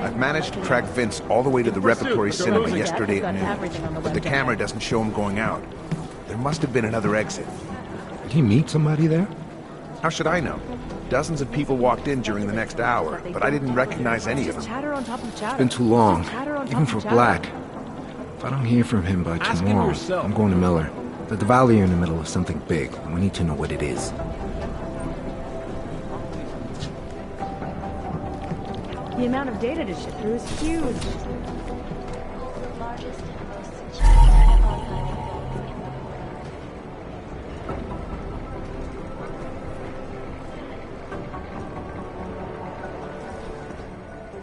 I've managed to track Vince all the way to the repertory cinema yesterday at noon, but the camera doesn't show him going out. There must have been another exit. Did he meet somebody there? How should I know? Dozens of people walked in during the next hour, but I didn't recognize any of them. It's been too long, even for Black. If I don't hear from him by tomorrow, I'm going to Miller. The Valley are in the middle of something big, and we need to know what it is. The amount of data to ship through is huge.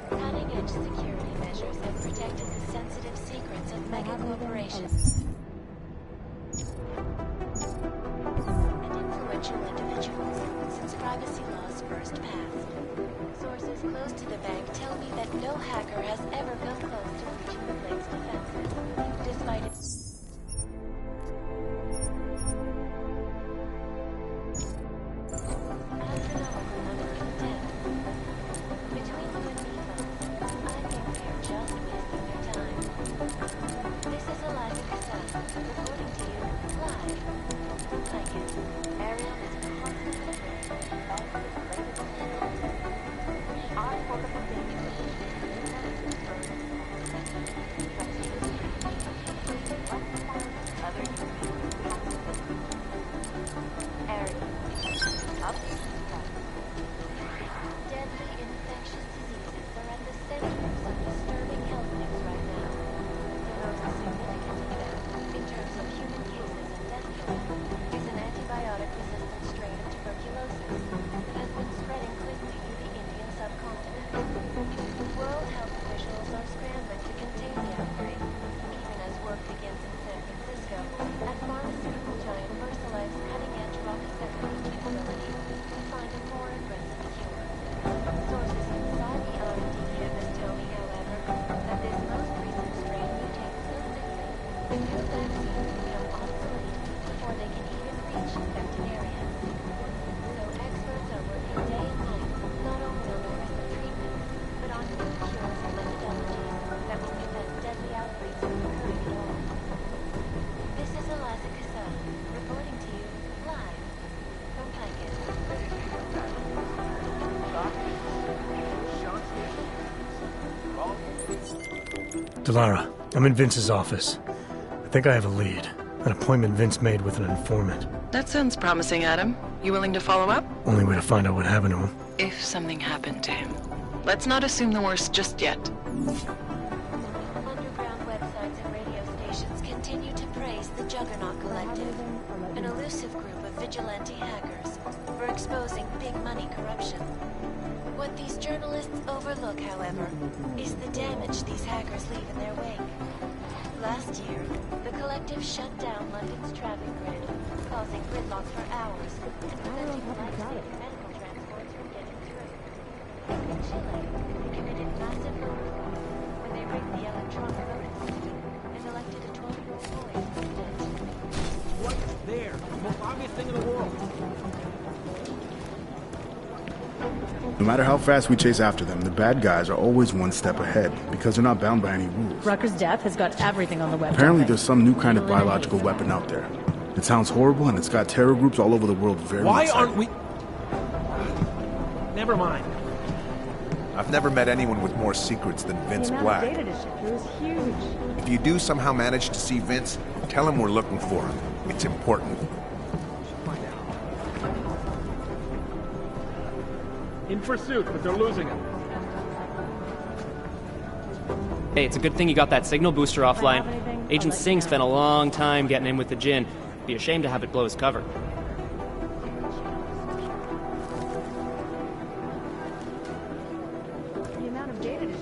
Cutting-edge security measures have protected the sensitive secrets of mega corporations and influential individuals since privacy laws first passed. Sources close to the bank tell me that no hacker has ever come close to breaching the bank's defenses, despite its... Delara, I'm in Vince's office. I think I have a lead. An appointment Vince made with an informant. That sounds promising, Adam. You willing to follow up? Only way to find out what happened to him. If something happened to him. Let's not assume the worst just yet. Underground websites and radio stations continue to praise the Juggernaut Collective, an elusive group of vigilante hackers, for exposing big money corruption. What these journalists overlook, however, is the damage these hackers leave in their wake. Last year, the Collective shut down London's traffic grid, causing gridlock for hours and preventing life-saving medical transports from getting through. In Chile, they committed massive fraud when they rigged the electronic voting system and elected a 12-year-old boy as president. What's there? The most obvious thing in the world. No matter how fast we chase after them, the bad guys are always one step ahead, because they're not bound by any rules. Rucker's death has got everything on the web. Apparently there's some new kind of biological weapon out there. It sounds horrible, and it's got terror groups all over the world very excited. Why aren't we... Never mind. I've never met anyone with more secrets than Vince Black. The amount of data to ship through is huge. If you do somehow manage to see Vince, tell him we're looking for him. It's important. In pursuit, but they're losing it. Hey, it's a good thing you got that signal booster offline. Agent Singh spent a long time getting in with the Jinn. Be a shame to have it blow his cover.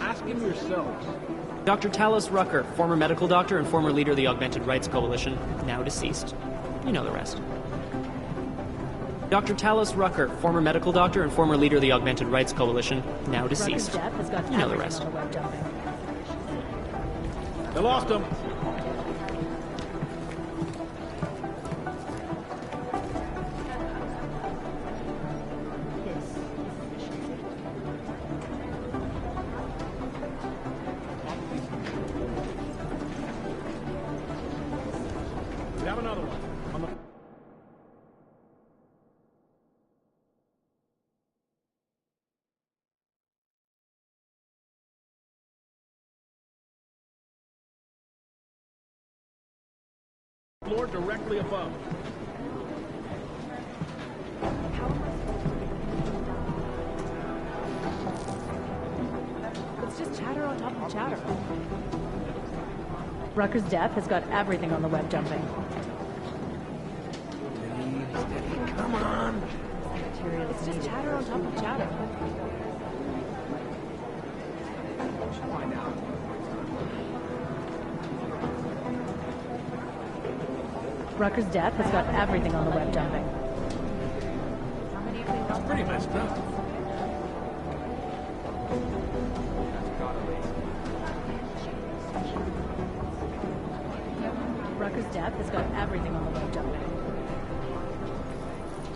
Ask him yourselves. Dr. Talos Rucker, former medical doctor and former leader of the Augmented Rights Coalition, now deceased. You know the rest. Dr. Talos Rucker, former medical doctor and former leader of the Augmented Rights Coalition, now deceased. You know the rest. They lost him. Floor directly above. It's just chatter on top of chatter. Rucker's death has got everything on the web dumping. Steady, come on. It's just chatter on top of chatter. Rucker's death has got everything on the web dumping. It's pretty messed up. Rucker's death has got everything on the web dumping.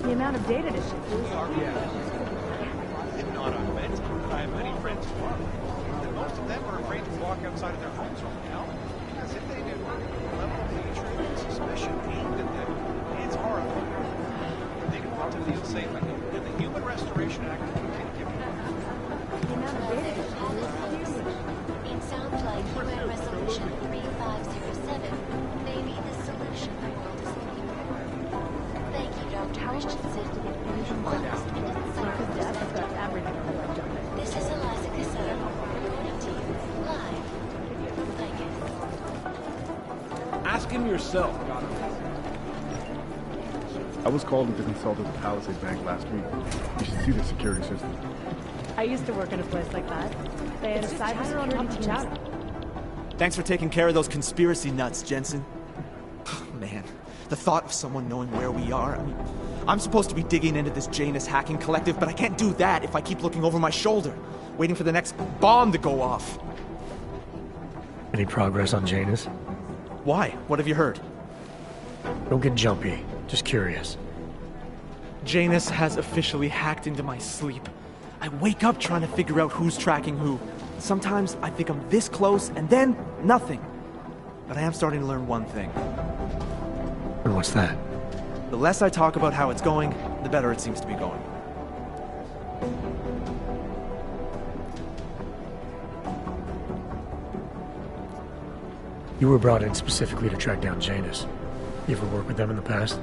The amount of data to ship through is huge. If not unmet, I have many friends who are. And most of them are afraid to walk outside of their homes right now, because if they knew the level of hatred and suspicion aimed at them, it's horrifying. They can want to feel safe, and the Human Restoration Act can give them. The amount of data to ship through is huge. It sounds like UN Resolution 3507 may be the solution the world is looking for. Thank you, Dr. Christensen. Rucker's death has got everything on the web dumping. This is Eliza Casella, reporting to you live from Vegas. Ask him yourself. I was called into consult with the Palisade Bank last week. You should see the security system. I used to work in a place like that. They had a cybersecurity team. Chatter. Thanks for taking care of those conspiracy nuts, Jensen. Man, the thought of someone knowing where we are. I mean, I'm supposed to be digging into this Janus hacking collective, but I can't do that if I keep looking over my shoulder, waiting for the next bomb to go off. Any progress on Janus? Why? What have you heard? Don't get jumpy. Just curious. Janus has officially hacked into my sleep. I wake up trying to figure out who's tracking who. Sometimes I think I'm this close, and then nothing. But I am starting to learn one thing. And what's that? The less I talk about how it's going, the better it seems to be going. You were brought in specifically to track down Janus. You ever worked with them in the past?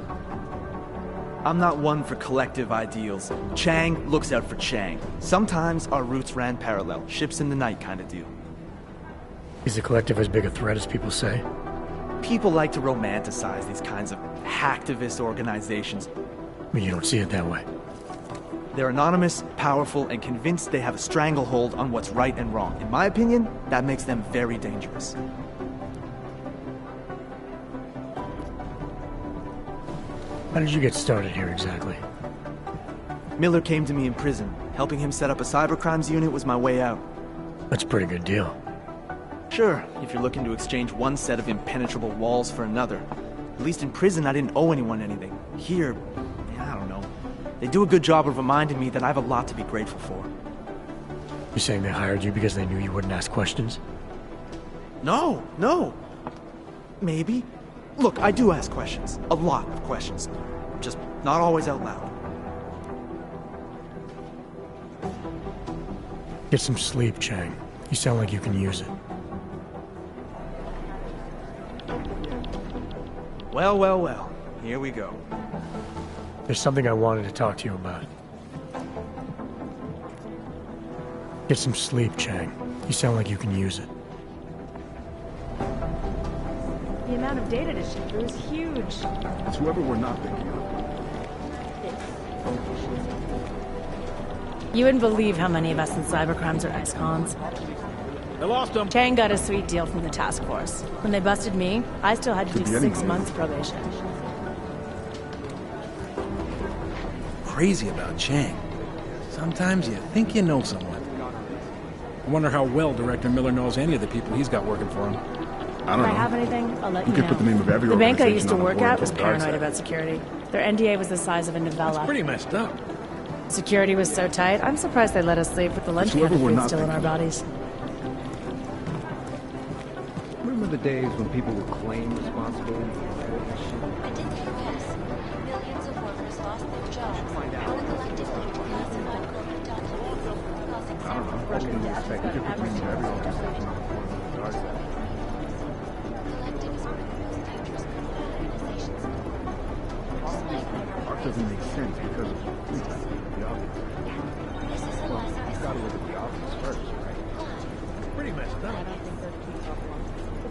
I'm not one for collective ideals. Chang looks out for Chang. Sometimes our routes ran parallel, ships in the night kind of deal. Is the collective as big a threat as people say? People like to romanticize these kinds of hacktivist organizations. But you don't see it that way. They're anonymous, powerful, and convinced they have a stranglehold on what's right and wrong. In my opinion, that makes them very dangerous. How did you get started here exactly? Miller came to me in prison. Helping him set up a cybercrimes unit was my way out. That's a pretty good deal. Sure, if you're looking to exchange one set of impenetrable walls for another. At least in prison, I didn't owe anyone anything. Here, I don't know. They do a good job of reminding me that I have a lot to be grateful for. You're saying they hired you because they knew you wouldn't ask questions? No. Maybe. Look, I do ask questions. A lot of questions. Just not always out loud. Get some sleep, Chang. You sound like you can use it. Well. Here we go. There's something I wanted to talk to you about. Get some sleep, Chang. You sound like you can use it. The amount of data to ship through is huge. It's whoever we're not thinking of. You wouldn't believe how many of us in cybercrimes are ex-cons. I lost him. Chang got a sweet deal from the task force. When they busted me, I still had to do 6 months probation. Crazy about Chang. Sometimes you think you know someone. I wonder how well Director Miller knows any of the people he's got working for him. I don't know. If I have anything, I'll let you You could know. put the name of every The bank I organization used to on the work board at was until the guard paranoid said. about security. Their NDA was the size of a novella. It's pretty messed up. Security was so tight, I'm surprised they let us sleep with the lunch whoever we're food not still in our bodies. Remember the days when people would claim responsibility for all this shit? has got everything on the Collective is one of the most dangerous criminal organizations in the world. Art doesn't make sense because of the obvious. This is a Well, lesson. you gotta look at the obvious first, right? Pretty messed up. I don't think those keys are one.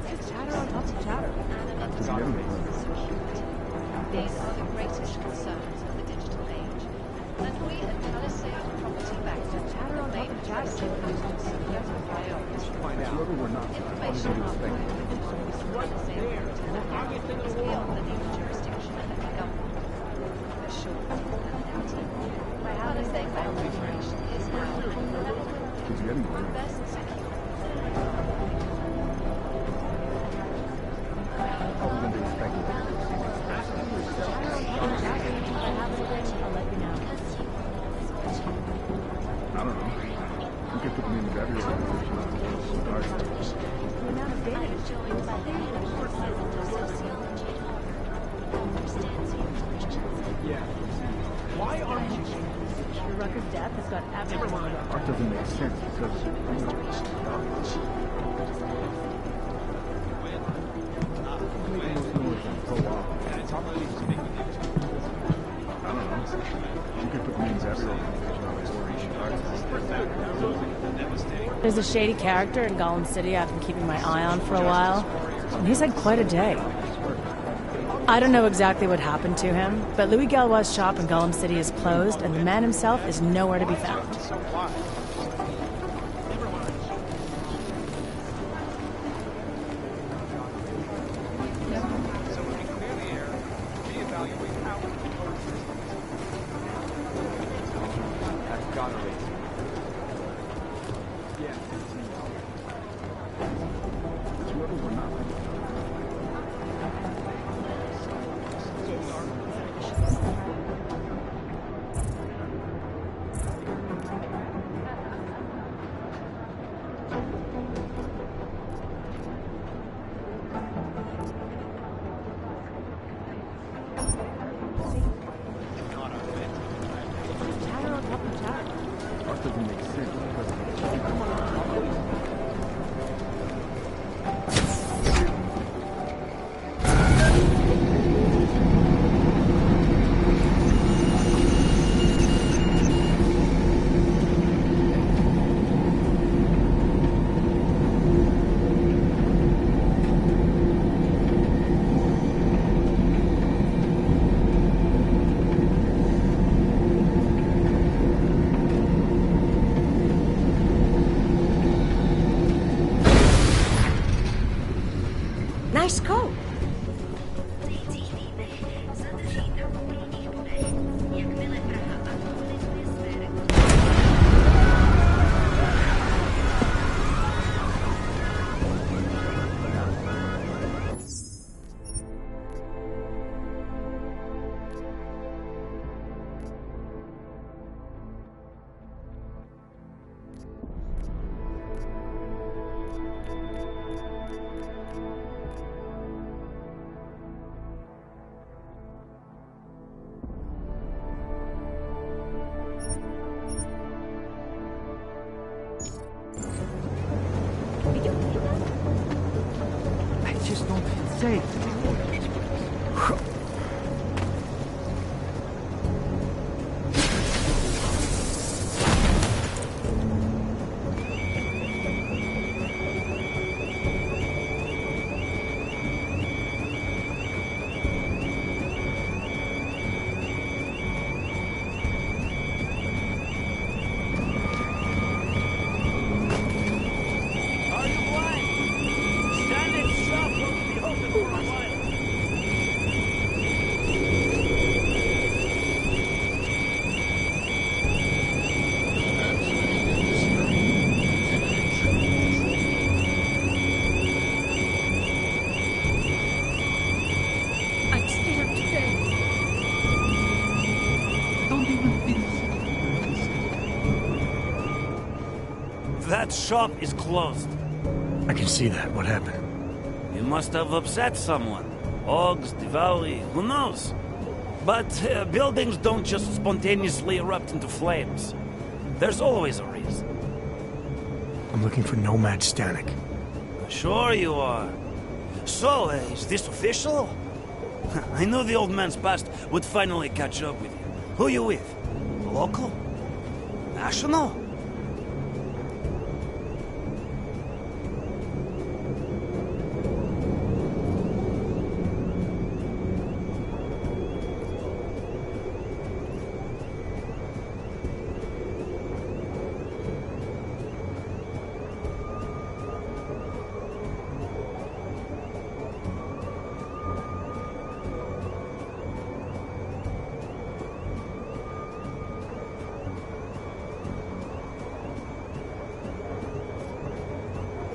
It's just chatter on top of chatter. These are the greatest concerns of the digital age. And we at Palisade Property Bank Chatter on top of chatter. priorities. Whoever we're not, Information uploaded within Palisade is beyond the legal jurisdiction of the government. Assured anonymity. Palisade Bank information is now at the level best secure. I don't know. You could put me in the every organization. The amount of data is Joined by the Deluxe sociology understands human questions. Why aren't you? The Rucker's death has got everything on it. Art doesn't make sense because I don't know. You could put me in every organization. There's a shady character in Gollum City I've been keeping my eye on for a while, and he's had quite a day. I don't know exactly what happened to him, but Louis Galois' shop in Gollum City is closed, and the man himself is nowhere to be found. Nice coat. I just don't feel safe. That shop is closed. I can see that. What happened? You must have upset someone. Oggs, Diwali, who knows? But buildings don't just spontaneously erupt into flames. There's always a reason. I'm looking for Nomad Stanek. Sure you are. So, is this official? I knew the old man's past would finally catch up with you. Who you with? Local? National?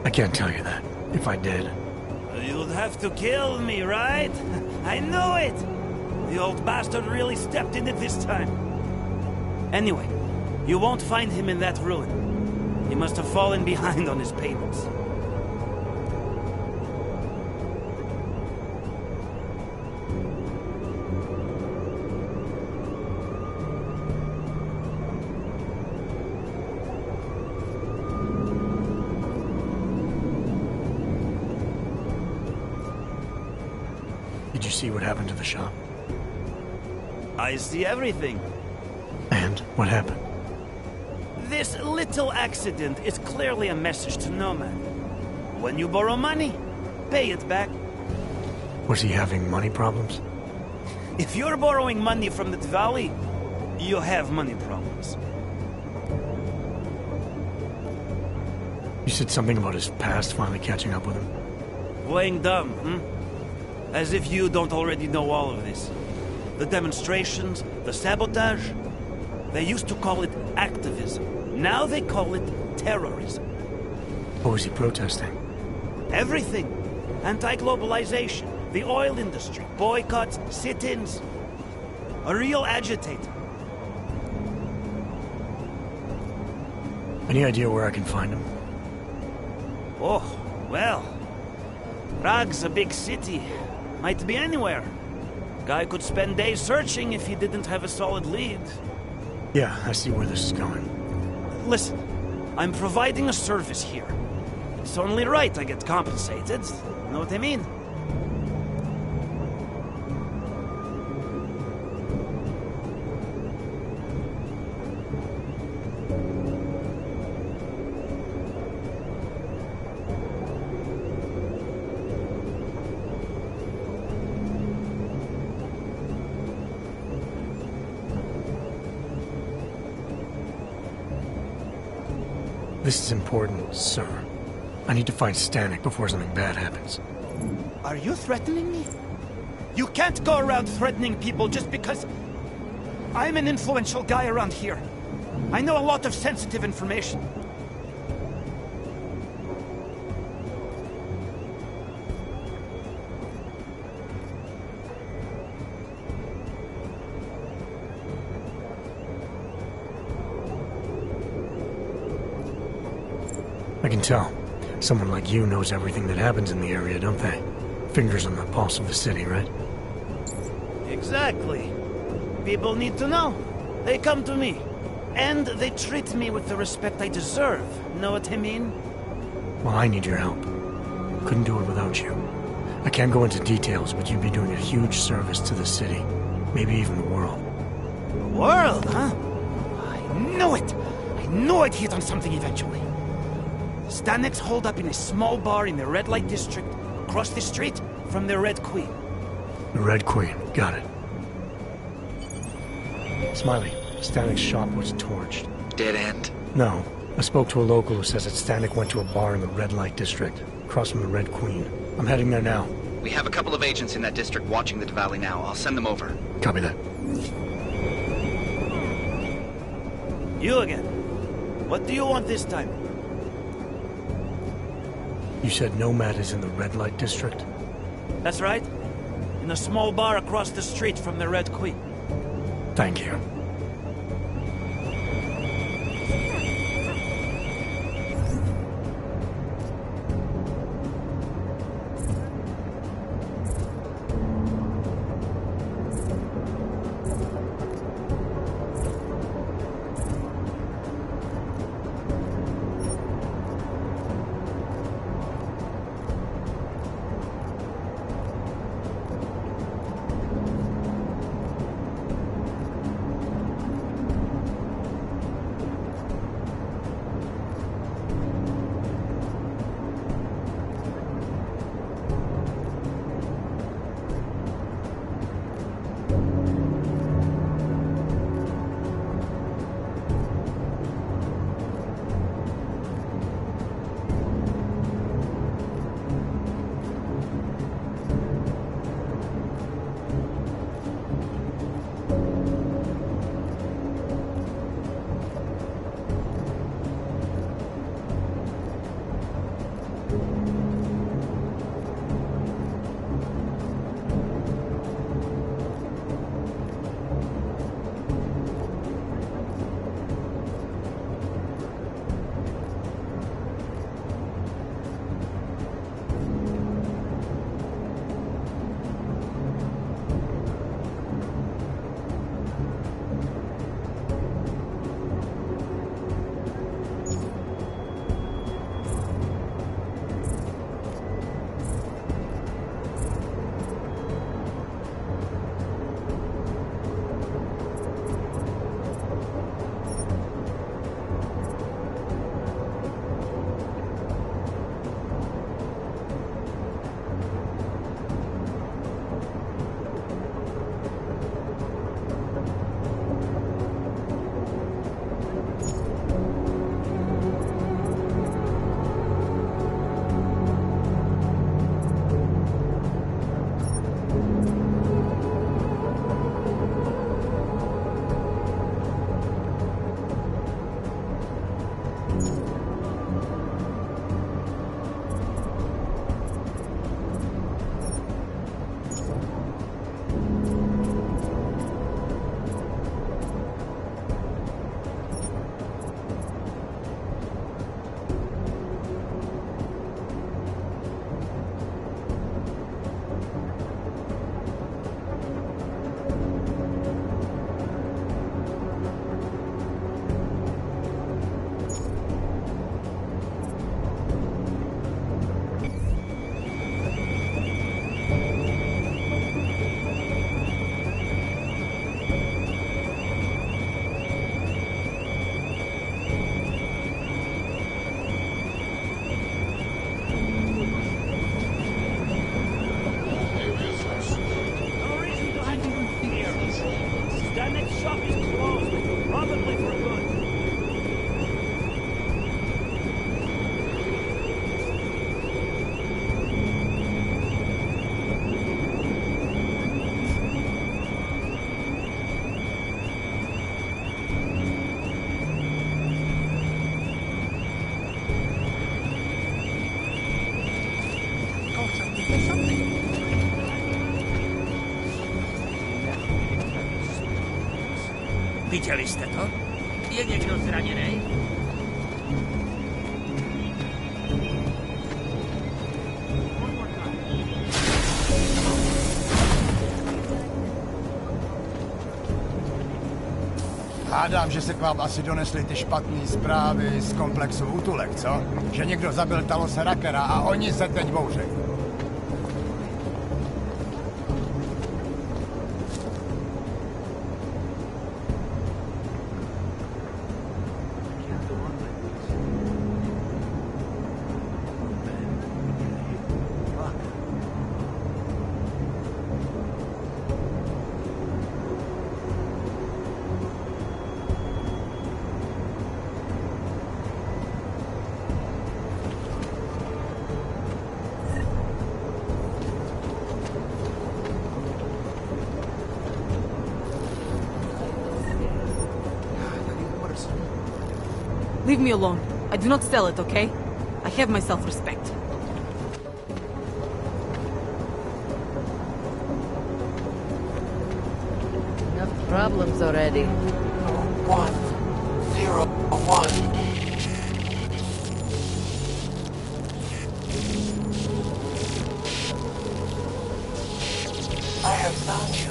I can't tell you that. If I did. You'd have to kill me, right? I knew it! The old bastard really stepped in it this time. Anyway, you won't find him in that ruin. He must have fallen behind on his payments. Did you see what happened to the shop? I see everything. And what happened? This little accident is clearly a message to Nomad. When you borrow money, pay it back. Was he having money problems? If you're borrowing money from the Valley, you have money problems. You said something about his past finally catching up with him. Playing dumb, hmm? As if you don't already know all of this. The demonstrations, the sabotage. They used to call it activism. Now they call it terrorism. What was he protesting? Everything. Anti-globalization, the oil industry, boycotts, sit-ins. A real agitator. Any idea where I can find him? Oh, well. Prague's a big city. Might be anywhere. Guy could spend days searching if he didn't have a solid lead. Yeah, I see where this is going. Listen, I'm providing a service here. It's only right I get compensated. You know what I mean? This is important, sir. I need to find Stanek before something bad happens. Are you threatening me? You can't go around threatening people just because... I'm an influential guy around here. I know a lot of sensitive information. I can tell. Someone like you knows everything that happens in the area, don't they? Fingers on the pulse of the city, right? Exactly. People need to know. They come to me. And they treat me with the respect I deserve. Know what I mean? Well, I need your help. Couldn't do it without you. I can't go into details, but you'd be doing a huge service to the city. Maybe even the world. The world, huh? I knew it! I knew I'd hit on something eventually. Stanek's holed up in a small bar in the red light district, across the street from the Red Queen. The Red Queen, got it. Smiley, Stanek's shop was torched. Dead end? No. I spoke to a local who says that Stanek went to a bar in the red light district, across from the Red Queen. I'm heading there now. We have a couple of agents in that district watching the valley now. I'll send them over. Copy that. You again. What do you want this time? You said Nomad is in the red light district? That's right. In a small bar across the street from the Red Queen. Thank you. shop is closed, probably for good. Widzieli jste to? Je někdo zraněný? Hádám, že se k vám asi donesly ty špatné zprávy z komplexu útulek, co? Že někdo zabil Talose Rakera a oni se teď bouřejí. Leave me alone. I do not sell it, okay? I have my self-respect. Enough problems already. 101. I have found you.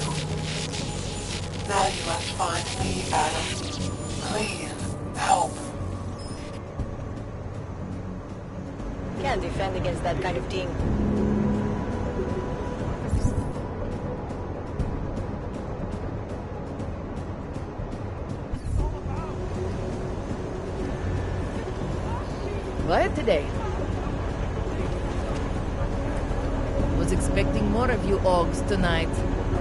Now you must find me, Adam. Please, help. Can't defend against that kind of thing. Quiet today. Was expecting more of you Augs tonight,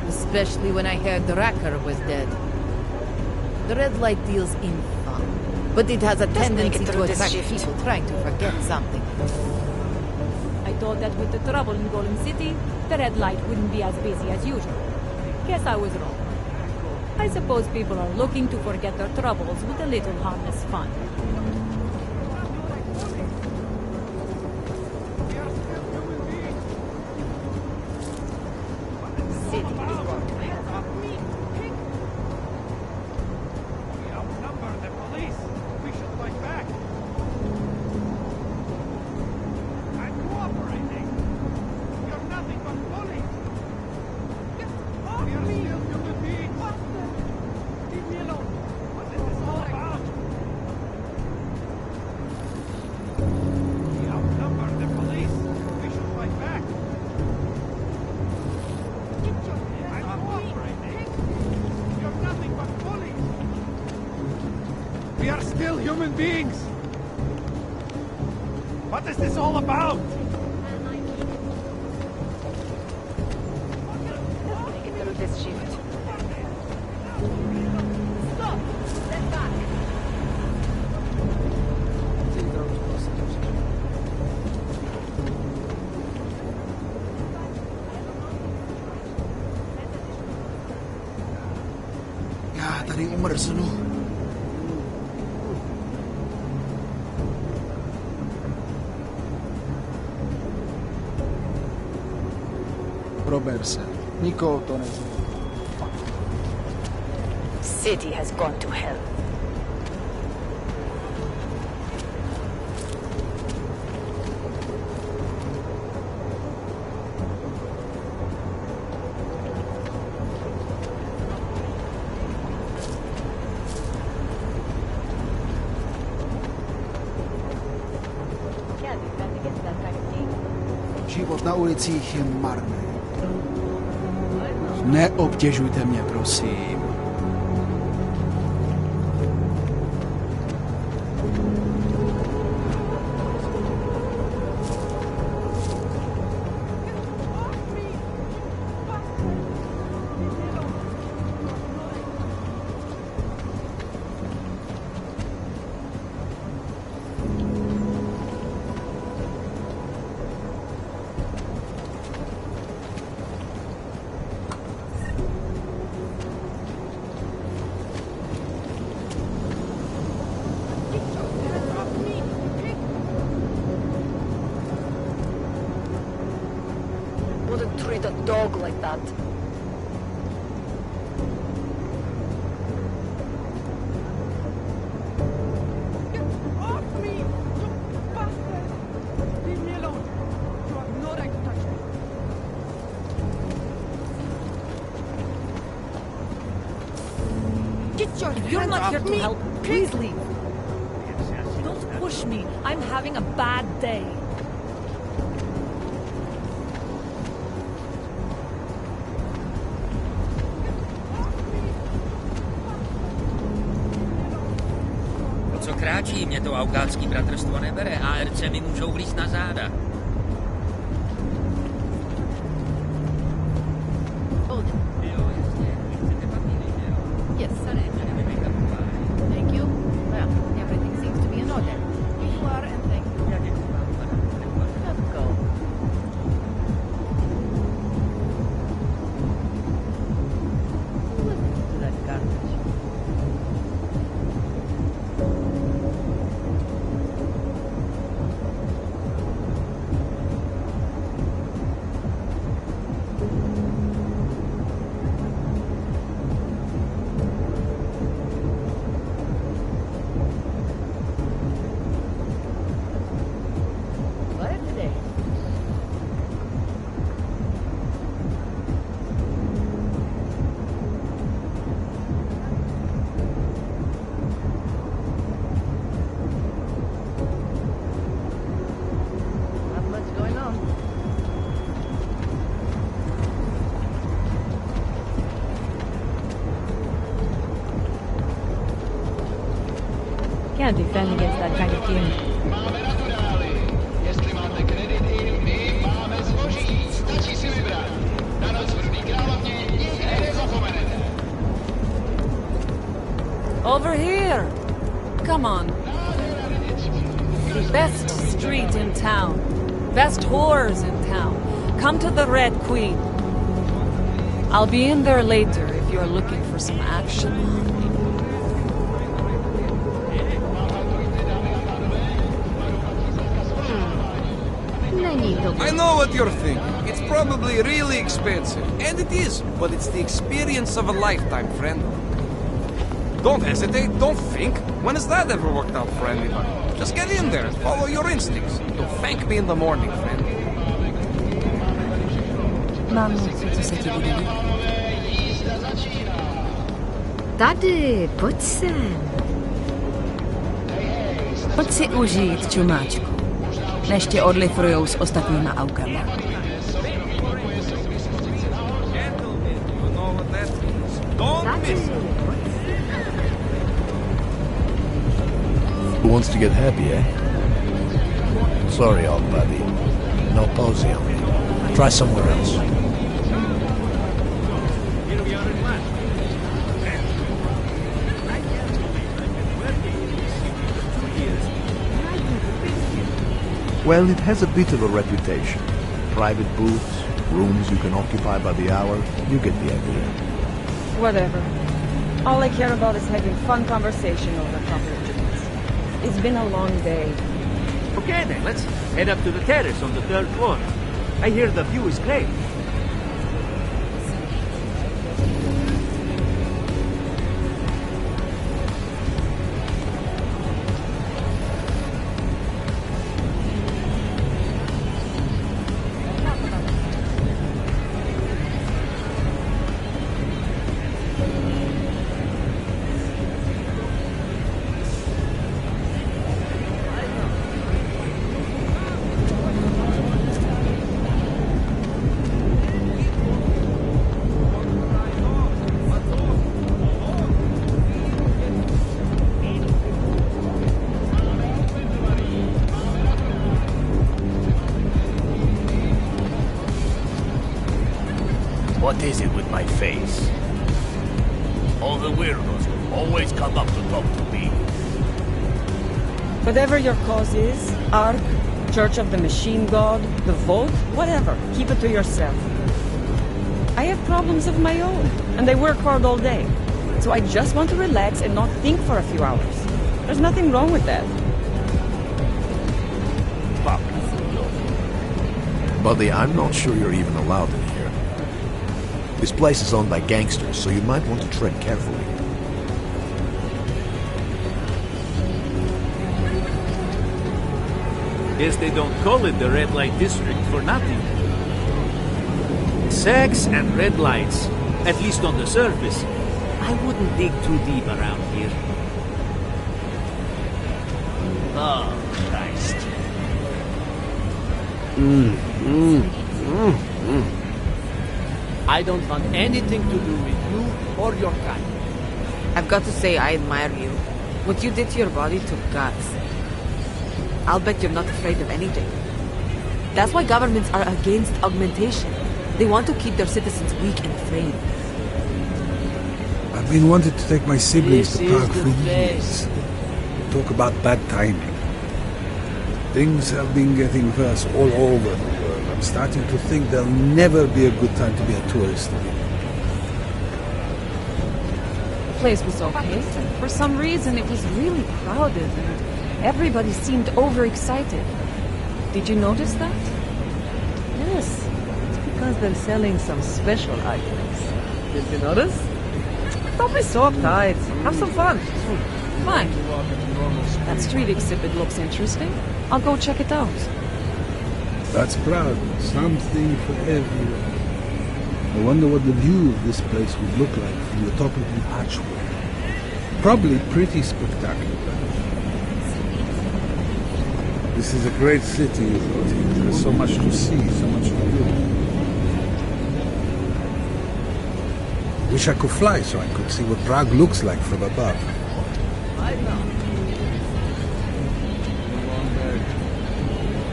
especially when I heard the Racker was dead. The red light deals in fun, but it has a tendency to attract people trying to forget something. I thought that with the trouble in Golem City, the red light wouldn't be as busy as usual. Guess I was wrong. I suppose people are looking to forget their troubles with a little harmless fun. We are still human beings! What is this all about? Make it through this shift. Stop! Step back! Já tady umrznu. Prober se. Nikoho to nezajímá. City has gone to hell. Can't defend against that kind of thing. Život na ulicích je marný. Neobtěžujte mě, prosím. dog like that. You're not here to help. Please leave. Don't push me. I'm having a bad day. To, co kráčí, mě to augátský bratrstvo nebere. ARC mi můžou vlízt na záda. Can't defend against that kind of game. Over here! Come on. Best street in town. Best whores in town. Come to the Red Queen. I'll be in there later if you're looking for some action. I know what you're thinking. It's probably really expensive. And it is, but it's the experience of a lifetime, friend. Don't hesitate, don't think. When has that ever worked out for anybody? Just get in there and follow your instincts. You'll thank me in the morning, friend. Mám něco, co se ti líbí. Tady, pojď sem. Pojď si užít, čumáčku. Než tě odlifrujou s ostatníma aukama. Who wants to get happy, eh? Sorry, old buddy. No posy on me. Try somewhere else. Well, it has a bit of a reputation. Private booths, rooms you can occupy by the hour. You get the idea. Whatever. All I care about is having fun conversation over a couple of drinks. It's been a long day. Okay then, let's head up to the terrace on the 3rd floor. I hear the view is great. What is it with my face? All the weirdos always come up to talk to me. Whatever your cause is, Ark, Church of the Machine God, the Vault, whatever, keep it to yourself. I have problems of my own, and I work hard all day. So I just want to relax and not think for a few hours. There's nothing wrong with that. Buddy, I'm not sure you're even allowed in here. This place is owned by gangsters, so you might want to tread carefully. Guess they don't call it the red light district for nothing. Sex and red lights, at least on the surface. I wouldn't dig too deep around here. Oh, Christ. I don't want anything to do with you or your kind. I've got to say, I admire you. What you did to your body took guts. I'll bet you're not afraid of anything. That's why governments are against augmentation. They want to keep their citizens weak and afraid. I've been wanting to take my siblings to Prague for years. Talk about bad timing. Things have been getting worse all over the world. I'm starting to think there'll never be a good time to be a tourist again. The place was okay. For some reason, it was really crowded, and everybody seemed overexcited. Did you notice that? Yes, it's because they're selling some special items. Did you notice? Don't be so uptight. Have some fun. Fine. That street exhibit looks interesting. I'll go check it out. That's Prague. Something for everyone. I wonder what the view of this place would look like from the top of the archway. Probably pretty spectacular. This is a great city you've got here. There's so much to see, so much to do. Wish I could fly so I could see what Prague looks like from above.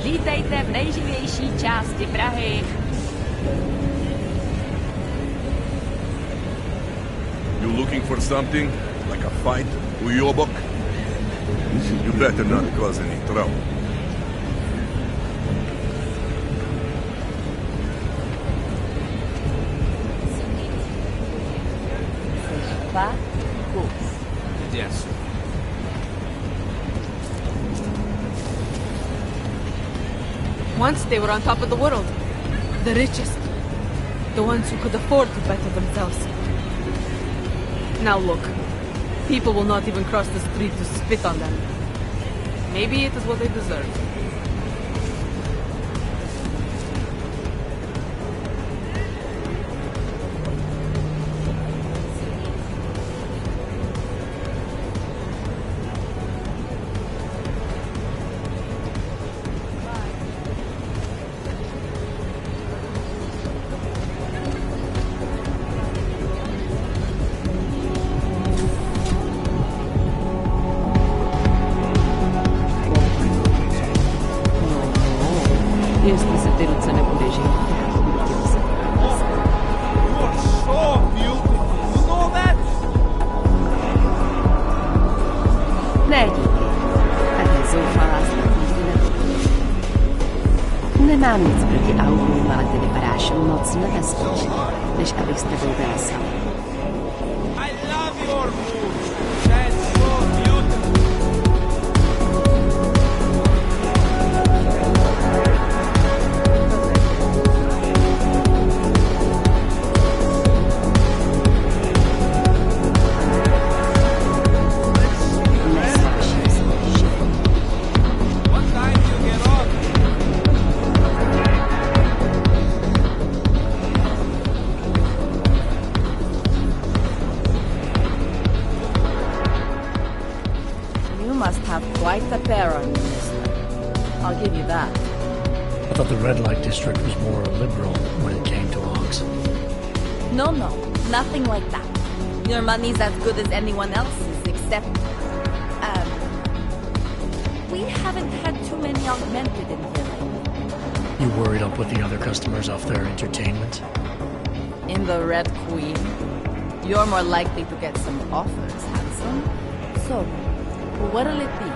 Vítejte v nejživější části Prahy. You looking for something? Like a fight? Ebook? You better not cause any trouble. Yes. Once they were on top of the world. The richest. The ones who could afford to better themselves. Now look. People will not even cross the street to spit on them. Maybe it is what they deserve. Nemám nic proti augům, ale ty vypadáš moc nebezpečně, než abych s tebou byla sama. I love your moves. That's so beautiful. Quite the pair on you, mister. I'll give you that. I thought the red light district was more liberal when it came to Augs. No, nothing like that. Your money's as good as anyone else's, except... we haven't had too many augmented in here lately. You worried I'll put the other customers off their entertainment? In the Red Queen, you're more likely to get some offers, handsome. So, what'll it be?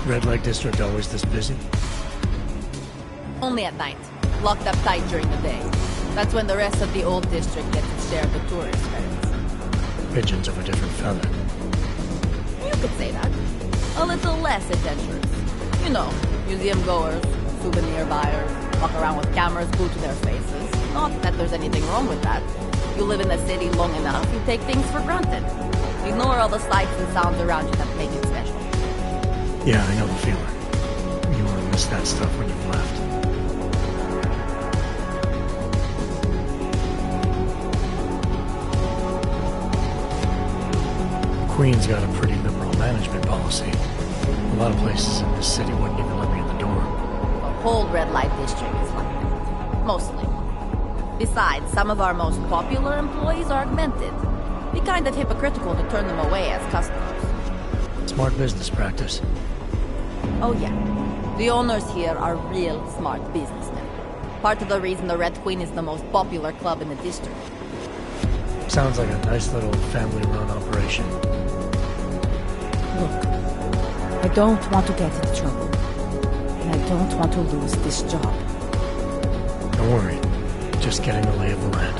Red light district always this busy? Only at night. Locked up tight during the day. That's when the rest of the old district gets its share of the tourist ferries. Pigeons of a different feather. You could say that. A little less adventurous. You know, museum goers, souvenir buyers, walk around with cameras glued to their faces. Not that there's anything wrong with that. You live in the city long enough, you take things for granted. You ignore all the sights and sounds around you that make it special. Yeah, I know the feeling. You won't miss that stuff when you've left. Queen's got a pretty liberal management policy. A lot of places in this city wouldn't even let me in the door. The whole red light district is like that. Mostly. Besides, some of our most popular employees are augmented. Be kind of hypocritical to turn them away as customers. Smart business practice. Oh yeah. The owners here are real smart businessmen. Part of the reason the Red Queen is the most popular club in the district. Sounds like a nice little family-run operation. Look, I don't want to get into trouble. And I don't want to lose this job. Don't worry. Just getting the lay of the land.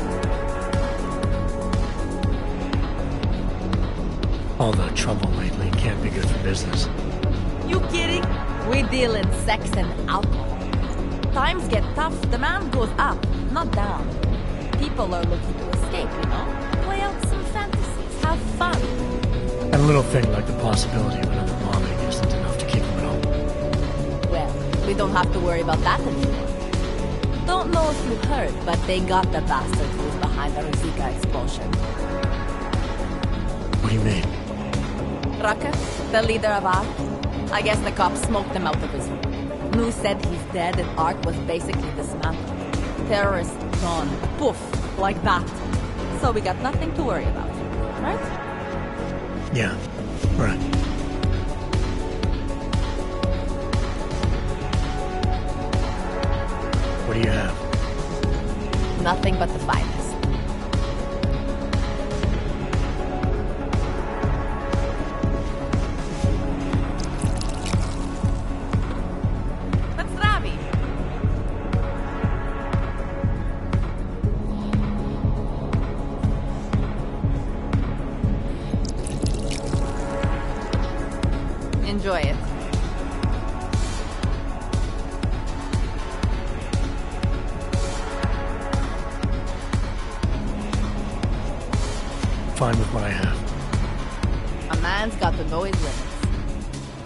All the trouble lately can't be good for business. You kidding? We deal in sex and alcohol. Times get tough, demand goes up, not down. People are looking to escape, you know? Play out some fantasies, have fun. And a little thing like the possibility of another bombing isn't enough to keep them at home. Well, we don't have to worry about that anymore. Don't know if you heard, but they got the bastard who was behind the Ruzika explosion. What do you mean? Rucker, the leader of ARC. I guess the cops smoked him out of his room. Nu said he's dead and ARC was basically dismantled. Terrorists gone. Poof. Like that. So we got nothing to worry about. Right? Yeah. Right. What do you have? Nothing but the finest. Enjoy it. Fine with what I have. A man's got to know his limits.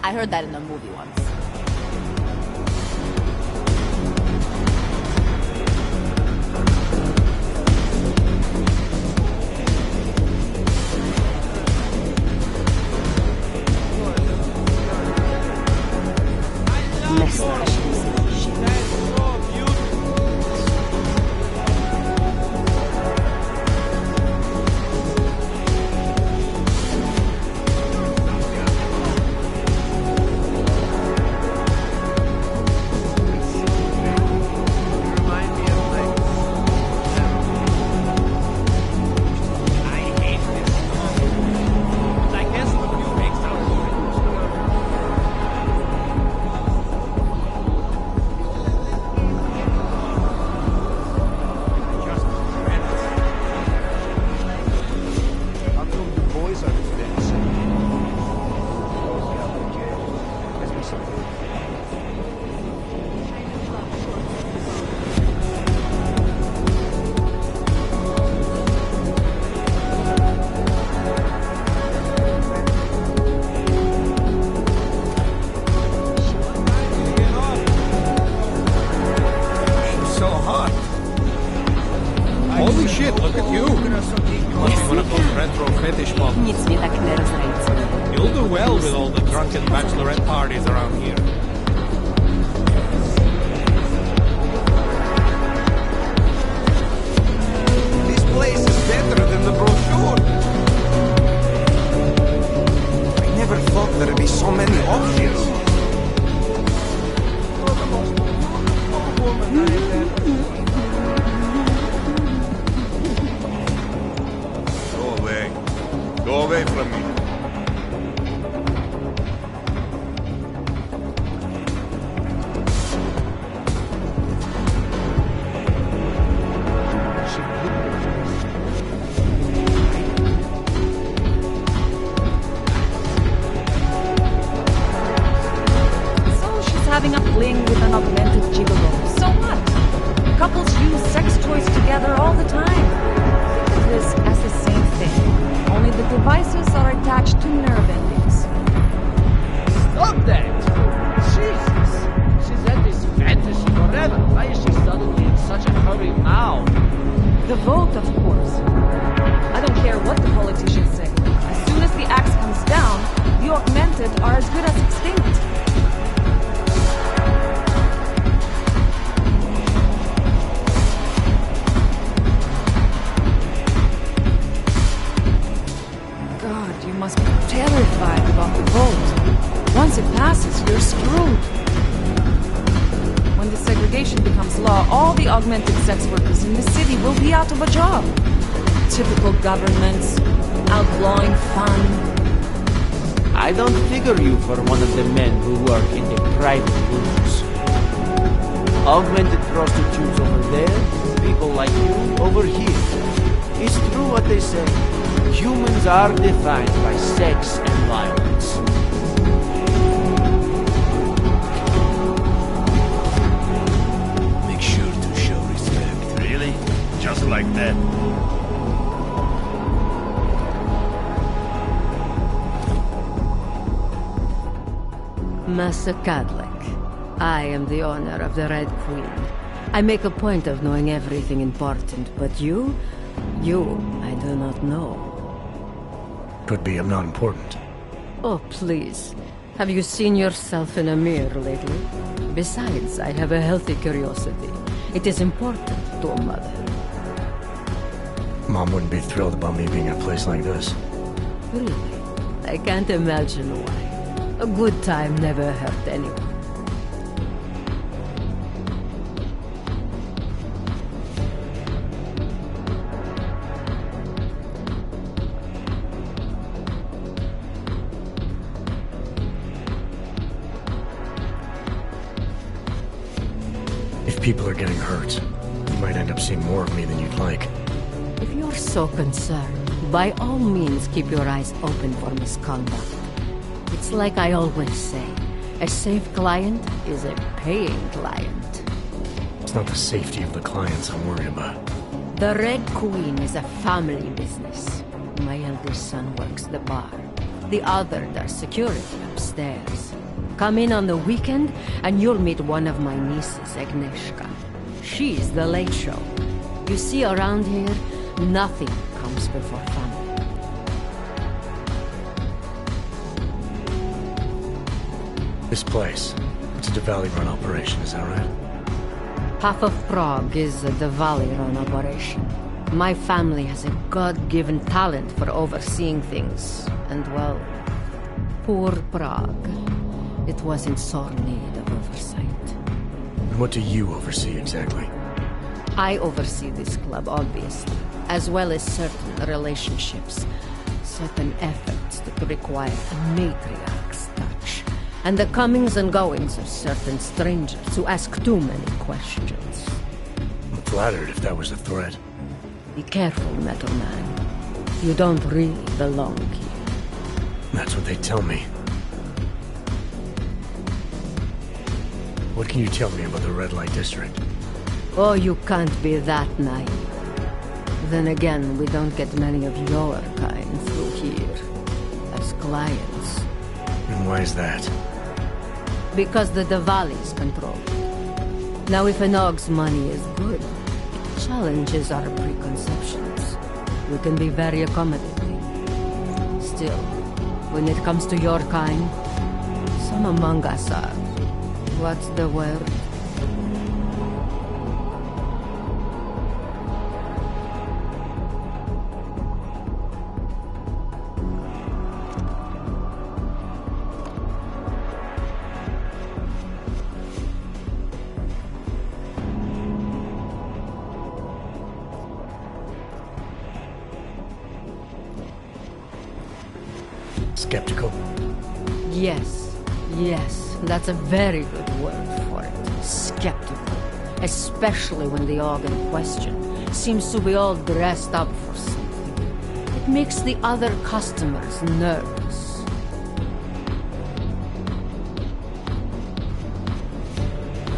I heard that in a movie once. devices are attached to nerve endings. Stop that! Jesus! She's had this fantasy forever. Why is she suddenly in such a hurry now? The vote, of course. I don't care what the politicians say. As soon as the axe comes down, the augmented are as good as extinct. God, you must be terrified about the vote. Once it passes, you're screwed. When the segregation becomes law, all the augmented sex workers in the city will be out of a job. Typical governments, outlawing fun. I don't figure you for one of the men who work in the private rooms. Augmented prostitutes over there, people like you over here. It's true what they say. Humans are defined by sex and violence. Make sure to show respect. Really? Just like that? Masa Kadlek. I am the owner of the Red Queen. I make a point of knowing everything important, but you, I do not know. Could be I'm not important. Oh, please. Have you seen yourself in a mirror lately? Besides, I have a healthy curiosity. It is important to a mother. Mom wouldn't be thrilled about me being in a place like this. Really? I can't imagine why. A good time never hurt anyone. If people are getting hurt, you might end up seeing more of me than you'd like. If you're so concerned, by all means keep your eyes open for misconduct. It's like I always say, a safe client is a paying client. It's not the safety of the clients I'm worried about. The Red Queen is a family business. My eldest son works the bar. The other does security upstairs. Come in on the weekend and you'll meet one of my nieces, Agnieszka. She's the late show. You see, around here, nothing comes before family. This place, it's a Diwali-run operation, is that right? Half of Prague is a Diwali-run operation. My family has a God-given talent for overseeing things. And, well, poor Prague. It was in sore need of oversight. And what do you oversee exactly? I oversee this club, obviously, as well as certain relationships, certain efforts that require a matriarch's touch, and the comings and goings of certain strangers who ask too many questions. I'm flattered if that was a threat. Be careful, metal man. You don't really belong here. That's what they tell me. What can you tell me about the Red Light District? Oh, you can't be that naive. Then again, we don't get many of your kind through here, as clients. And why is that? Because the Diwali's control. Now, if an Og's money is good, it challenges our preconceptions. We can be very accommodating. Still, when it comes to your kind, some among us are... What's the word? Skeptical? Yes, that's a very good word for it. Skeptical. Especially when the organ in question seems to be all dressed up for something. It makes the other customers nervous.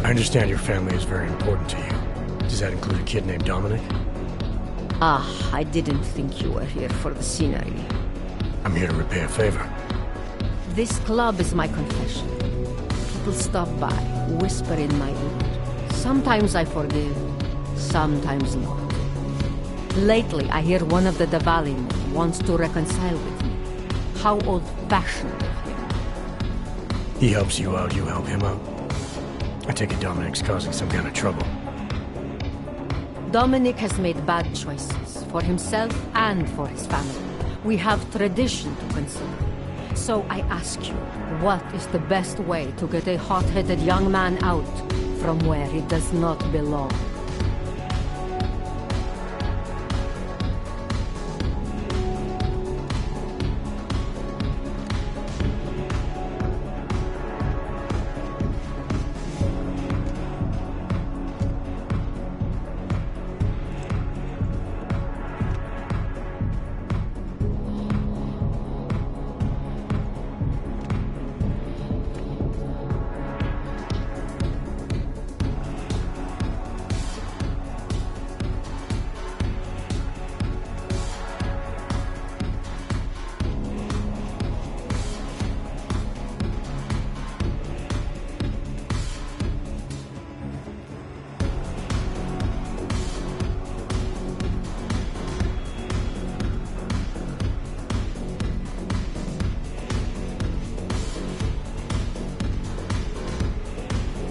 I understand your family is very important to you. Does that include a kid named Dominik? Ah, I didn't think you were here for the scenery. I'm here to repay a favor. This club is my confession. People stop by, whisper in my ear. Sometimes I forgive, sometimes not. Lately, I hear one of the Diwali men wants to reconcile with me. How old-fashioned of him. He helps you out, you help him out. I take it Dominik's causing some kind of trouble. Dominik has made bad choices, for himself and for his family. We have tradition to consider. So I ask you, what is the best way to get a hot-headed young man out from where he does not belong?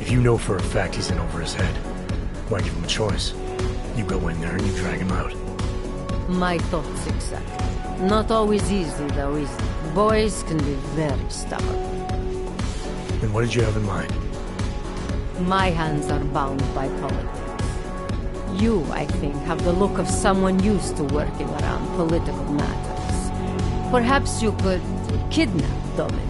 If you know for a fact he's in over his head, why give him a choice? You go in there and you drag him out. My thoughts exactly. Not always easy, though, is it? Boys can be very stubborn. And what did you have in mind? My hands are bound by politics. You, I think, have the look of someone used to working around political matters. Perhaps you could kidnap Dominik.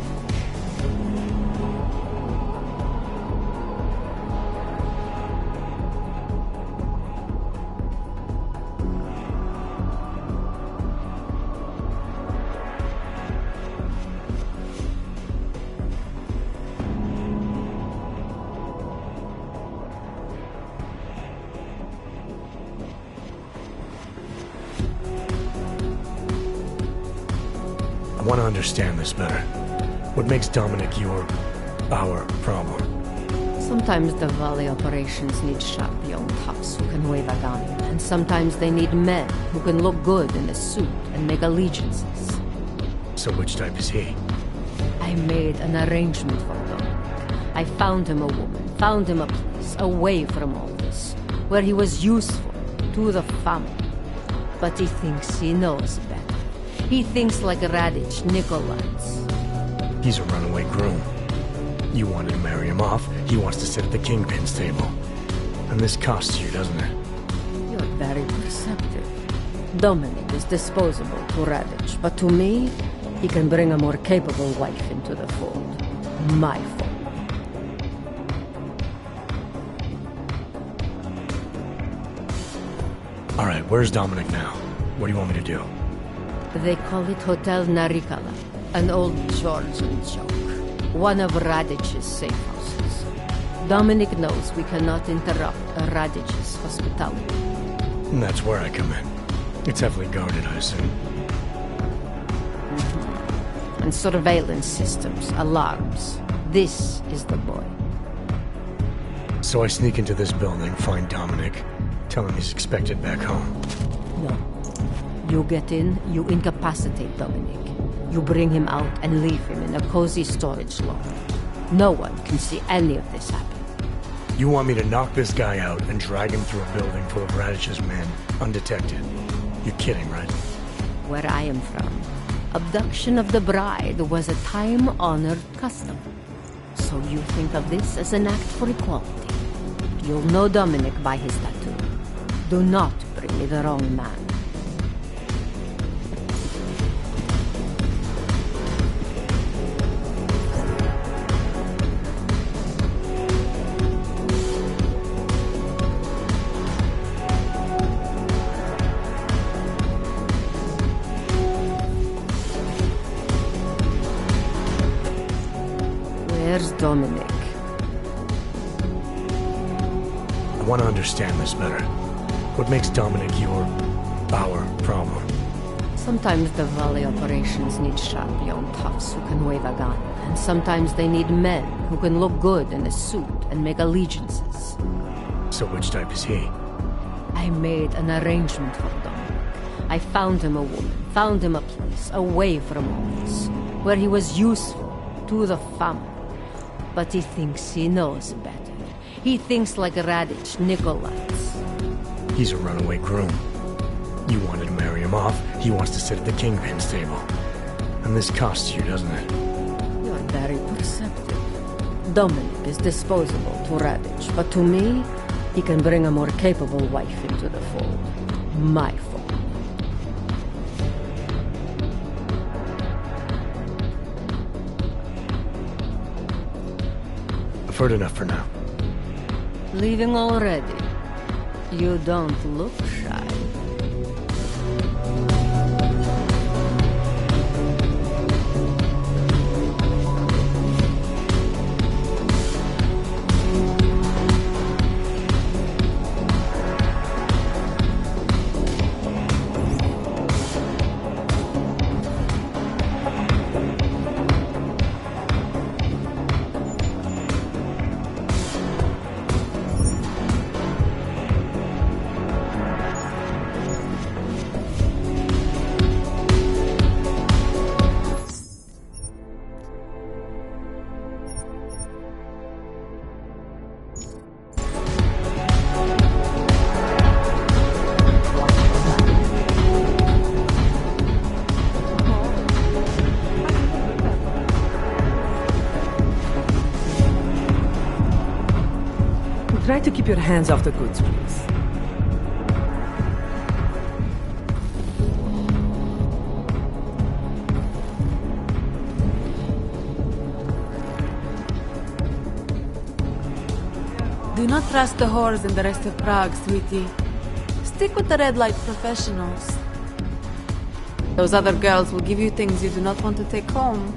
I want to understand this better. What makes Dominik our problem? Sometimes the Valley operations need sharp young toughs who can wave a gun, and sometimes they need men who can look good in a suit and make allegiances. So which type is he? I made an arrangement for Dominik. I found him a woman, found him a place away from all this, where he was useful to the family. But he thinks he knows better. He thinks like Radich Nikolai's. He's a runaway groom. You wanted to marry him off, he wants to sit at the kingpin's table. And this costs you, doesn't it? You're very perceptive. Dominik is disposable to Radich, but to me, he can bring a more capable wife into the fold. My fold. Alright, where's Dominik now? What do you want me to do? They call it Hotel Narikala, an old Georgian joke. One of Radich's safe houses. Dominik knows we cannot interrupt Radich's hospitality. And that's where I come in. It's heavily guarded, I assume. And surveillance systems, alarms. This is the boy. So I sneak into this building, find Dominik, tell him he's expected back home. No. You get in, you incapacitate Dominik. You bring him out and leave him in a cozy storage loft. No one can see any of this happen. You want me to knock this guy out and drag him through a building full of Radich's men, undetected? You're kidding, right? Where I am from, abduction of the bride was a time-honored custom. So you think of this as an act for equality. You'll know Dominik by his tattoo. Do not bring me the wrong man. Where's Dominik? I want to understand this better. What makes Dominik our problem? Sometimes the Valley operations need sharp young toughs who can wave a gun, and sometimes they need men who can look good in a suit and make allegiances. So which type is he? I made an arrangement for Dominik. I found him a woman, found him a place away from all this, where he was useful to the family. But he thinks he knows better. He thinks like Radic Nikolaites. He's a runaway groom. You wanted to marry him off, he wants to sit at the kingpin's table. And this costs you, doesn't it? You're very perceptive. Dominik is disposable to Radic, but to me, he can bring a more capable wife into the fold. My fold. I've heard enough for now. Leaving already? You don't look shy. Try to keep your hands off the goods, please. Do not trust the whores in the rest of Prague, sweetie. Stick with the red light professionals. Those other girls will give you things you do not want to take home.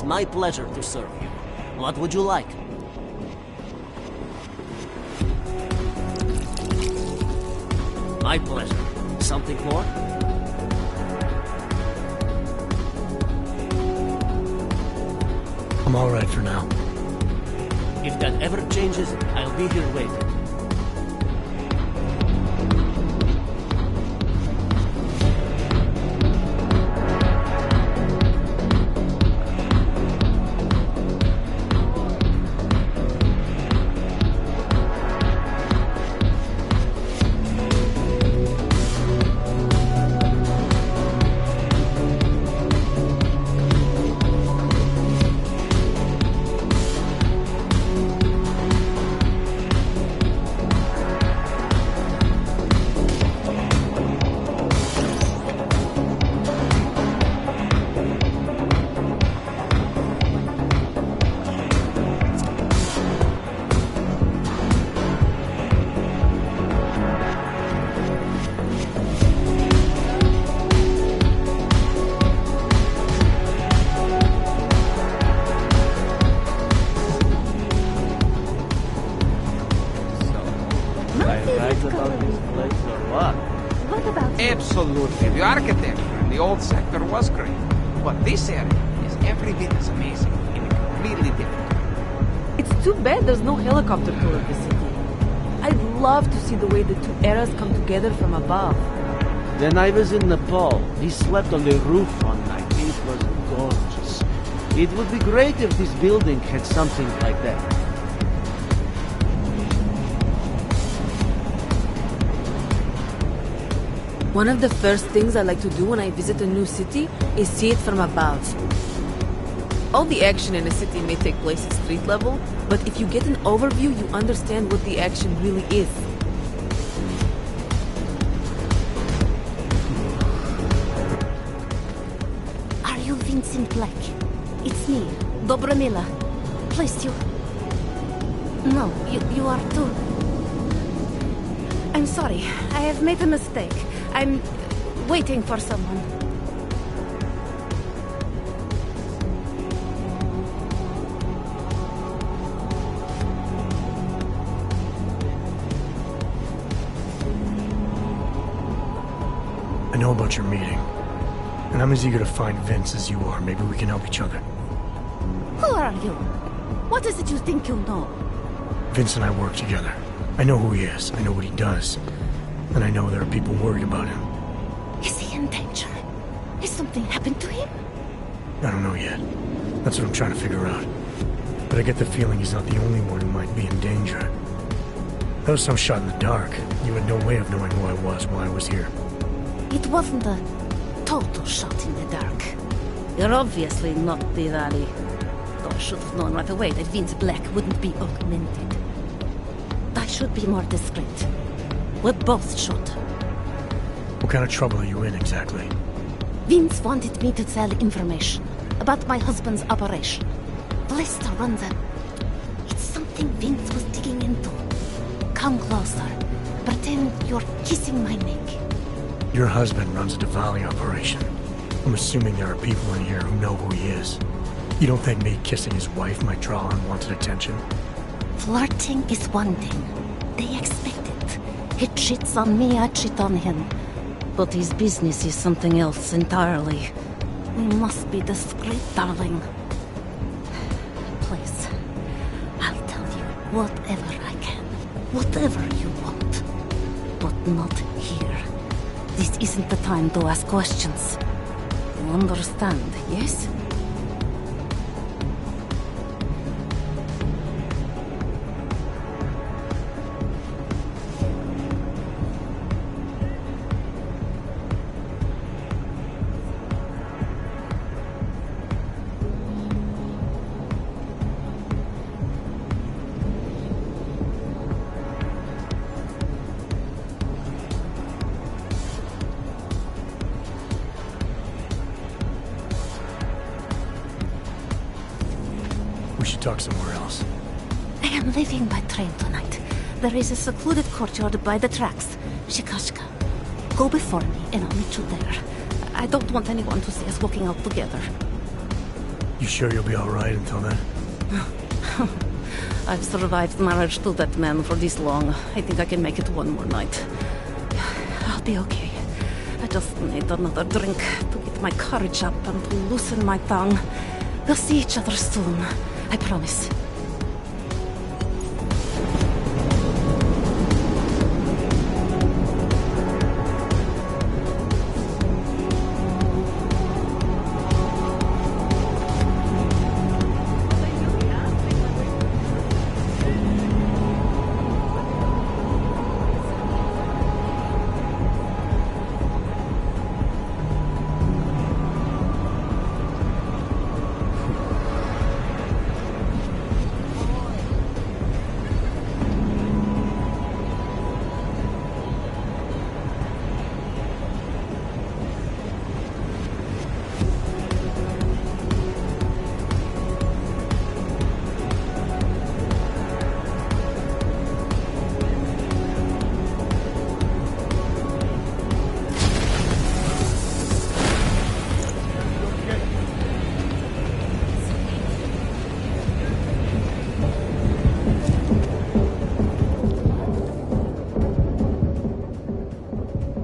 My pleasure to serve you. What would you like? My pleasure. Something more? I'm all right for now. If that ever changes, I'll be here waiting. Absolutely. The architecture in the old sector was great. But this area is every bit as amazing and completely different. It's too bad there's no helicopter tour of the city. I'd love to see the way the two eras come together from above. When I was in Nepal, we slept on the roof one night. It was gorgeous. It would be great if this building had something like that. One of the first things I like to do when I visit a new city is see it from above. All the action in a city may take place at street level, but if you get an overview, you understand what the action really is. Are you Vincent Black? It's me, Dobromila. Pleased you... No, you are too... I'm sorry, I have made a mistake. I'm waiting for someone. I know about your meeting, and I'm as eager to find Vince as you are. Maybe we can help each other. Who are you? What is it you think you know? Vince and I work together. I know who he is, I know what he does, and I know there are people worried about him. Is he in danger? Has something happened to him? I don't know yet. That's what I'm trying to figure out. But I get the feeling he's not the only one who might be in danger. That was some shot in the dark. You had no way of knowing who I was while I was here. It wasn't a total shot in the dark. You're obviously not the Rally. Though I should have known right away that Vince Black wouldn't be augmented. I should be more discreet. We both should. What kind of trouble are you in, exactly? Vince wanted me to tell information about my husband's operation. Lester runs a... It's something Vince was digging into. Come closer. Pretend you're kissing my neck. Your husband runs a Diwali operation. I'm assuming there are people in here who know who he is. You don't think me kissing his wife might draw unwanted attention? Flirting is one thing. They expect it. He cheats on me, I cheat on him. But his business is something else entirely. We must be discreet, darling. Please, I'll tell you whatever I can. Whatever you want. But not here. This isn't the time to ask questions. You understand, yes? We should talk somewhere else. I am leaving by train tonight. There is a secluded courtyard by the tracks. Shikashka. Go before me, and I'll meet you there. I don't want anyone to see us walking out together. You sure you'll be alright until then? I've survived marriage to that man for this long. I think I can make it one more night. I'll be okay. I just need another drink to get my courage up and to loosen my tongue. We'll see each other soon. I promise.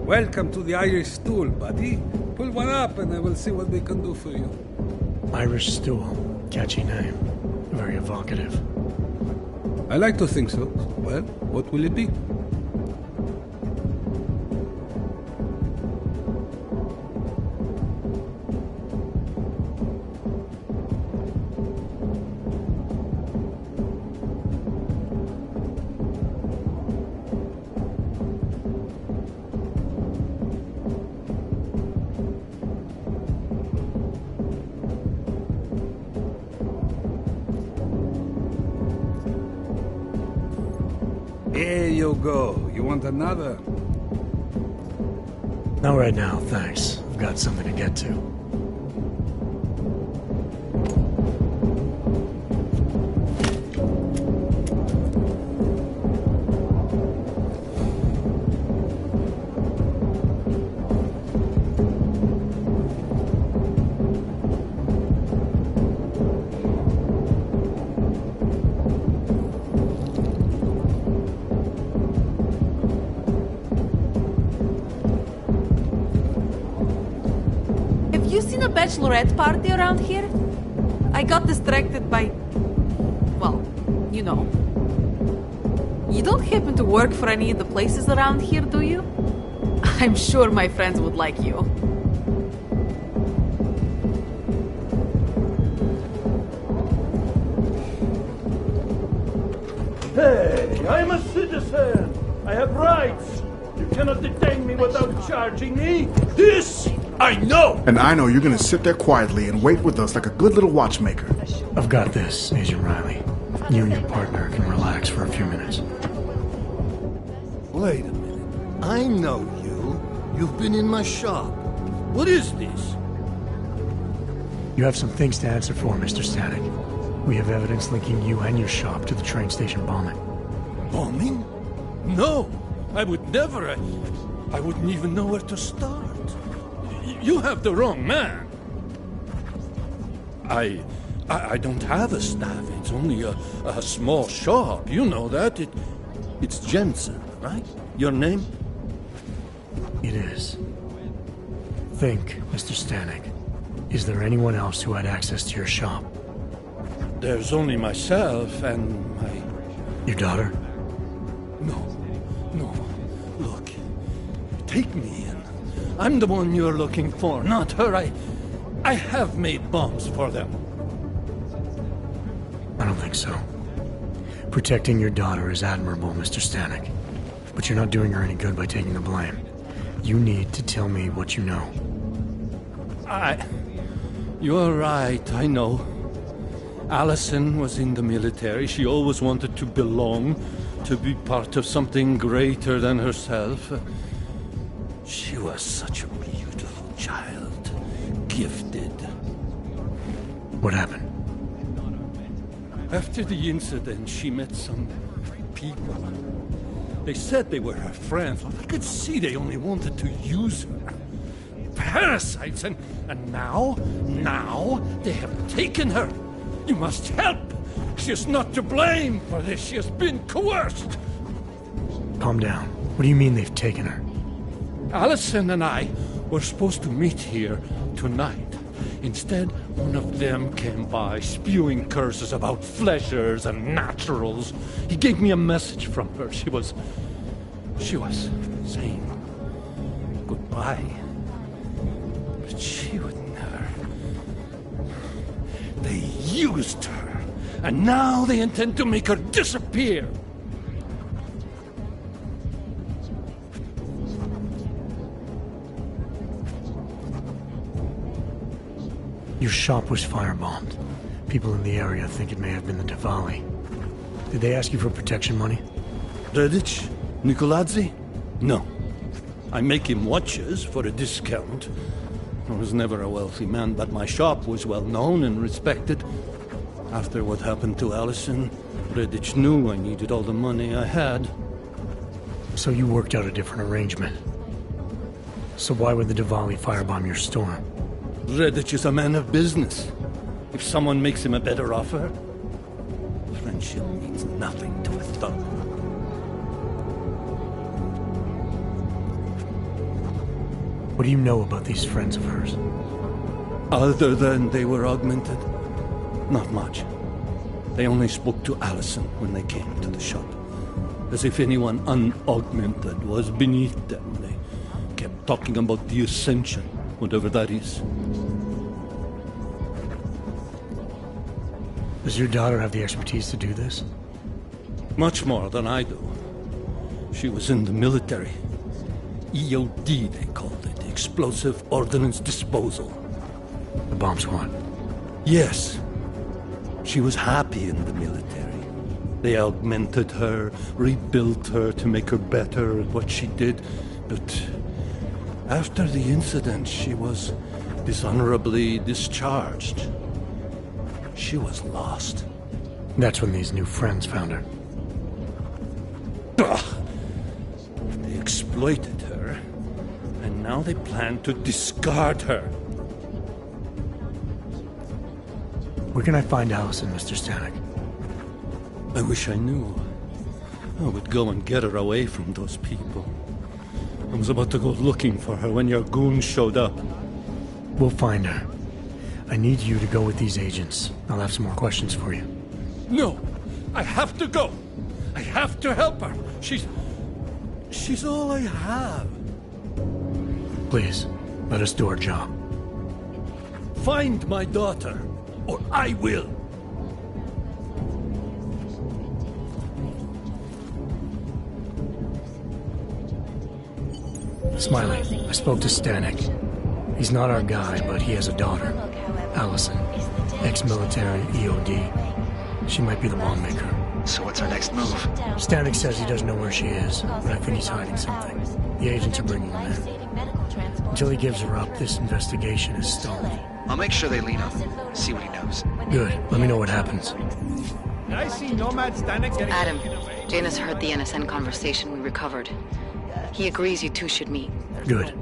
Welcome to the Irish stool, buddy. Pull one up and I will see what we can do for you. Irish stool. Catchy name. Very evocative. I like to think so. Well, what will it be? Here you go. You want another? Not right now, thanks. I've got something to get to. Bachelorette party around here? I got distracted by... well, you know. You don't happen to work for any of the places around here, do you? I'm sure my friends would like you. Hey, I'm a citizen! I have rights! You cannot detain me without charging me! This I know! And I know you're gonna sit there quietly and wait with us like a good little watchmaker. I've got this, Agent Riley. You and your partner can relax for a few minutes. Wait a minute. I know you. You've been in my shop. What is this? You have some things to answer for, Mr. Stanek. We have evidence linking you and your shop to the train station bombing. Bombing? No! I would never. I wouldn't even know where to start. You have the wrong man. I don't have a staff. It's only a small shop. You know that. It's Jensen, right? Your name? It is. Think, Mr. Stanek. Is there anyone else who had access to your shop? There's only myself and my... Your daughter? No. Look. Take me in. I'm the one you're looking for, not her. I have made bombs for them. I don't think so. Protecting your daughter is admirable, Mr. Stanek. But you're not doing her any good by taking the blame. You need to tell me what you know. You're right, I know. Allison was in the military. She always wanted to belong, to be part of something greater than herself. She was such a beautiful child. Gifted. What happened? After the incident, she met some people. They said they were her friends. Well, I could see they only wanted to use her. Parasites, and now they have taken her. You must help. She is not to blame for this. She has been coerced. Calm down. What do you mean they've taken her? Allison and I were supposed to meet here tonight. Instead, one of them came by, spewing curses about fleshers and naturals. He gave me a message from her. She was saying goodbye. But she would never. They used her, and now they intend to make her disappear. Your shop was firebombed. People in the area think it may have been the Diwali. Did they ask you for protection money? Redich? Nikoladze? No. I make him watches for a discount. I was never a wealthy man, but my shop was well known and respected. After what happened to Allison, Redich knew I needed all the money I had. So you worked out a different arrangement. So why would the Diwali firebomb your store? Redich is a man of business. If someone makes him a better offer, friendship means nothing to a thug. What do you know about these friends of hers? Other than they were augmented? Not much. They only spoke to Allison when they came to the shop. As if anyone unaugmented was beneath them. They kept talking about the Ascension, whatever that is. Does your daughter have the expertise to do this? Much more than I do. She was in the military. EOD, they called it. Explosive Ordnance Disposal. The bomb squad? Yes. She was happy in the military. They augmented her, rebuilt her to make her better at what she did. But after the incident, she was dishonorably discharged. She was lost. That's when these new friends found her. Ugh. They exploited her, and now they plan to discard her. Where can I find Allison, Mr. Stanek? I wish I knew. I would go and get her away from those people. I was about to go looking for her when your goons showed up. We'll find her. I need you to go with these agents. I'll have some more questions for you. No! I have to go! I have to help her! She's all I have. Please, let us do our job. Find my daughter, or I will! Smiley, I spoke to Stanek. He's not our guy, but he has a daughter, Allison, ex-military, EOD. She might be the bomb maker. So what's our next move? Stanek says he doesn't know where she is, but I think he's hiding something. The agents are bringing him in. Until he gives her up, this investigation is stalled. I'll make sure they lean on him, see what he knows. Good. Let me know what happens. Did I see Nomad Stanek getting... Adam, Janus heard the NSN conversation we recovered. He agrees you two should meet. Good.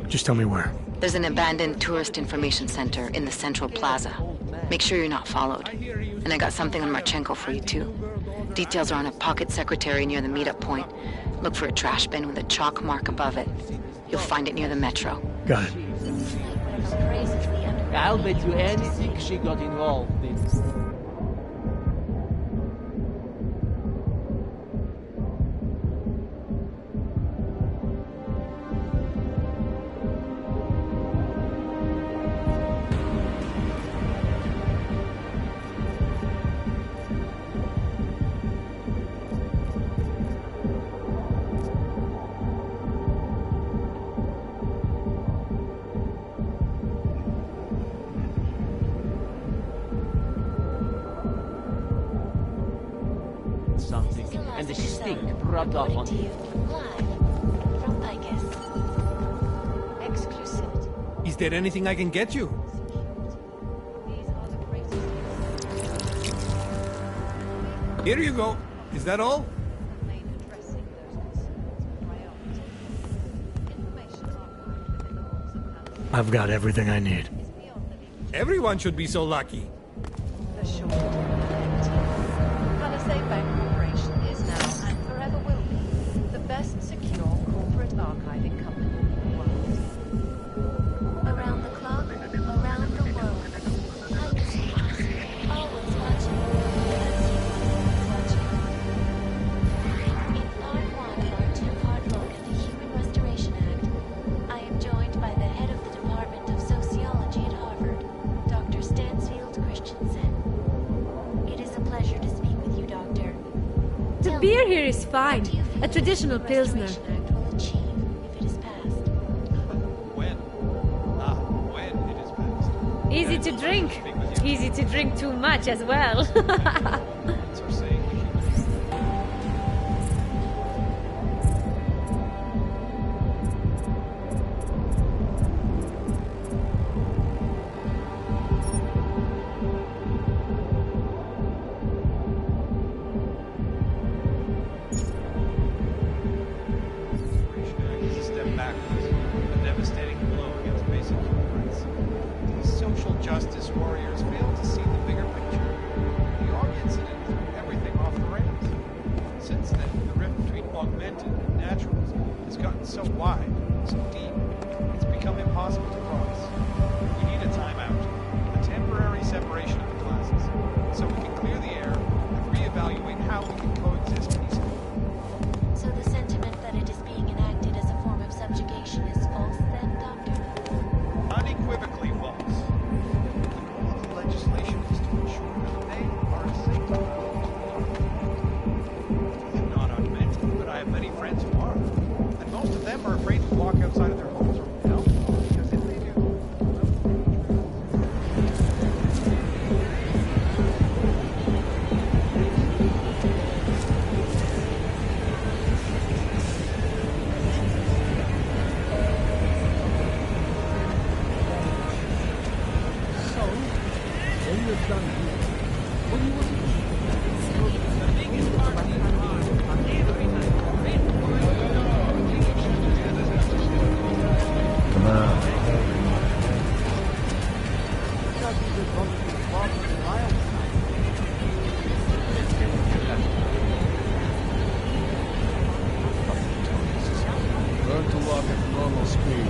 Just tell me where. There's an abandoned tourist information center in the central plaza. Make sure you're not followed. And I got something on Marchenko for you too. Details are on a pocket secretary near the meetup point. Look for a trash bin with a chalk mark above it. You'll find it near the metro. Got it. I'll bet you anything she got involved in. And the stink rubbed off on you. Is there anything I can get you? Here you go. Is that all? I've got everything I need. Everyone should be so lucky. Beer here is fine. A traditional pilsner. Easy to drink. Easy to drink too much as well. Separation of the classes, so we can clear the air Come on. Learn to walk at normal speed.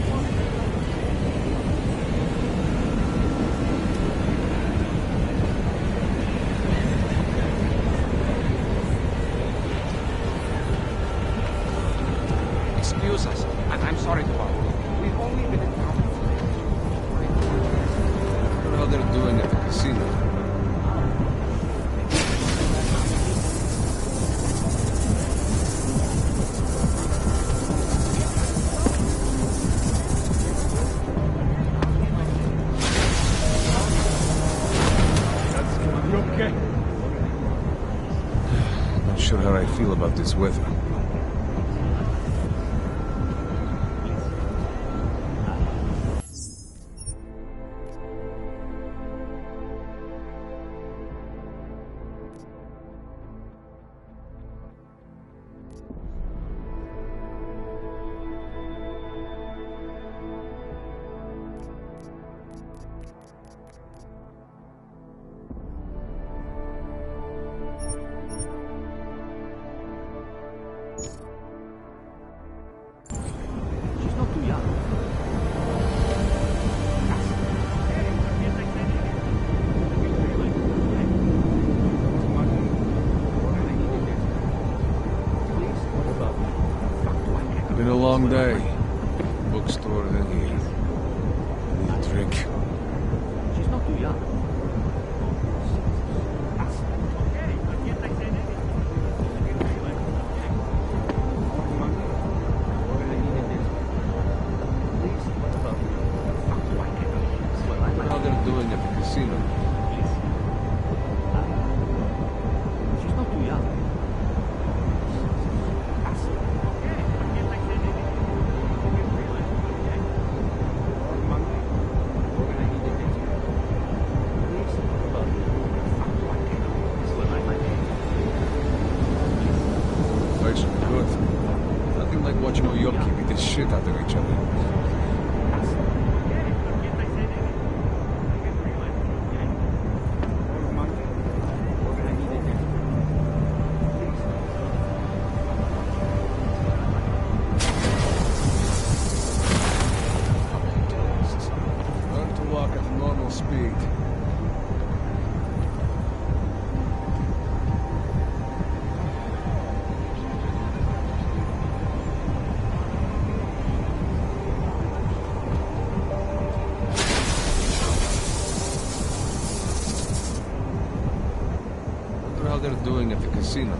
Excuse us. I'm sorry to bother you. We've only been in town. What the hell they're doing at the casino? You okay? Not sure how I feel about this weather. Been a long day. Bookstore, then here. Need a drink. She's not too young. How they're doing at the casino? She's not too young. Fights are good. Nothing like watching Oyoki beat the shit out of each other. Learn to walk at normal speed. Wonder how they're doing at the casino.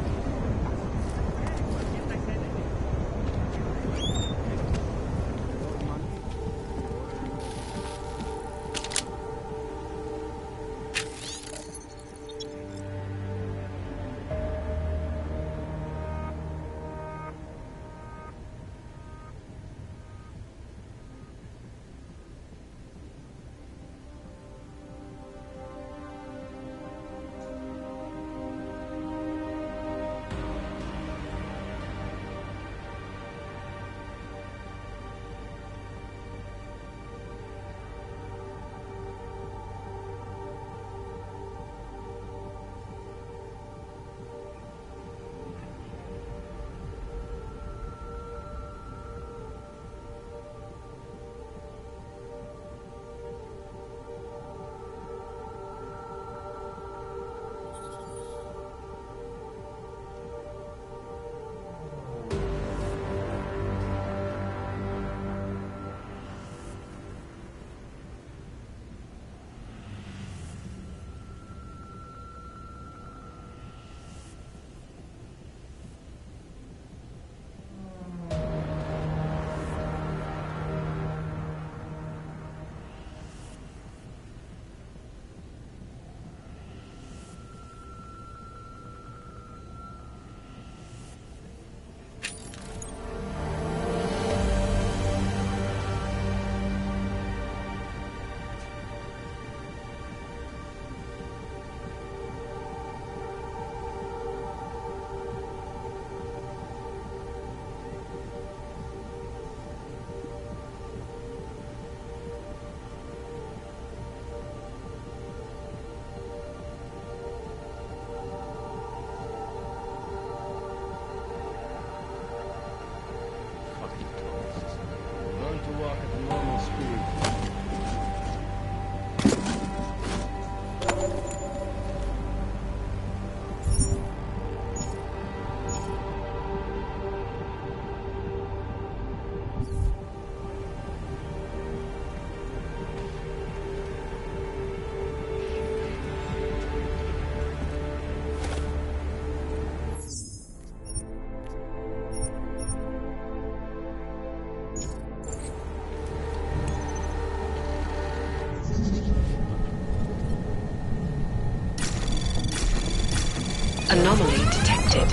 Anomaly detected.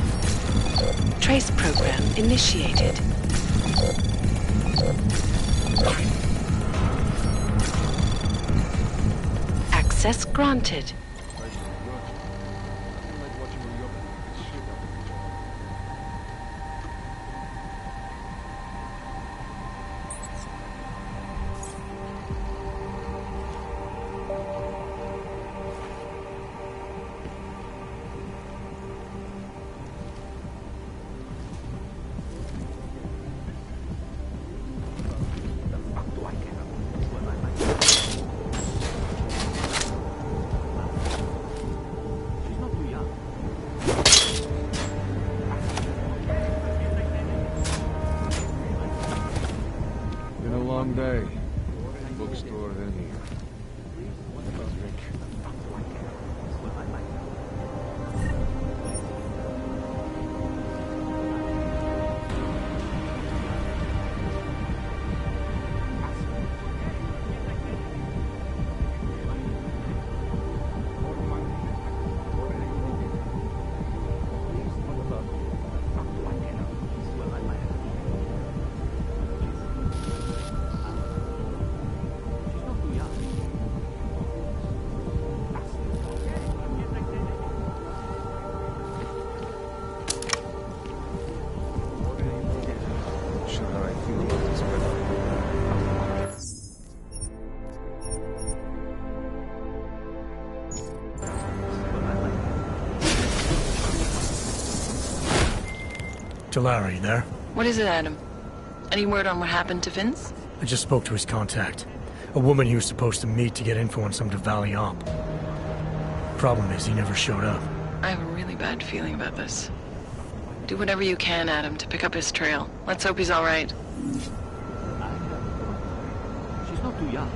Trace program initiated. Access granted. Long day. Bookstore, then here. Drink. Daria, you there? What is it, Adam? Any word on what happened to Vince? I just spoke to his contact. A woman he was supposed to meet to get info on some L.I.M.B. Problem is, he never showed up. I have a really bad feeling about this. Do whatever you can, Adam, to pick up his trail. Let's hope he's all right. She's not too young.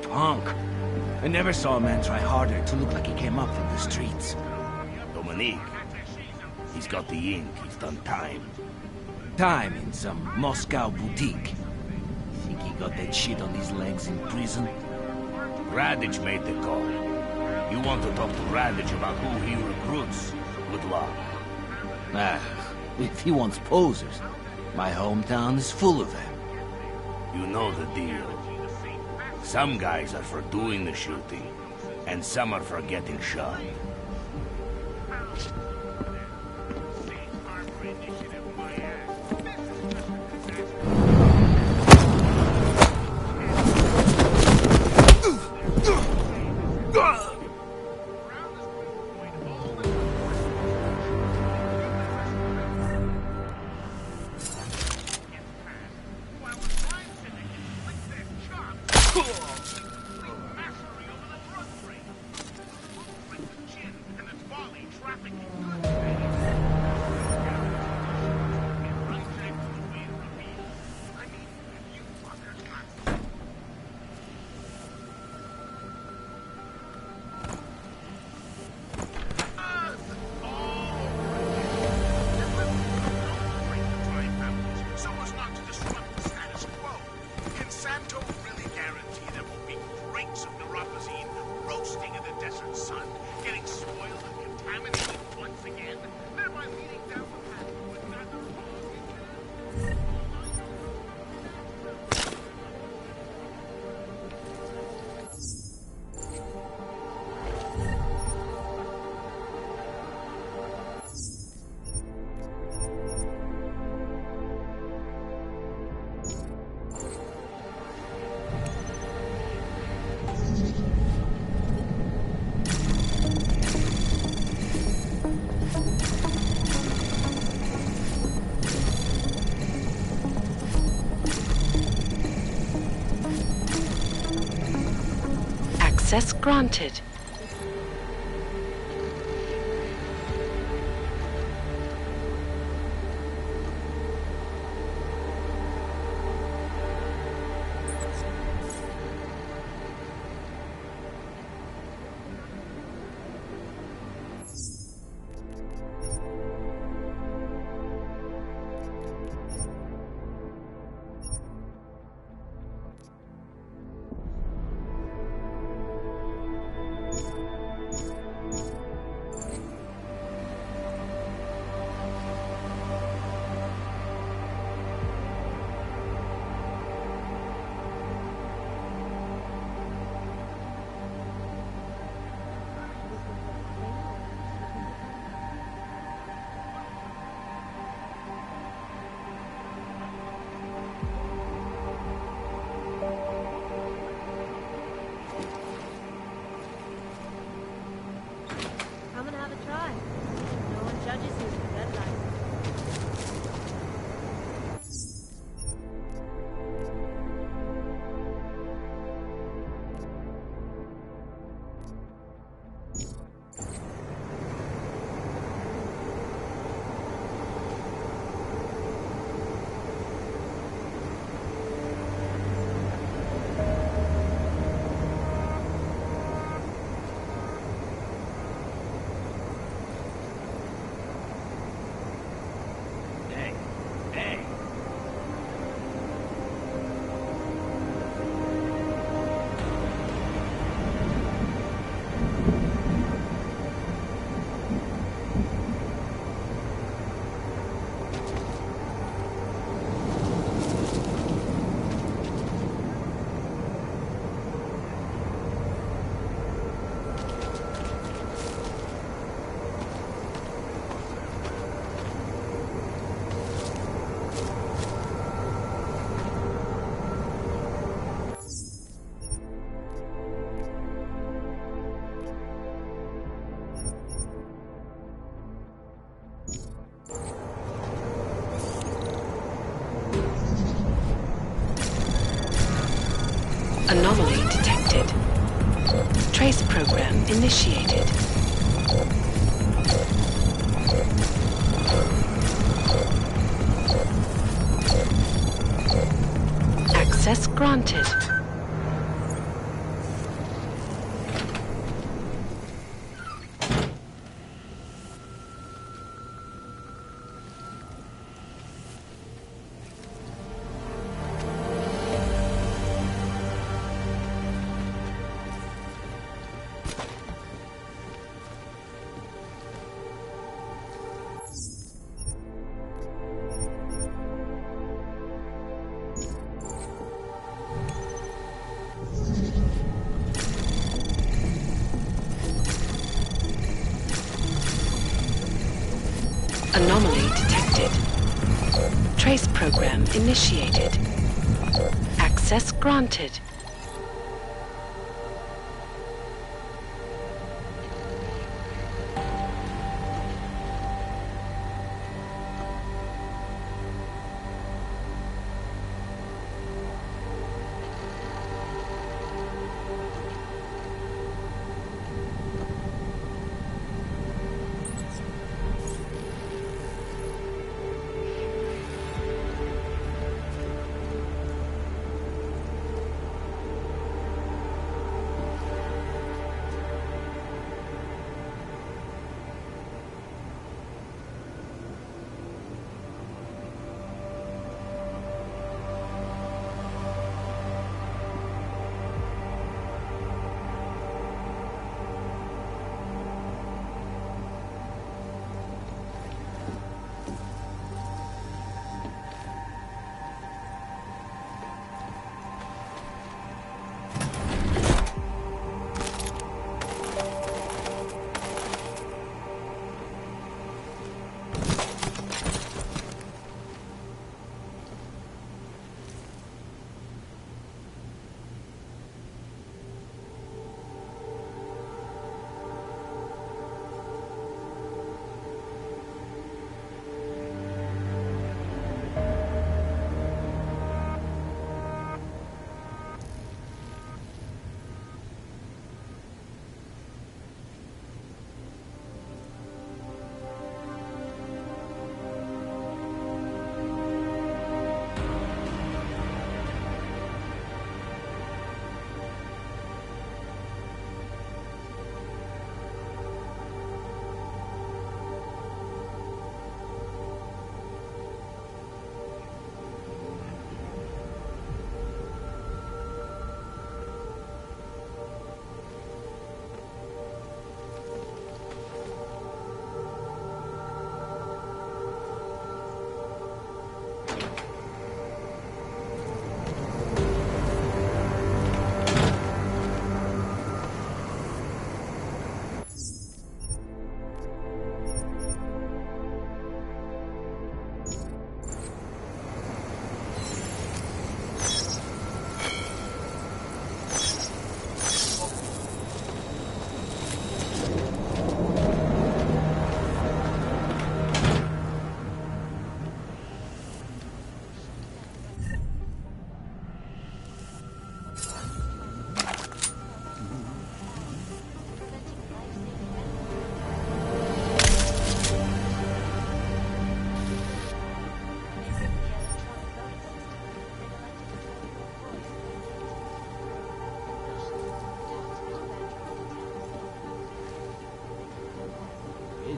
Punk. I never saw a man try harder to look like he came up from the streets. Dominik. He's got the ink. He's done time. Time in some Moscow boutique. Think he got that shit on his legs in prison? Radich made the call. You want to talk to Radich about who he recruits? Good luck. If he wants posers, my hometown is full of them. You know the deal. Some guys are for doing the shooting, and some are for getting shot. Access granted. Come and have a try. No one judges you for deadline. Anomaly detected. Trace program initiated. Access granted. Anomaly detected. Trace program initiated. Access granted.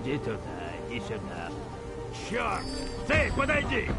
Иди сюда. Черт! Ты, подойди!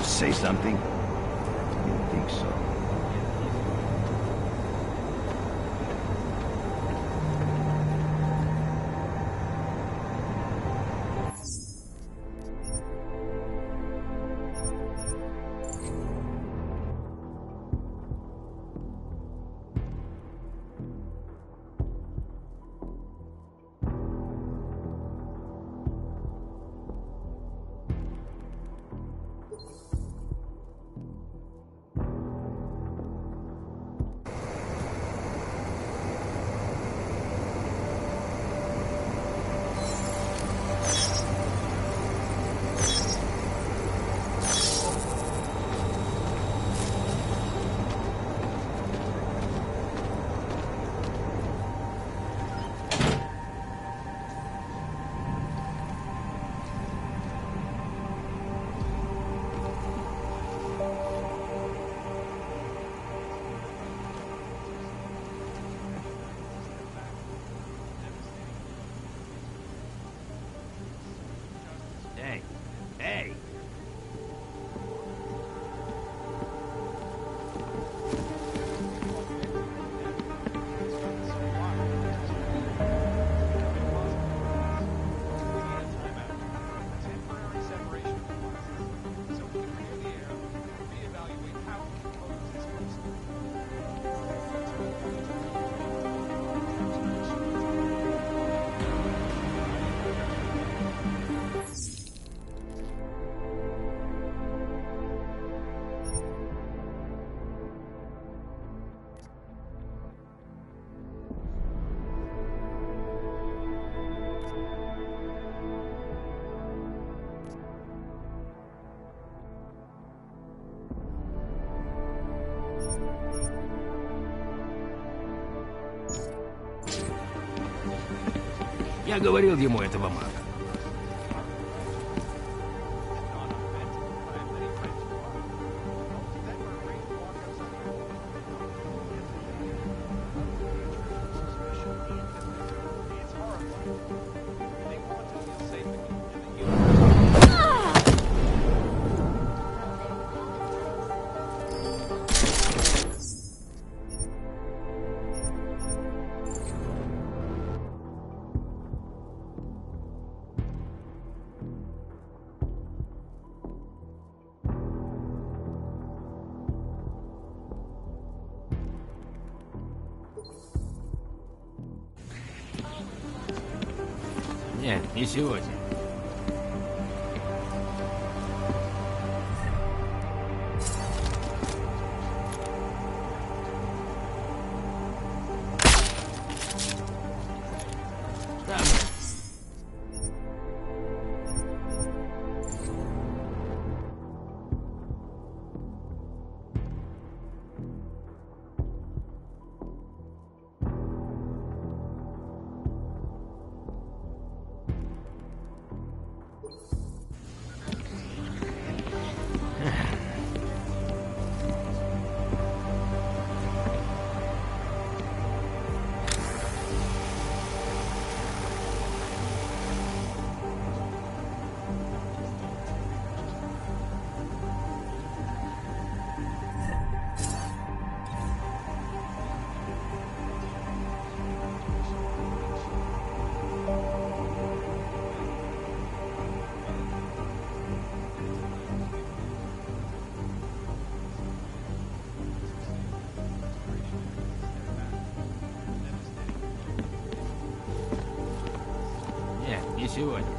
Say something? I didn't think so. Hey! Я говорил ему этого мага. Нет, не сегодня. sure.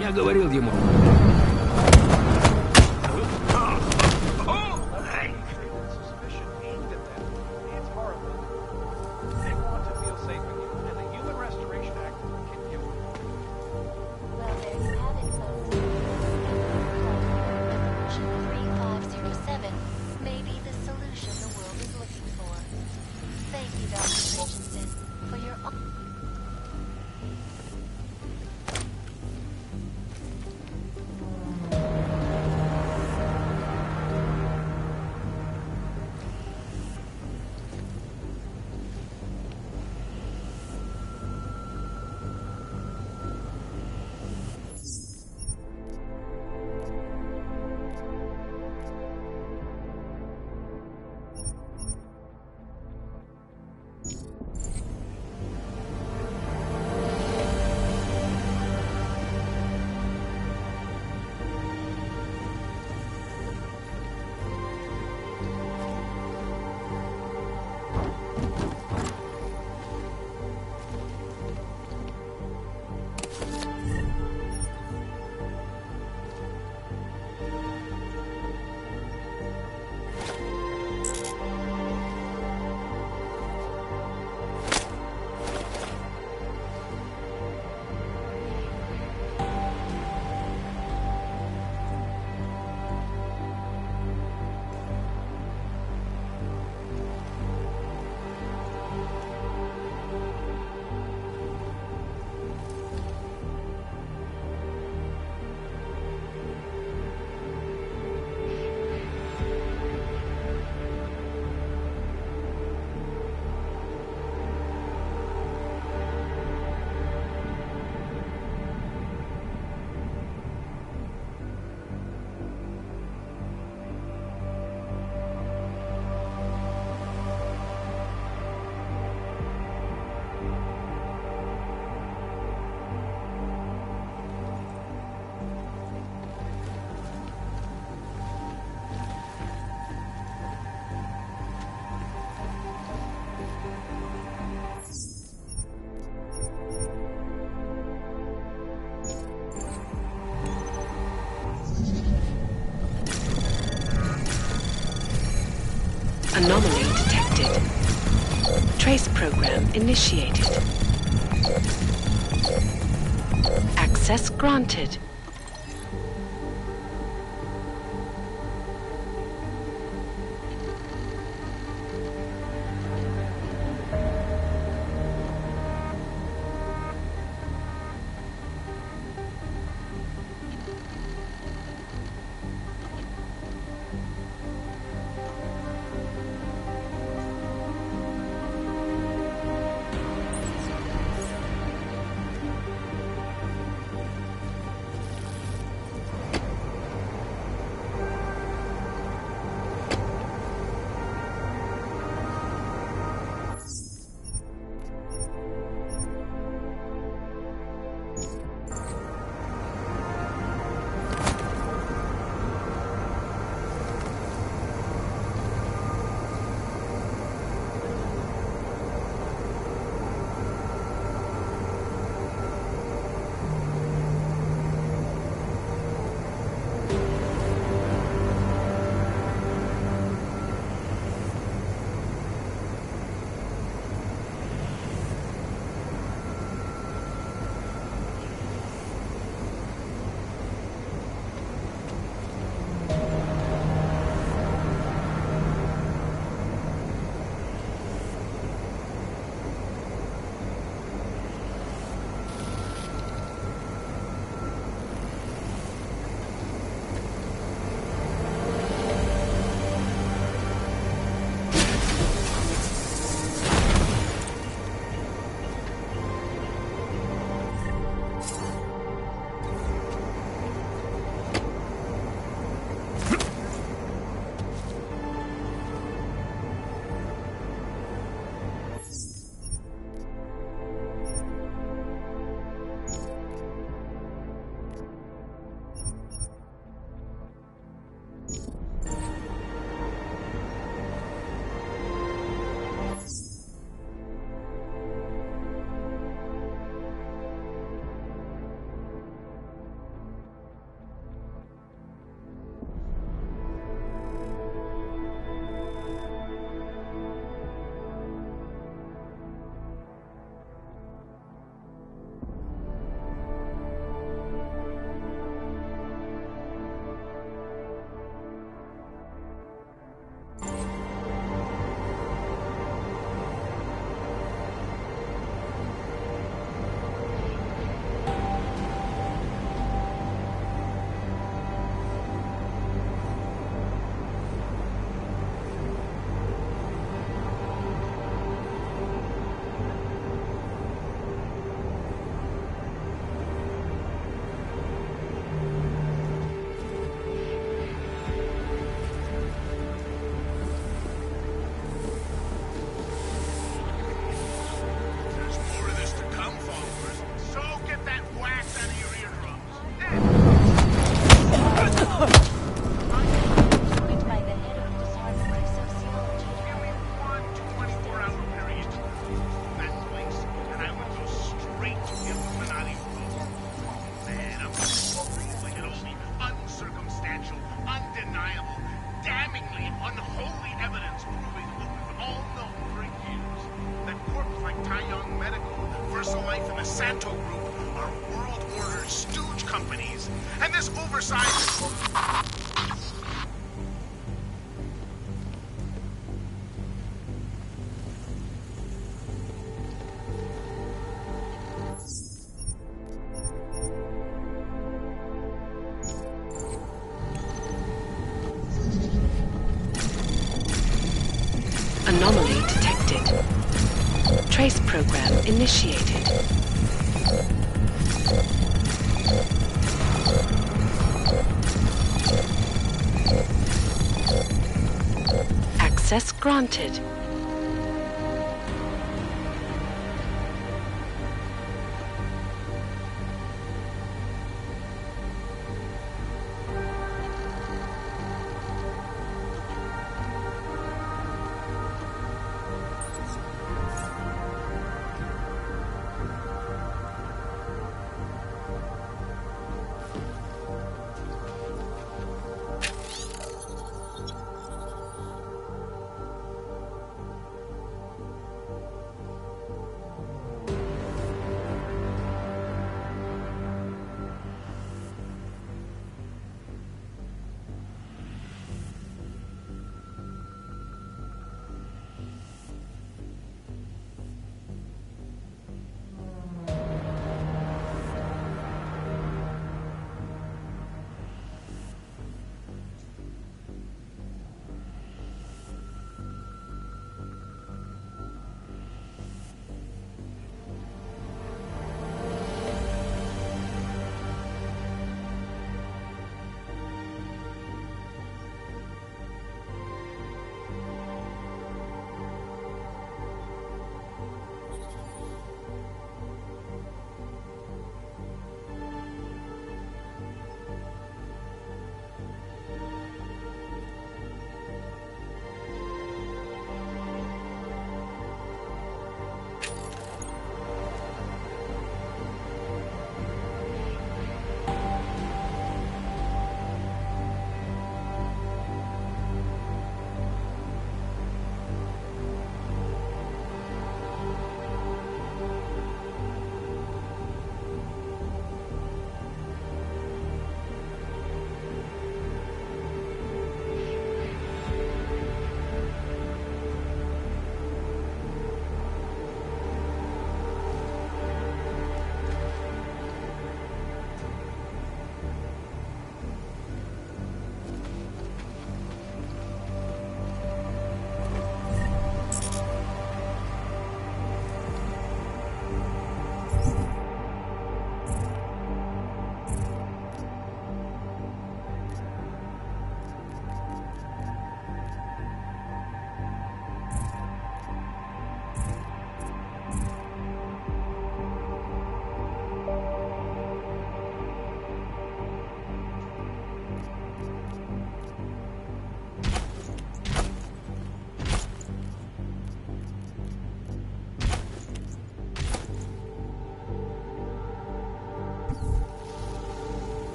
Я говорил ему. Anomaly detected. Trace program initiated. Access granted. Anomaly detected. Trace program initiated. Access granted.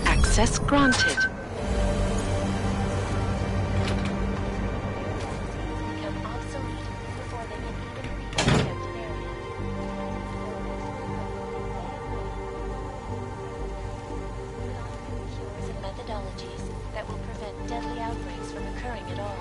Access granted. Become obsolete before they can even reach the affected area. Cures and methodologies that will prevent deadly outbreaks from occurring at all.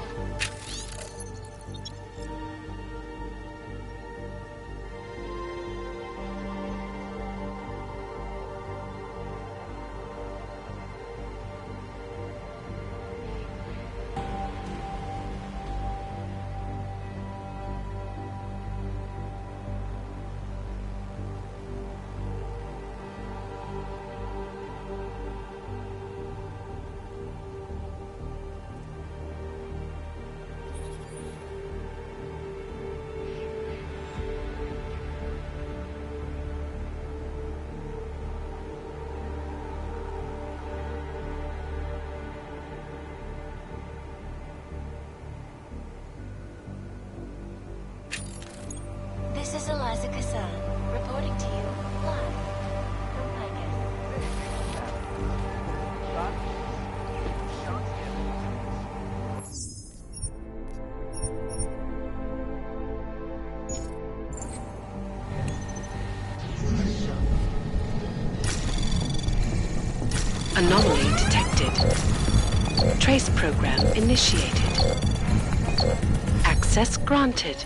This is Eliza Kassan, reporting to you live from Anomaly detected. Trace program initiated. Access granted.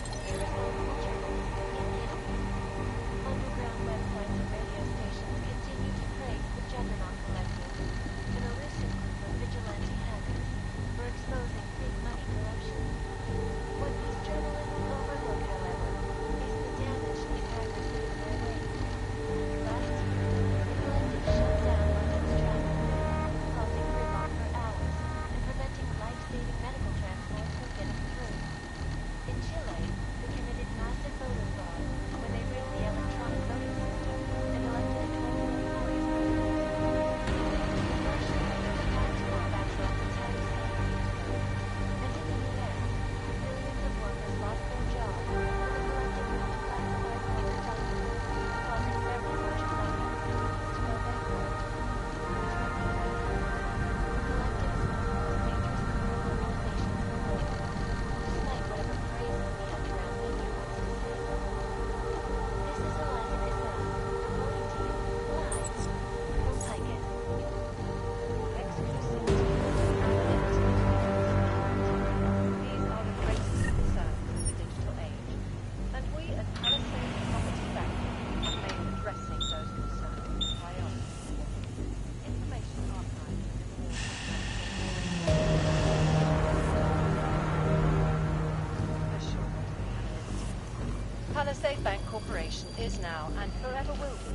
Palisade Bank Corporation is now, and forever will be,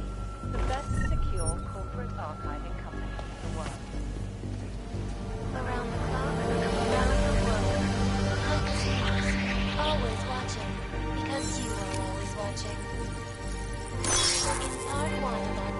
the best secure corporate archiving company in the world. Around the clock, around the world. Always watching, because you are always watching. In part 1 of that.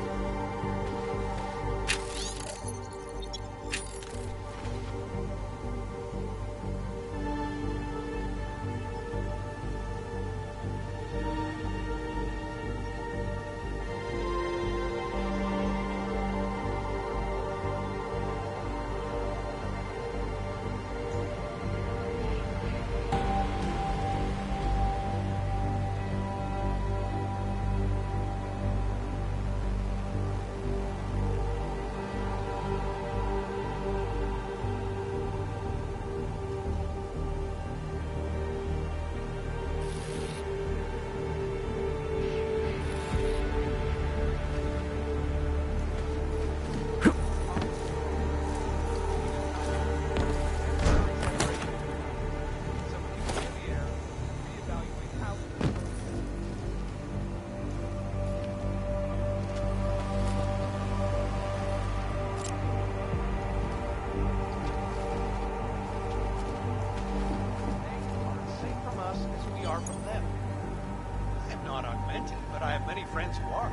Friends who are.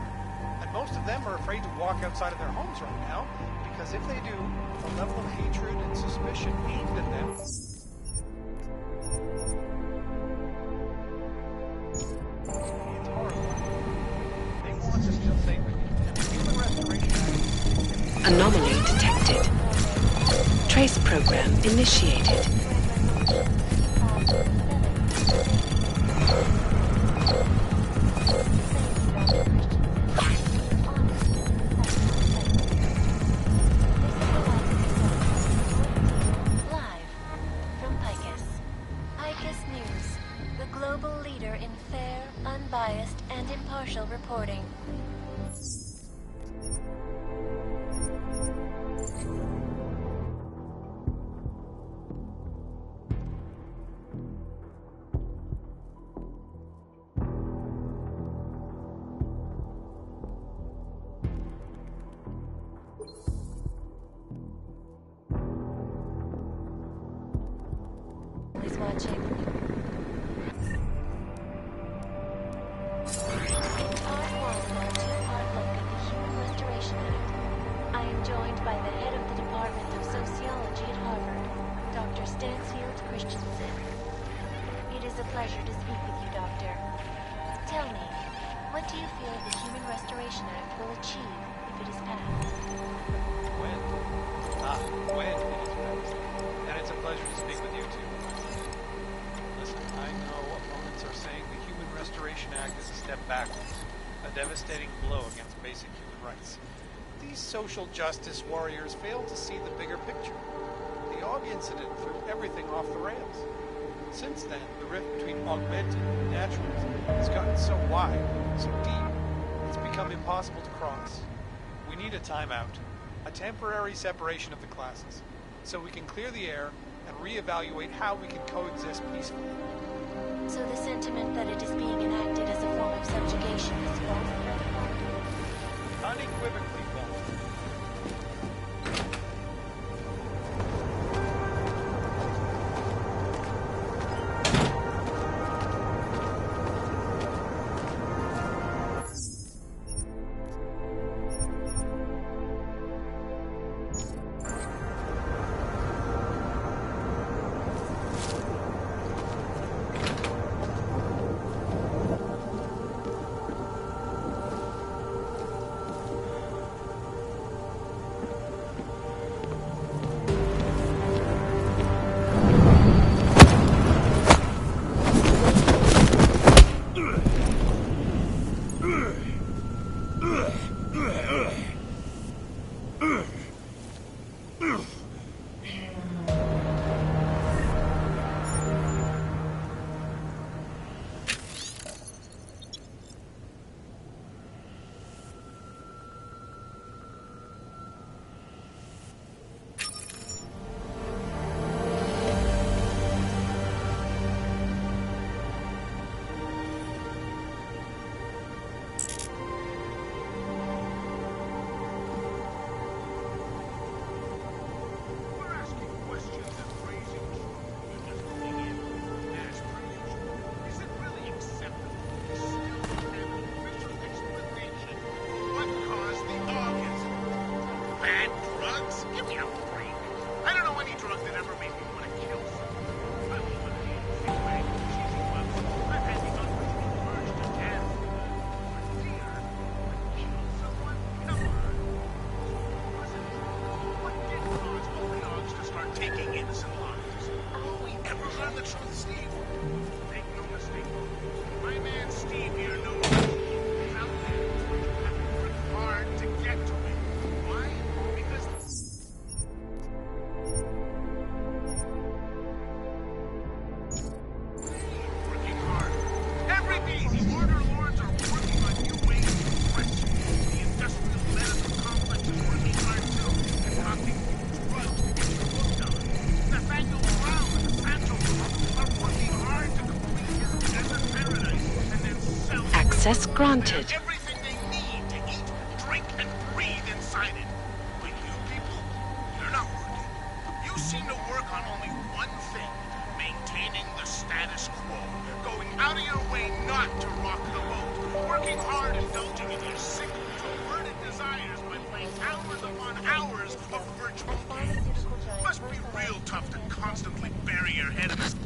And most of them are afraid to walk outside of their homes right now, because if they do, the level of hatred and suspicion aimed at them... It's horrifying. They want to still say human restoration... Anomaly detected. Trace program initiated. is watching. In part 1 of our two-part look at the Human Restoration Act, I am joined by the head of the Department of Sociology at Harvard, Dr. Stansfield Christensen. It is a pleasure to speak with you, Doctor. Tell me, what do you feel the Human Restoration Act will achieve if it is passed? When? When it is passed. And it's a pleasure to speak with you too. Listen, I know opponents are saying the Human Restoration Act is a step backwards, a devastating blow against basic human rights. These social justice warriors fail to see the bigger picture. The Og incident threw everything off the rails. Since then, the rift between augmented and naturalism has gotten so wide, so deep, it's become impossible to cross. We need a timeout, a temporary separation of the classes, so we can clear the air and reevaluate how we can coexist peacefully. So the sentiment that it is being enacted as a form of subjugation is false? Unequivocally false. Access granted. Everything they need to eat, drink, and breathe inside it. But you people, you're not working. You seem to work on only one thing, maintaining the status quo. Going out of your way not to rock the boat. Working hard, indulging in your sick, perverted desires by playing hours upon hours of virtual games. Must be real tough to constantly bury your head in the...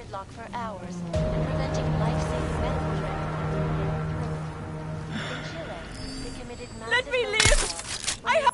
gridlock for hours and preventing life-saving medical treatment. In Chile, they committed massive... Let me live! I have...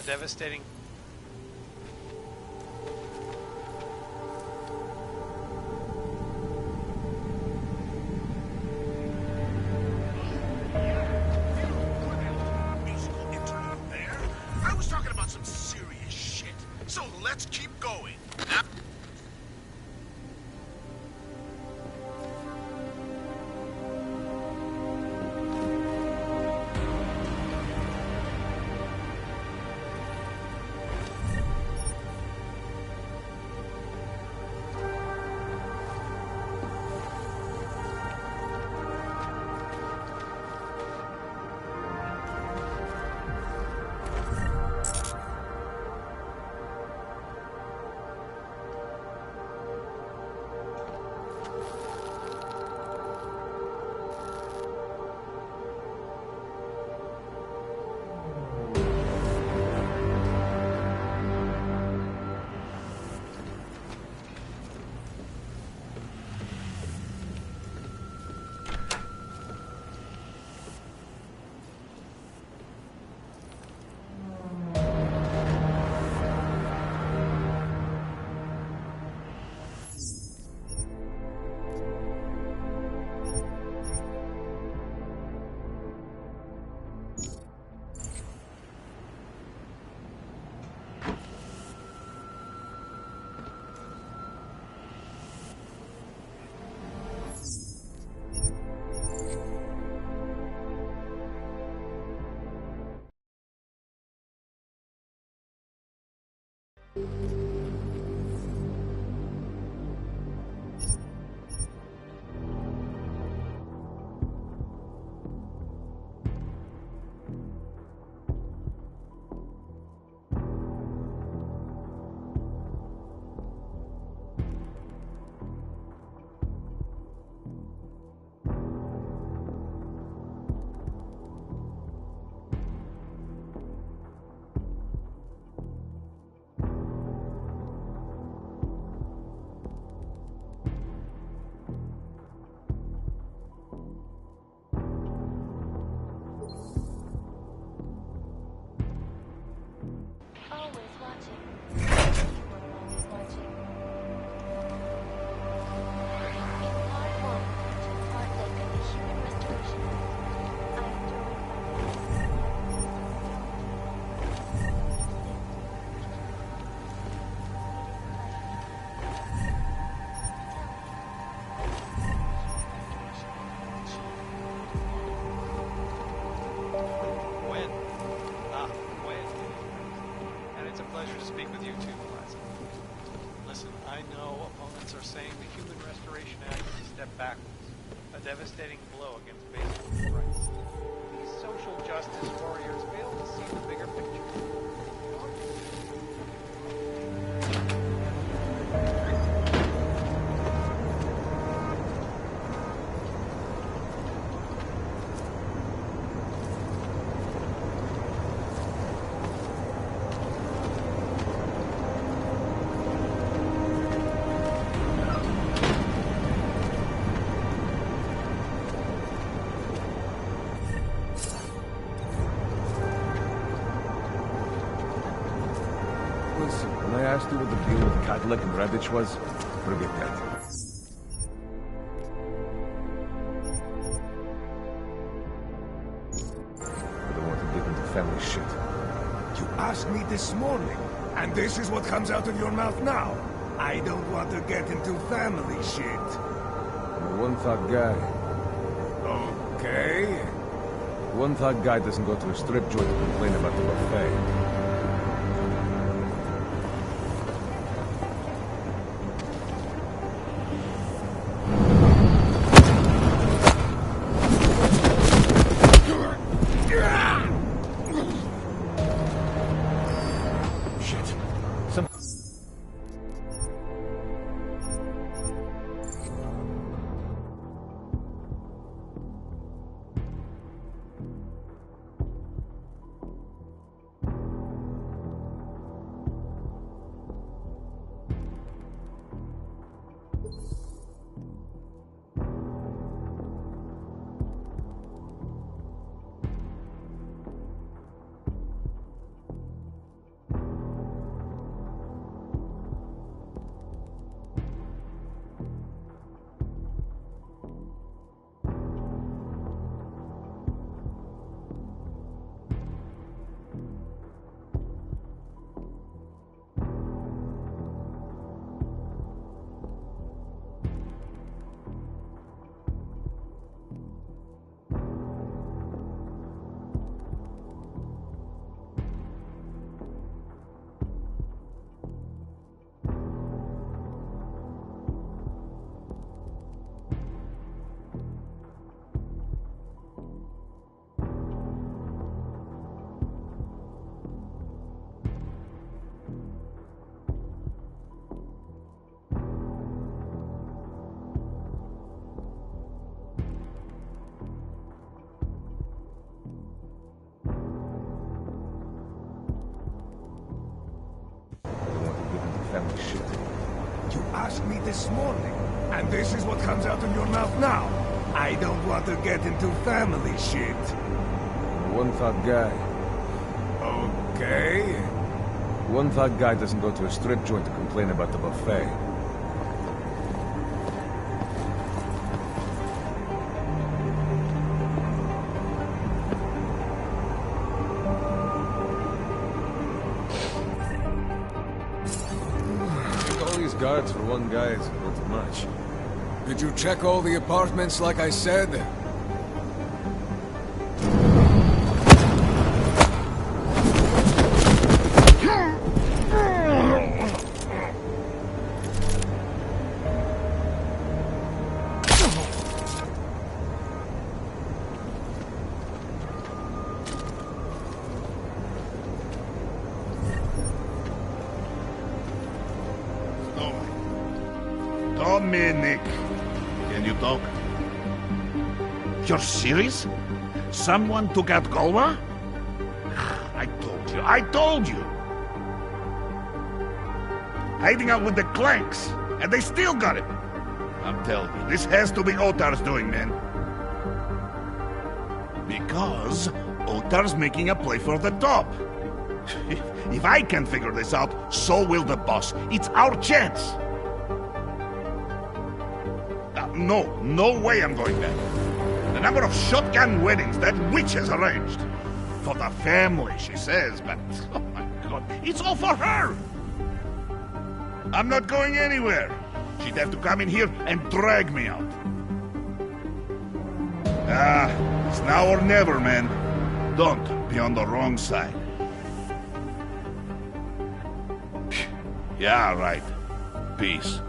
Devastating. Musical interlude there? I was talking about some serious shit. So let's keep going. Now devastating blow against basic rights. These social justice warriors fail to see the bigger picture. When I asked you what the deal with Kadlek and Radich was, forget that. family shit. You asked me this morning, and this is what comes out of your mouth now. I don't want to get into family shit. I'm a one-thought guy. Okay. One-thought guy doesn't go to a strip joint to complain about the buffet. You asked me this morning, and this is what comes out of your mouth now. I don't want to get into family shit. I'm a one-thought guy. Okay. One-thought guy doesn't go to a strip joint to complain about the buffet. Guards for one guy is a bit much. Did you check all the apartments like I said? Dominik, can you talk? You're serious? Someone took out Golva? I told you! Hiding out with the Clanks, and they still got him! I'm telling you, this has to be Otar's doing, man. Because Otar's making a play for the top. If I can figure this out, so will the boss. It's our chance! No way I'm going back. The number of shotgun weddings that witch has arranged. For the family, she says, but... oh my god, it's all for her! I'm not going anywhere. She'd have to come in here and drag me out. It's now or never, man. Don't be on the wrong side. Yeah, right. Peace.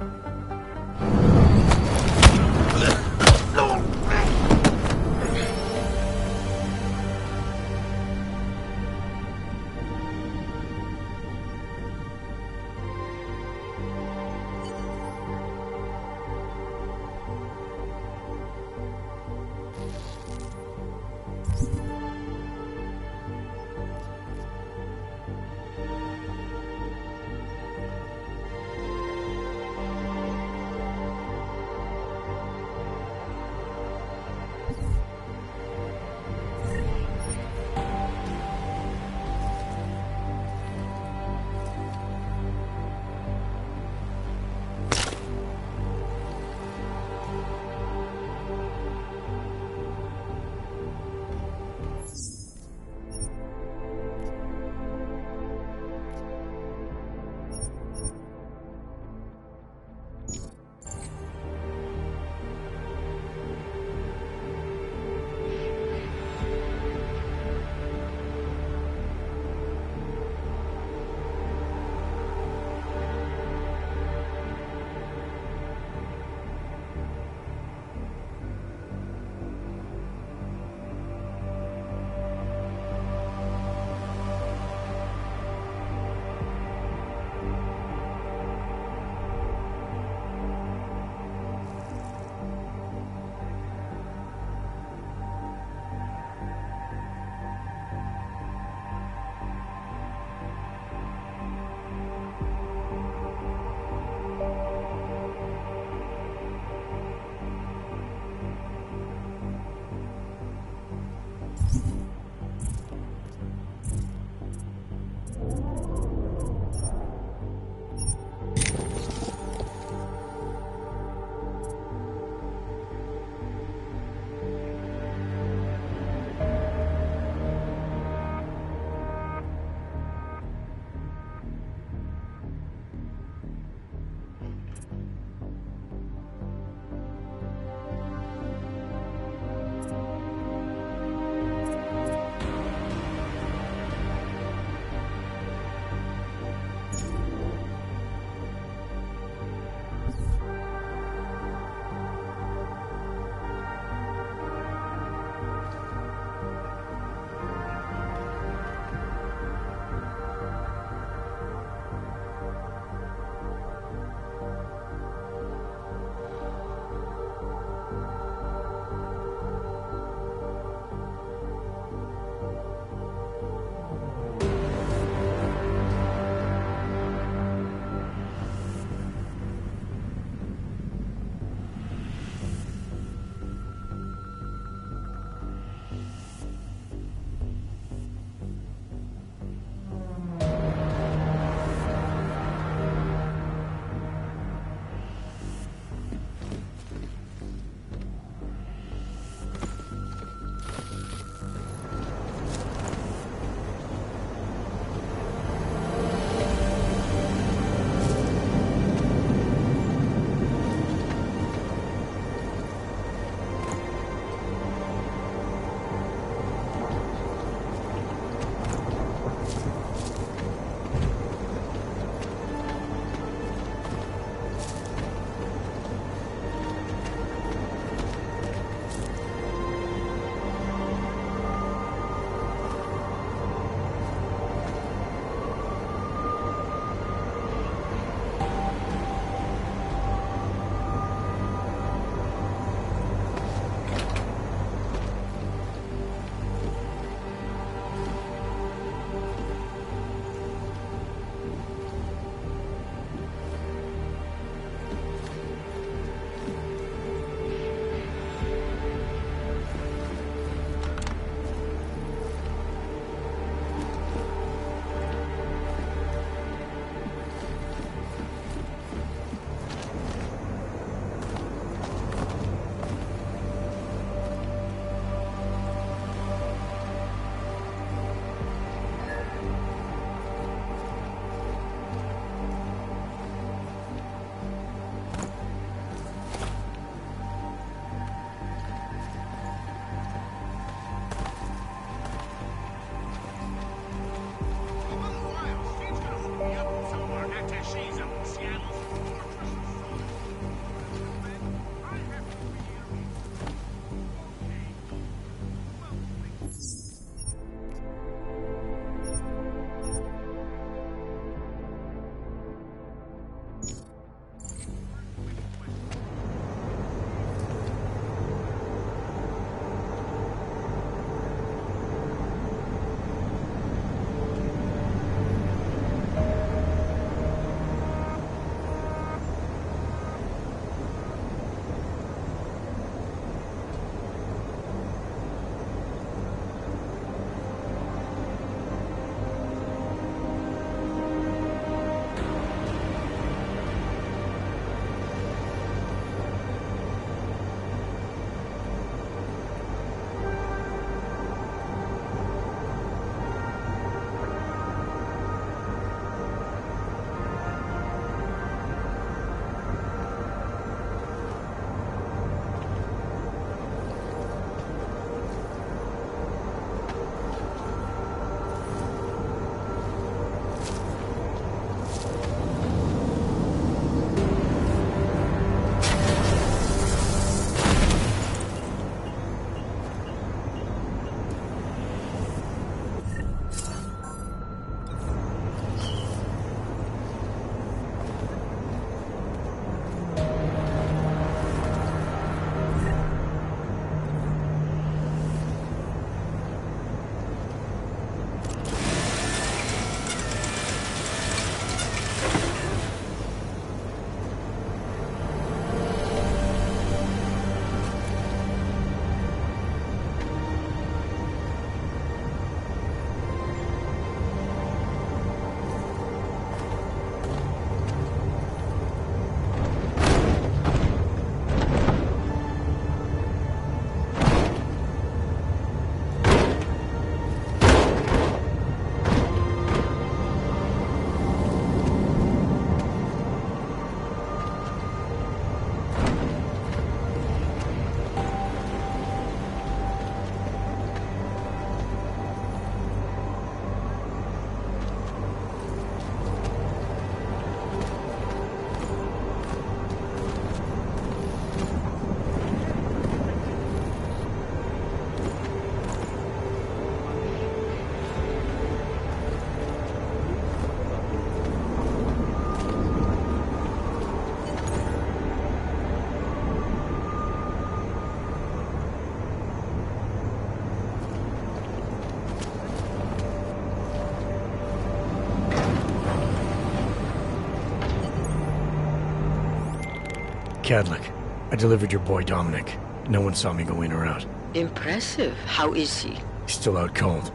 Kadlek. I delivered your boy Dominik. No one saw me go in or out. Impressive. How is he? He's still out cold.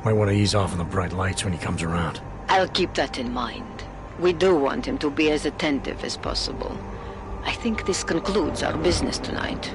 Might want to ease off on the bright lights when he comes around. I'll keep that in mind. We do want him to be as attentive as possible. I think this concludes our business tonight.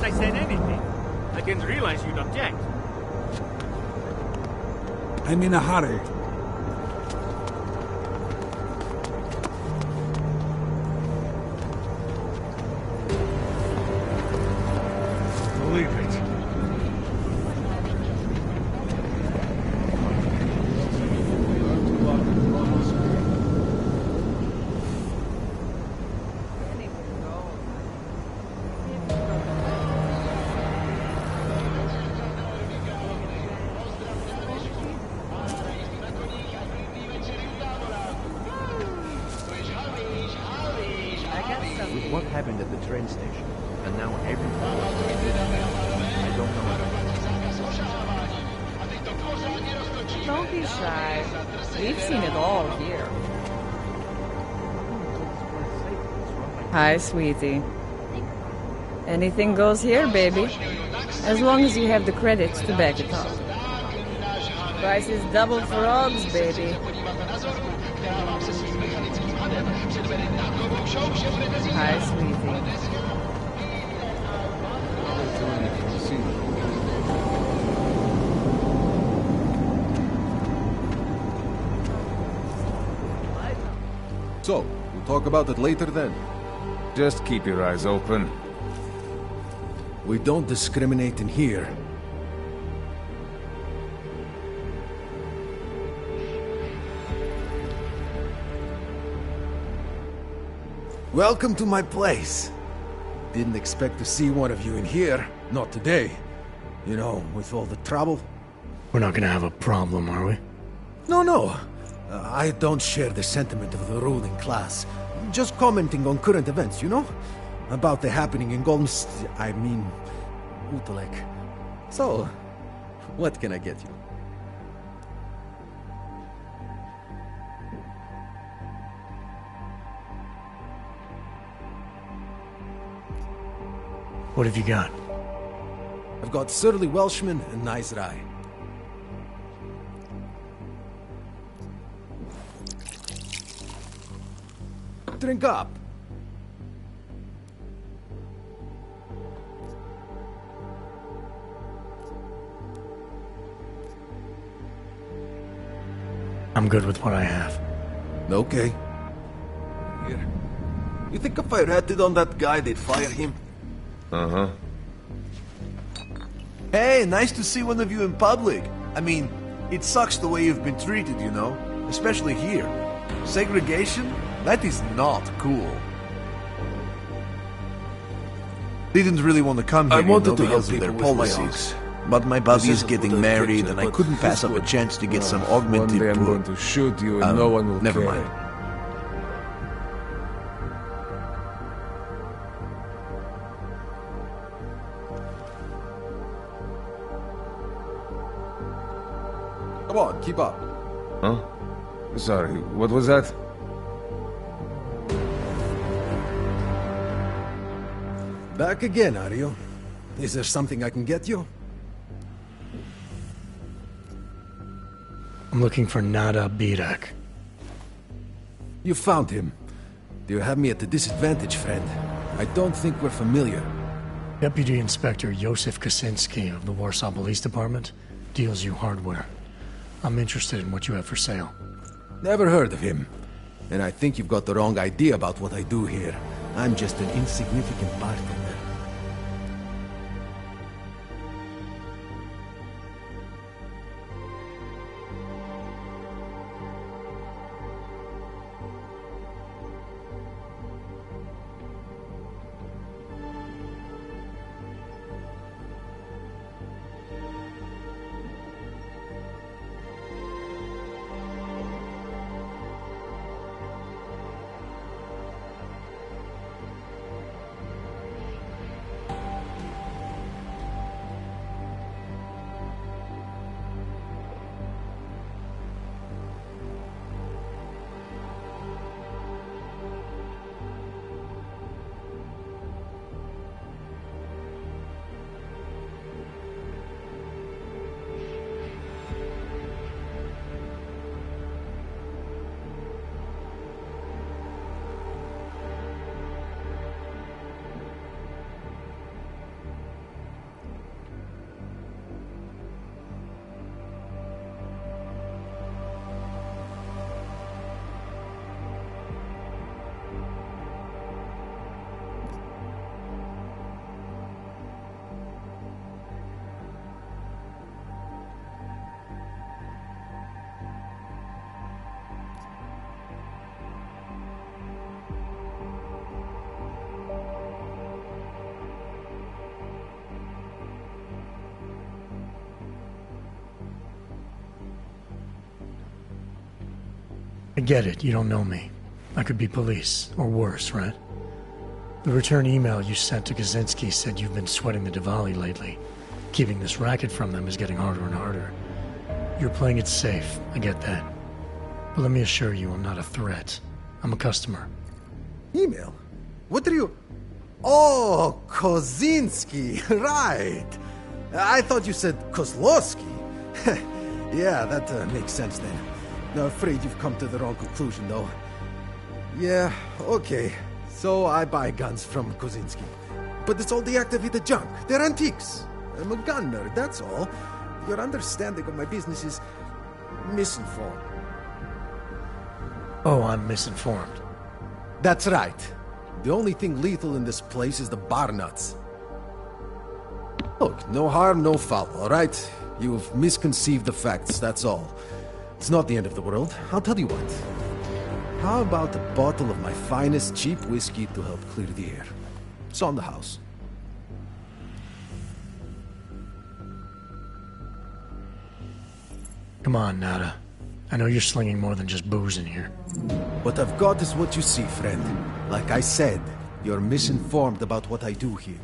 I said anything. I didn't realize you'd object. I'm in a hurry. Believe it. What happened at the train station? And now everything. I don't know. Don't be shy. We've seen it all here. Hi, sweetie. Anything goes here, baby. As long as you have the credits to back it up. Price is double for Oggs, baby. Hi, sweetie. So, we'll talk about it later then. Just keep your eyes open. We don't discriminate in here. Welcome to my place. Didn't expect to see one of you in here. Not today. You know, with all the trouble. We're not gonna have a problem, are we? No. I don't share the sentiment of the ruling class. Just commenting on current events, you know? About the happening in Utalek. So, what can I get you? What have you got? I've got surly Welshman and nice rye. Drink up. I'm good with what I have. Okay. Here. You think if I ratted on that guy, they'd fire him? Uh-huh. Hey, nice to see one of you in public. I mean, it sucks the way you've been treated, you know? Especially here. Segregation? That is not cool. Didn't really want to come here. I wanted to nobody help else with their people with policies. But my buddy is getting married and I couldn't pass up a chance to get some augmented One day I'm going to shoot you and no one will never care. mind. Come on, keep up. Huh? Sorry, what was that? Back again, are you? Is there something I can get you? I'm looking for Nada You found him. Do you have me at a disadvantage, friend? I don't think we're familiar. Deputy Inspector Josef Kaczynski of the Warsaw Police Department deals you hardware. I'm interested in what you have for sale. Never heard of him. And I think you've got the wrong idea about what I do here. I'm just an insignificant bartender. I get it, you don't know me. I could be police, or worse, right? The return email you sent to Kaczynski said you've been sweating the Diwali lately. Keeping this racket from them is getting harder and harder. You're playing it safe, I get that. But let me assure you, I'm not a threat. I'm a customer. Email? What are you... Oh, Kaczynski, right. I thought you said Kozlowski. Yeah, that makes sense then. I'm afraid you've come to the wrong conclusion, though. Yeah, okay. So I buy guns from Kaczynski. But it's all deactivated junk. They're antiques. I'm a gun nerd, that's all. Your understanding of my business is misinformed. Oh, I'm misinformed. That's right. The only thing lethal in this place is the bar nuts. Look, no harm, no foul, all right? You've misconceived the facts, that's all. It's not the end of the world. I'll tell you what. How about a bottle of my finest cheap whiskey to help clear the air? It's on the house. Come on, Nada. I know you're slinging more than just booze in here. What I've got is what you see, friend. Like I said, you're misinformed about what I do here.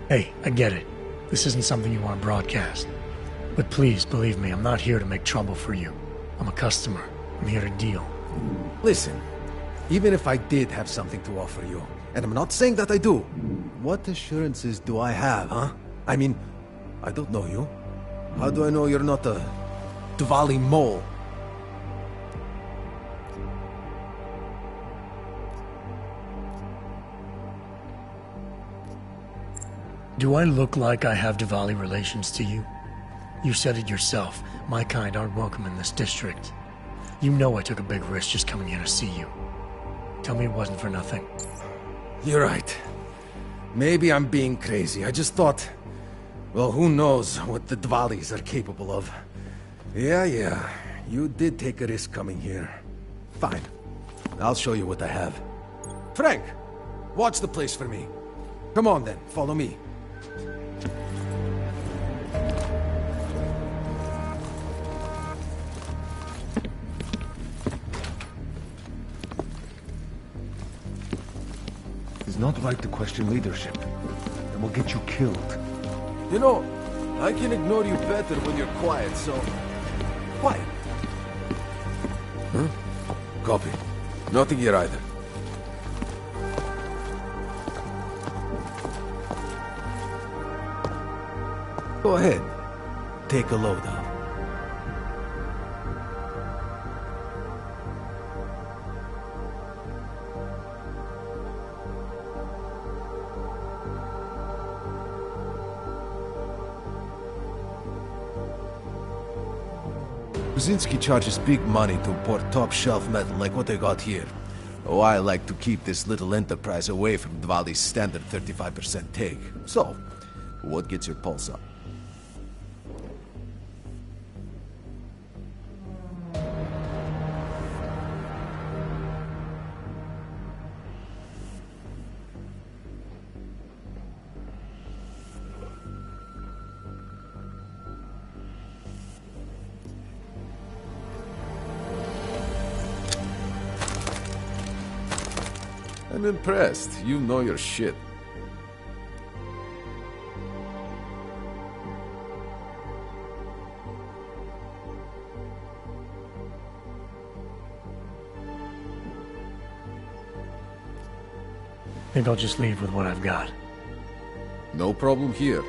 Hey, I get it. This isn't something you want to broadcast. But please, believe me, I'm not here to make trouble for you. I'm a customer. I'm here to deal. Listen, even if I did have something to offer you, and I'm not saying that I do, what assurances do I have, huh? I mean, I don't know you. How do I know you're not a Diwali mole? Do I look like I have Diwali relations to you? You said it yourself. My kind aren't welcome in this district. You know I took a big risk just coming here to see you. Tell me it wasn't for nothing. You're right. Maybe I'm being crazy. I just thought... Well, who knows what the Dvalis are capable of. Yeah. You did take a risk coming here. Fine. I'll show you what I have. Frank! Watch the place for me. Come on then, follow me. It's not right to question leadership. It will get you killed. You know, I can ignore you better when you're quiet, so... Quiet. Huh? Copy. Nothing here either. Go ahead. Take a load out. Brzezinski charges big money to import top-shelf metal like what they got here. Oh, I like to keep this little enterprise away from Dvali's standard 35% take. So, what gets your pulse up? I'm impressed. You know your shit. Maybe I'll just leave with what I've got. No problem here.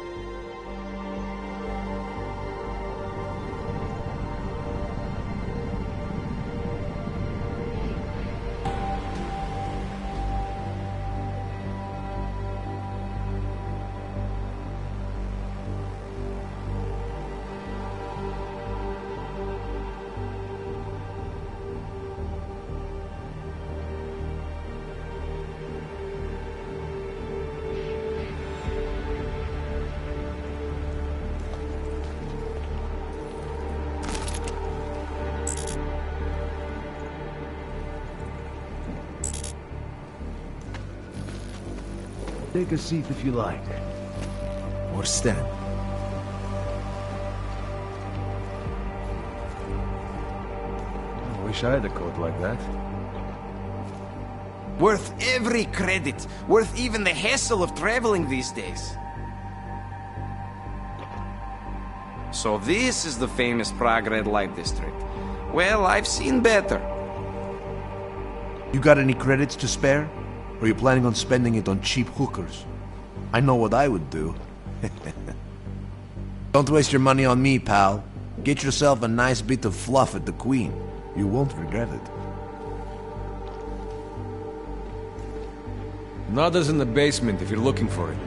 Take a seat if you like. Or stand. I wish I had a coat like that. Worth every credit. Worth even the hassle of traveling these days. So this is the famous Prague Red Light District. Well, I've seen better. You got any credits to spare? Or are you planning on spending it on cheap hookers? I know what I would do. Don't waste your money on me, pal. Get yourself a nice bit of fluff at the Queen. You won't regret it. Nada's in the basement if you're looking for him.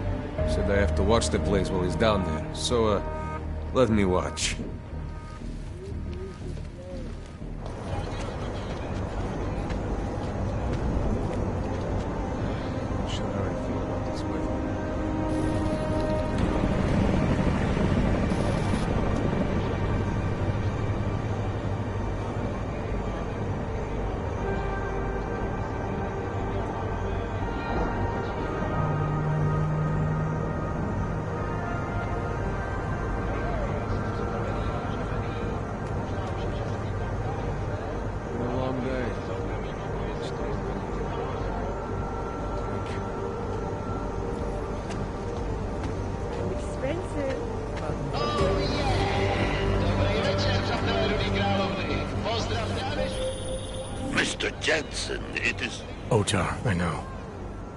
Said I have to watch the place while he's down there. So, let me watch. Mr. Jensen, it is... Otar, I know.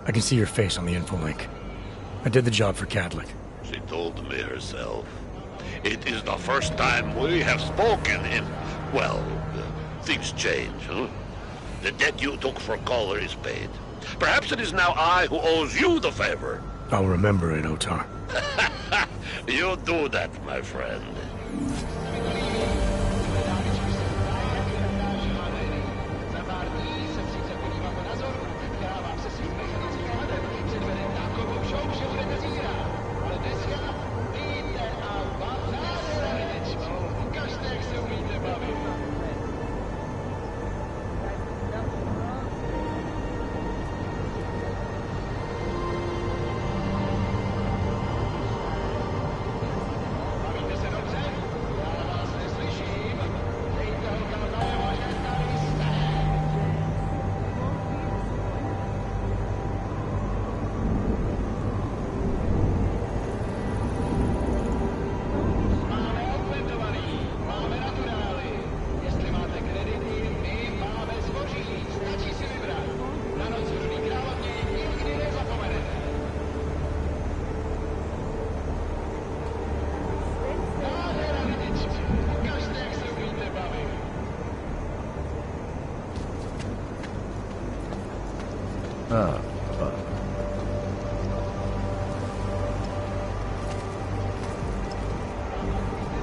I can see your face on the info link. I did the job for Kadlek. She told me herself. It is the first time we have spoken in... Well, things change, huh? The debt you took for Caller is paid. Perhaps it is now I who owes you the favor. I'll remember it, Otar. You do that, my friend.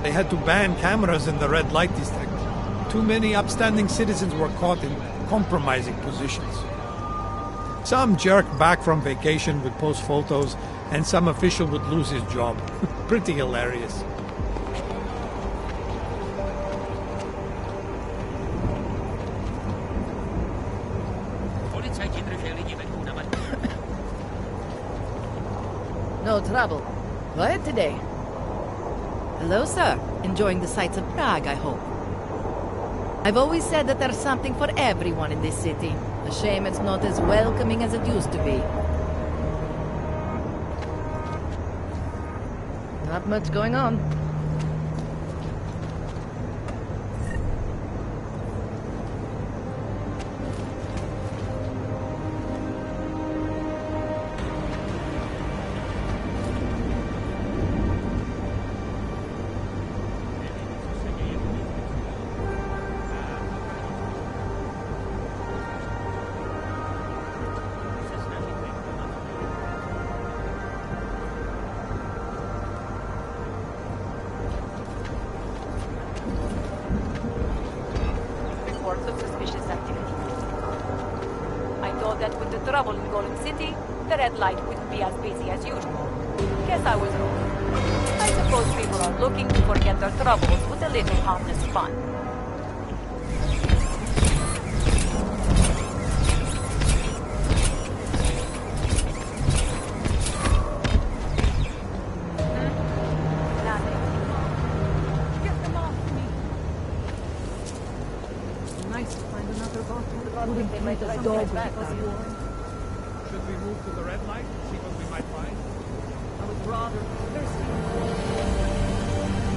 They had to ban cameras in the red light district. Too many upstanding citizens were caught in compromising positions. Some jerk back from vacation would post photos, and some official would lose his job. Pretty hilarious. No trouble. Quiet today. Hello, sir. Enjoying the sights of Prague, I hope. I've always said that there's something for everyone in this city. A shame it's not as welcoming as it used to be. Not much going on. Should we move to the red light and see what we might find? I would rather...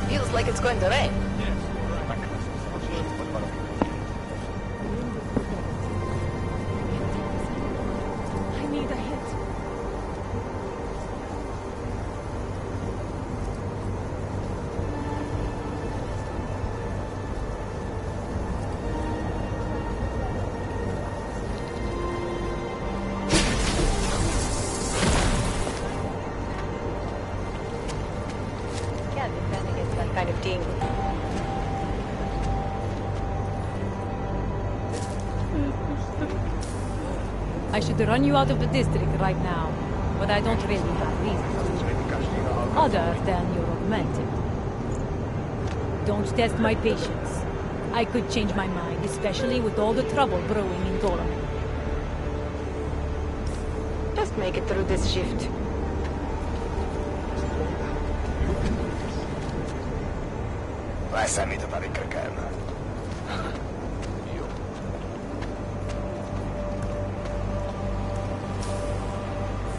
Feels like it's going to rain. Yes, I need a hit. I should run you out of the district right now, but I don't really have reason to. Other than you're augmented. Don't test my patience. I could change my mind, especially with all the trouble brewing in Dominik. Just make it through this shift. Lasciami fare il cacano.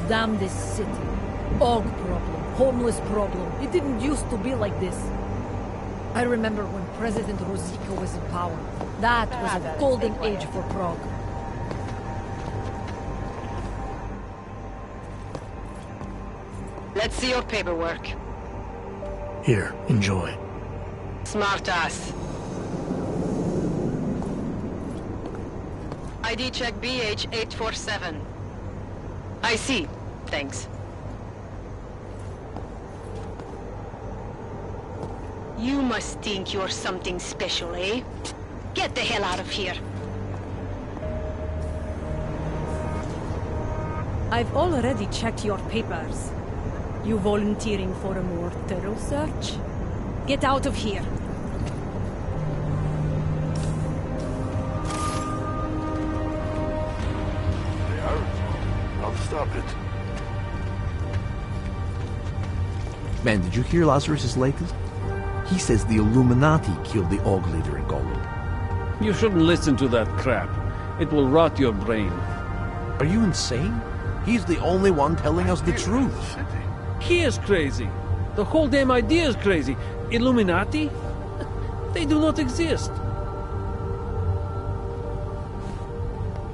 Damn this city. Og problem, homeless problem. It didn't used to be like this. I remember when President Rosica was in power. That was a golden age for Prague. Let's see your paperwork. Here, enjoy. Smart ass. ID check BH847. I see. Thanks. You must think you're something special, eh? Get the hell out of here. I've already checked your papers. You volunteering for a more thorough search? Get out of here. I'll stop it. Man, did you hear Lazarus's latest? He says the Illuminati killed the org leader in Gold. You shouldn't listen to that crap. It will rot your brain. Are you insane? He's the only one telling us the truth. He is crazy. The whole damn idea is crazy. Illuminati? They do not exist.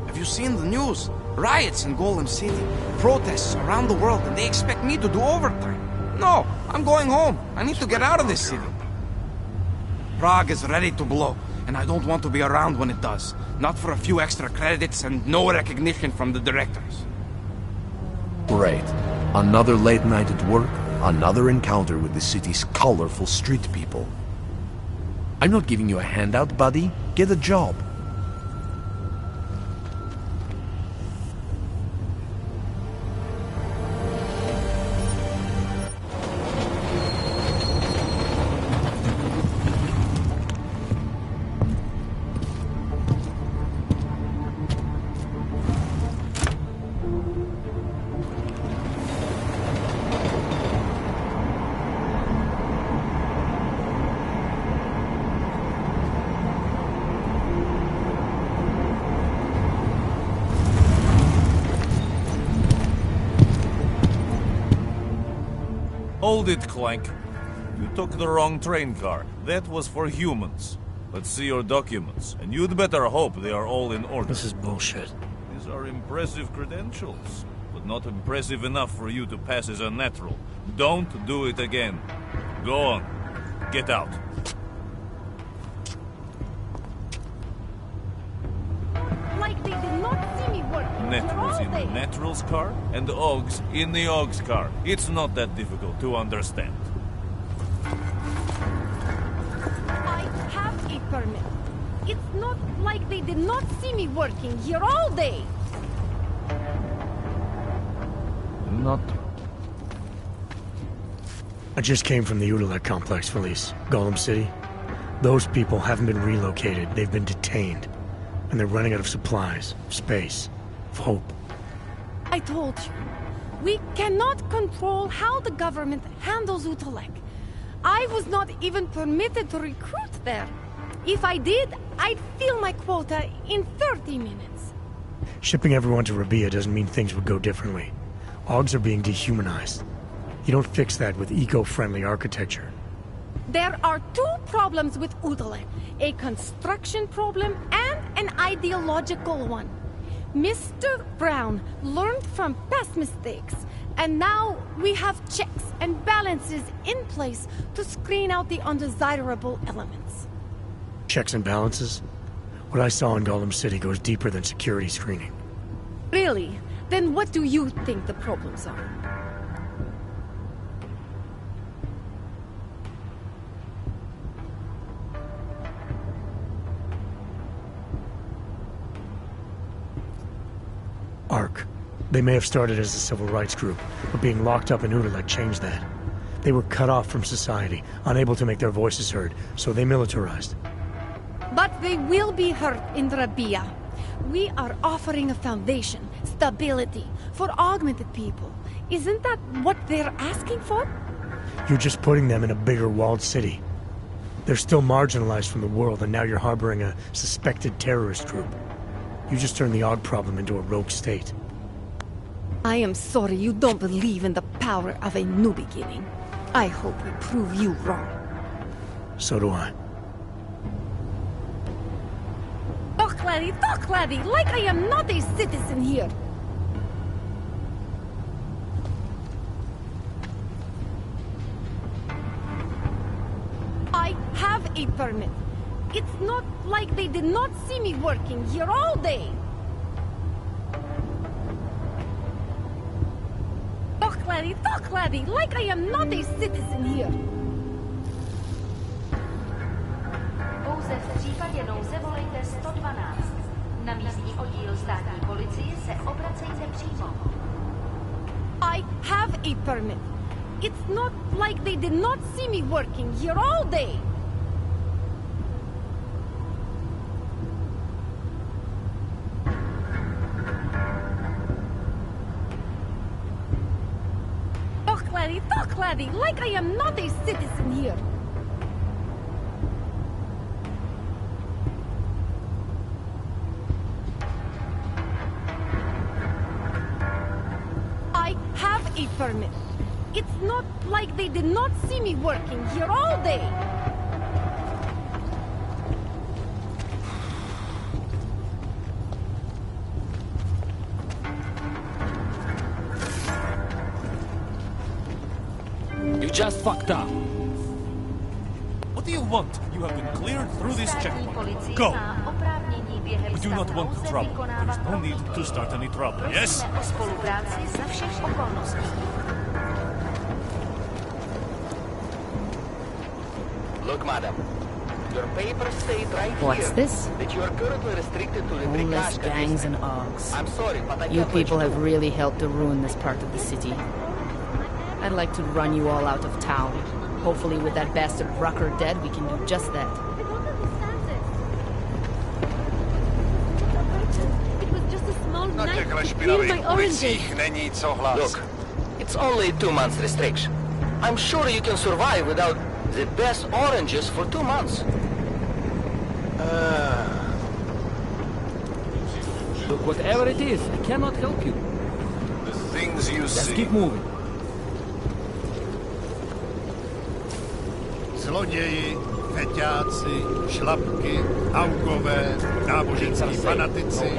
Have you seen the news? Riots in Golem City. Protests around the world, and they expect me to do overtime. No, I'm going home. I need to get out of this city. Prague is ready to blow. and I don't want to be around when it does. Not for a few extra credits and no recognition from the directors. Great. Another late night at work, another encounter with the city's colorful street people. I'm not giving you a handout, buddy. Get a job. Hold it, Clank. You took the wrong train car. That was for humans. Let's see your documents, and you'd better hope they are all in order. This is bullshit. These are impressive credentials, but not impressive enough for you to pass as a natural. Don't do it again. Go on. Get out. Like they did not see me working. Naturals in the Naturals car, and Ogs in the Ogs car. It's not that difficult to understand. I have a permit. It's not like they did not see me working here all day. Not... I just came from the Udalek complex, Felice. Golem City. Those people haven't been relocated. They've been detained. And they're running out of supplies, of space, of hope. I told you, we cannot control how the government handles Udalek. I was not even permitted to recruit there. If I did, I'd fill my quota in 30 minutes. Shipping everyone to Rabia doesn't mean things would go differently. Augs are being dehumanized. You don't fix that with eco-friendly architecture. There are two problems with Udalek. A construction problem and an ideological one. Mr. Brown learned from past mistakes, and now we have checks and balances in place to screen out the undesirable elements. Checks and balances? What I saw in Golem City goes deeper than security screening. Really? Then what do you think the problems are? ARC. They may have started as a civil rights group, but being locked up in Udalek changed that. They were cut off from society, unable to make their voices heard, so they militarized. But they will be heard in Rabia. We are offering a foundation, stability, for augmented people. Isn't that what they're asking for? You're just putting them in a bigger walled city. They're still marginalized from the world, and now you're harboring a suspected terrorist group. You just turned the AUG problem into a rogue state. I am sorry you don't believe in the power of a new beginning. I hope we prove you wrong. So do I. Talk, laddie, like I am not a citizen here. I have a permit. It's not like they did not see me working here all day. Talk, laddie, like I am not a citizen here. Pouze v případě nouze volejte 112. Na místní oddíl státní policie se obracejte přímo. I have a permit. It's not like they did not see me working here all day. Talk, laddie, like I am not a citizen here. I have a permit. It's not like they did not see me working here all day. You just fucked up. What do you want? You have been cleared through this checkpoint. Go! We do not want trouble. There is no need to start any trouble, yes? Look, madam. Your papers state right What's here this? that you are currently restricted to the Homeless gangs and Augs. I'm sorry, but I You can't people let you have really helped to ruin this part of the city. I'd like to run you all out of town. Hopefully with that bastard Rucker dead, we can do just that. It was just a small knife to peel my oranges. Look, it's only 2 months restriction. I'm sure you can survive without the best oranges for 2 months. Look, whatever it is, I cannot help you. The things you Just see. keep moving. Zloději, feťáci, šlapky, augové, náboženský fanatici.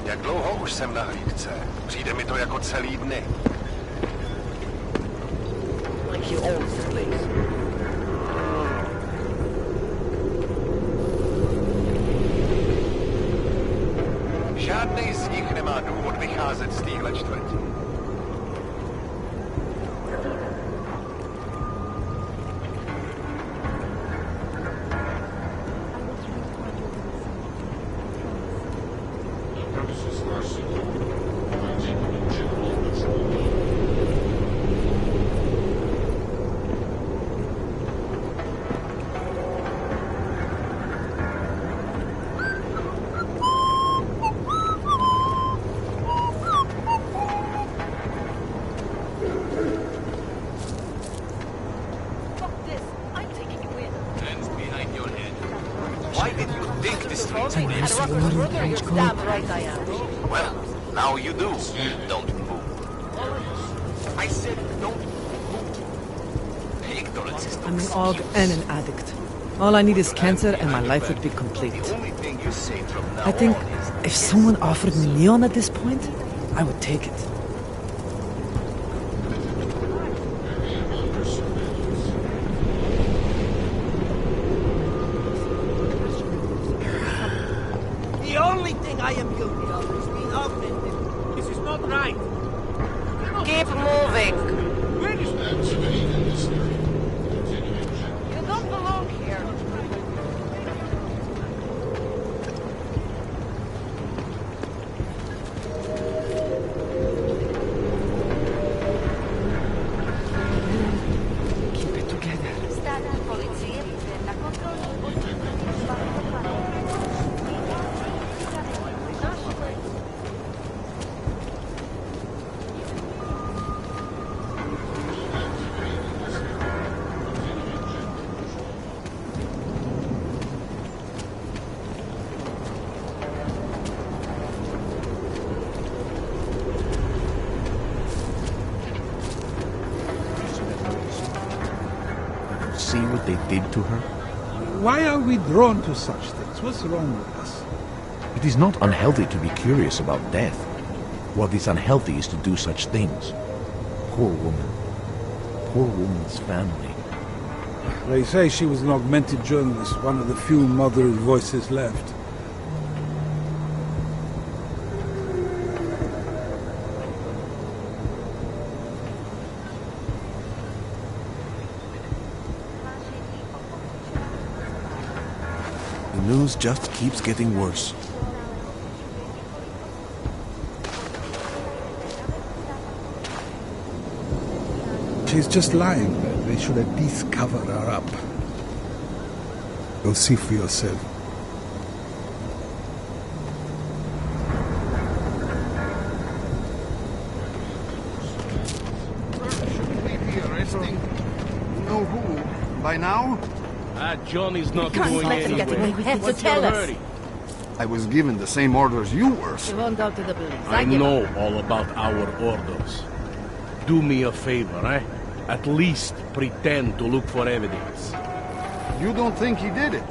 Jak dlouho už jsem na hlídce? Přijde mi to jako celý dny. Like he owns the place. Žádnej z nich nemá důvod vycházet z téhle čtvrti. Well, now you do. Don't move. I said don't move. Ignorance is I'm an Aug and an addict. All I need is cancer and my life would be complete. I think if someone offered me neon at this point, I would take it. The only thing I am guilty of is being augmented. This is not right. Keep moving. You don't belong here. Keep it together. Stanek policie na kontrolní See what they did to her? Why are we drawn to such things? What's wrong with us? It is not unhealthy to be curious about death. What is unhealthy is to do such things. Poor woman. Poor woman's family. They say she was an augmented journalist, one of the few motherly voices left. The news just keeps getting worse. She's just lying. They should at least cover her up. You'll see for yourself. Shouldn't we be arresting? You know who? By now? John is not Can't going let him get anywhere. away with it, so What's tell your us. hurry? I was given the same orders you were, We sir. won't go to the police. I give know up. all about our orders. Do me a favor, eh? At least pretend to look for evidence. You don't think he did it?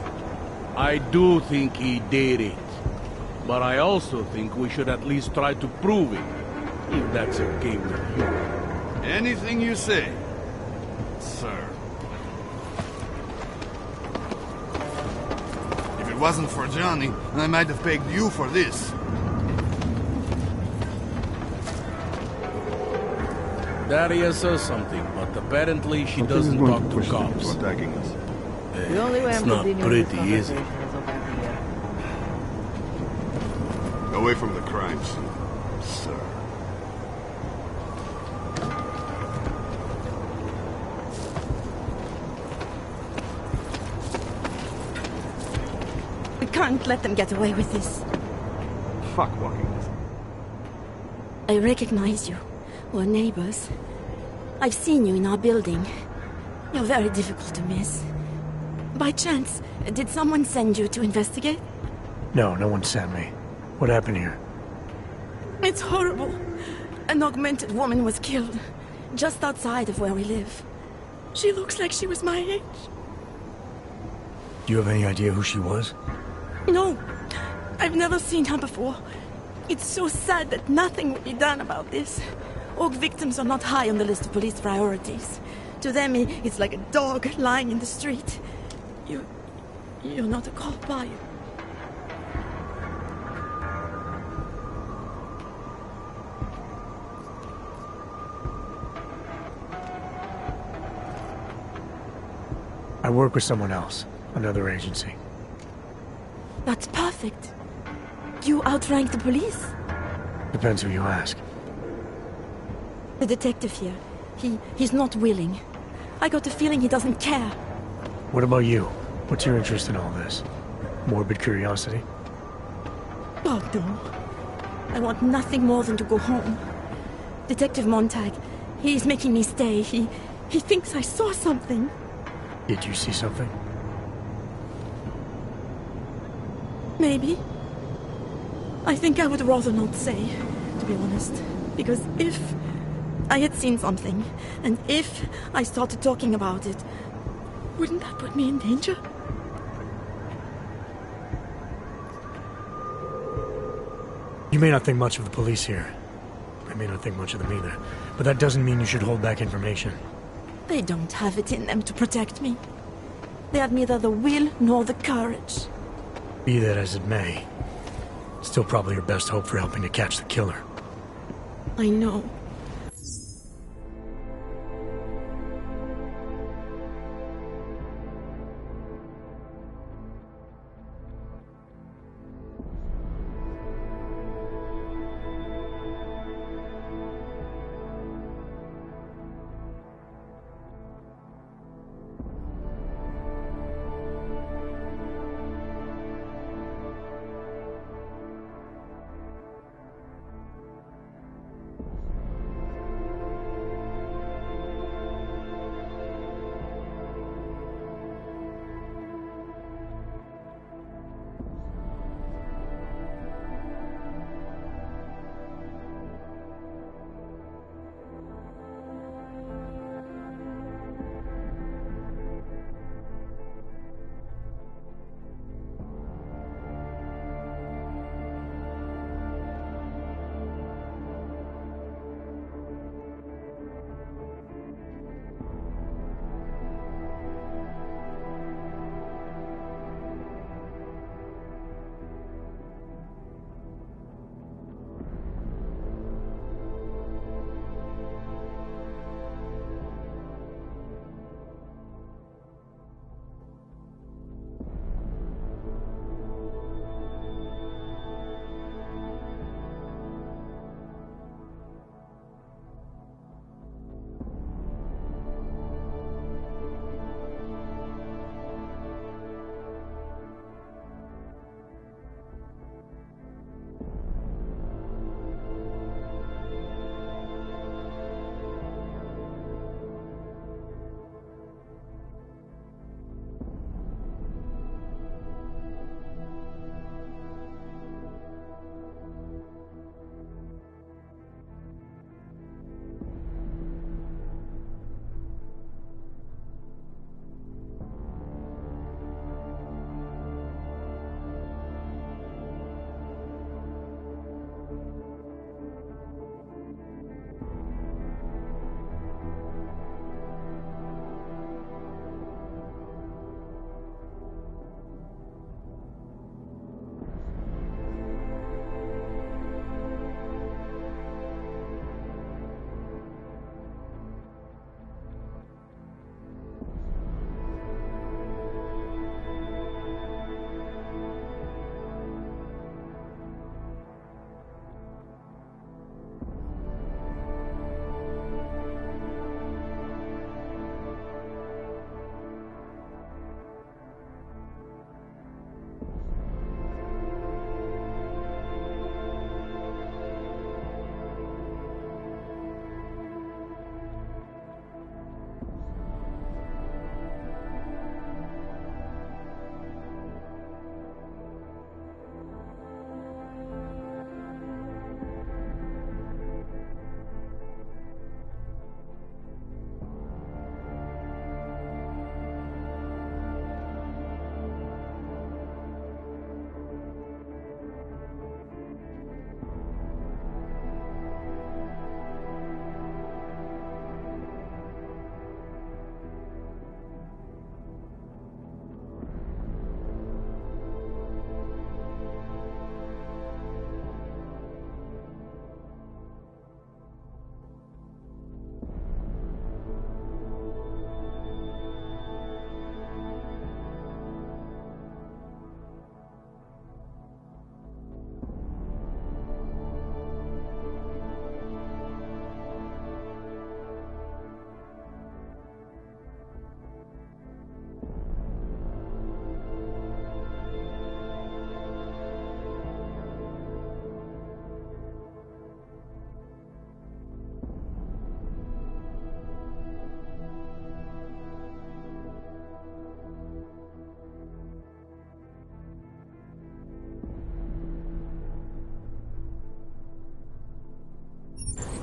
I do think he did it. But I also think we should at least try to prove it. If that's okay with you. Anything you say, sir. If it wasn't for Johnny, I might have pegged you for this. Daria says something, but apparently she doesn't talk to cops. Attacking us. The only way It's I'm not continuing this pretty, is it? conversation is over here. Away from the crime scene, sir. We can't let them get away with this. Fuck walking this. I recognize you. We're neighbors. I've seen you in our building. You're very difficult to miss. By chance, did someone send you to investigate? No, no one sent me. What happened here? It's horrible. An augmented woman was killed, just outside of where we live. She looks like she was my age. Do you have any idea who she was? No, I've never seen her before. It's so sad that nothing will be done about this. Org victims are not high on the list of police priorities. To them, it's like a dog lying in the street. You're not a cop, are you? I work with someone else, another agency. That's perfect. You outrank the police? Depends who you ask. The detective here, he's not willing. I got the feeling he doesn't care. What about you? What's your interest in all this? Morbid curiosity? Oh, no. I want nothing more than to go home. Detective Montag, he's making me stay. He thinks I saw something. Did you see something? Maybe. I think I would rather not say, to be honest. Because if I had seen something, and if I started talking about it, wouldn't that put me in danger? You may not think much of the police here. I may not think much of them either. But that doesn't mean you should hold back information. They don't have it in them to protect me. They have neither the will nor the courage. Be that as it may, still probably your best hope for helping to catch the killer. I know.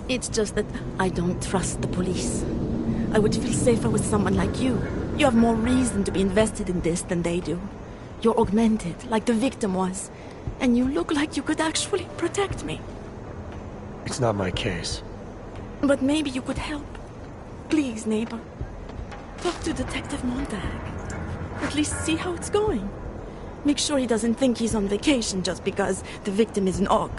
It's just that I don't trust the police. I would feel safer with someone like you. You have more reason to be invested in this than they do. You're augmented, like the victim was. And you look like you could actually protect me. It's not my case. But maybe you could help. Please, neighbor. Talk to Detective Montag. At least see how it's going. Make sure he doesn't think he's on vacation just because the victim is an AUG.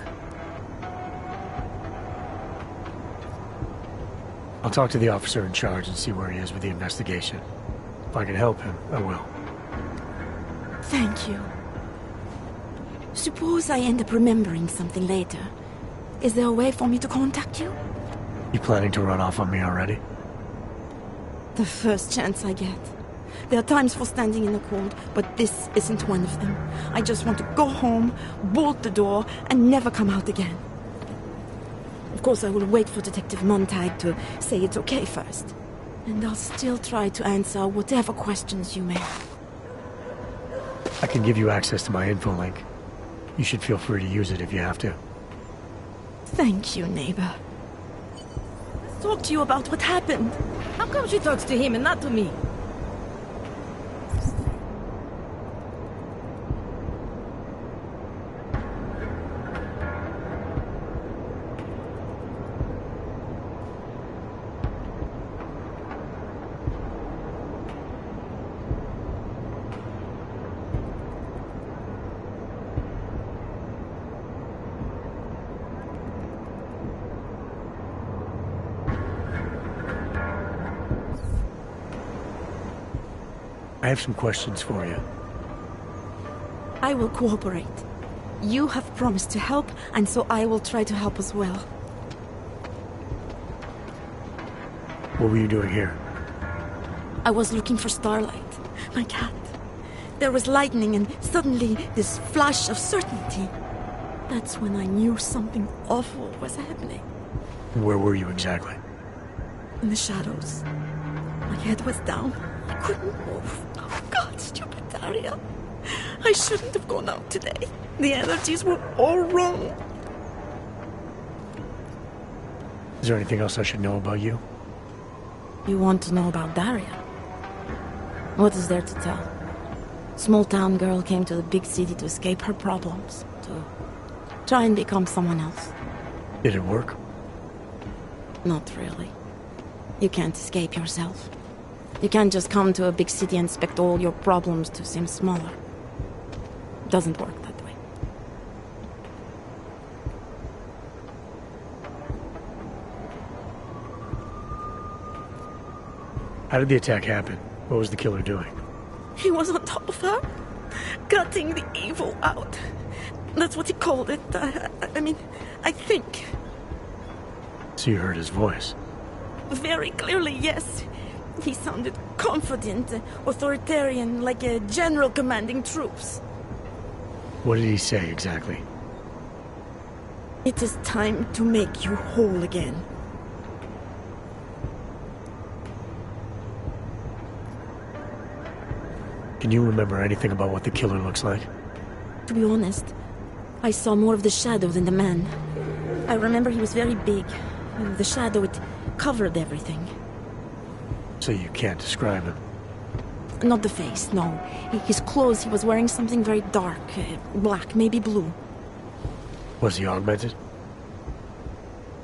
I'll talk to the officer in charge and see where he is with the investigation. If I can help him, I will. Thank you. Suppose I end up remembering something later. Is there a way for me to contact you? You planning to run off on me already? The first chance I get. There are times for standing in the cold, but this isn't one of them. I just want to go home, bolt the door, and never come out again. Of course, I will wait for Detective Montag to say it's okay first. And I'll still try to answer whatever questions you may have. I can give you access to my info link. You should feel free to use it if you have to. Thank you, neighbor. Let's talk to you about what happened. How come she talks to him and not to me? I have some questions for you. I will cooperate. You have promised to help, and so I will try to help as well. What were you doing here? I was looking for Starlight, my cat. There was lightning and suddenly this flash of certainty. That's when I knew something awful was happening. Where were you exactly? In the shadows. My head was down. I couldn't move. Oh God, stupid Daria. I shouldn't have gone out today. The energies were all wrong. Is there anything else I should know about you? You want to know about Daria? What is there to tell? Small town girl came to the big city to escape her problems, to try and become someone else. Did it work? Not really. You can't escape yourself. You can't just come to a big city and expect all your problems to seem smaller. It doesn't work that way. How did the attack happen? What was the killer doing? He was on top of her, cutting the evil out. That's what he called it. I mean, I think. So you heard his voice? Very clearly, yes. He sounded confident, authoritarian, like a general commanding troops. What did he say exactly? It is time to make you whole again. Can you remember anything about what the killer looks like? To be honest, I saw more of the shadow than the man. I remember he was very big. The shadow, it covered everything. So you can't describe him? Not the face, no. His clothes, he was wearing something very dark. Black, maybe blue. Was he augmented?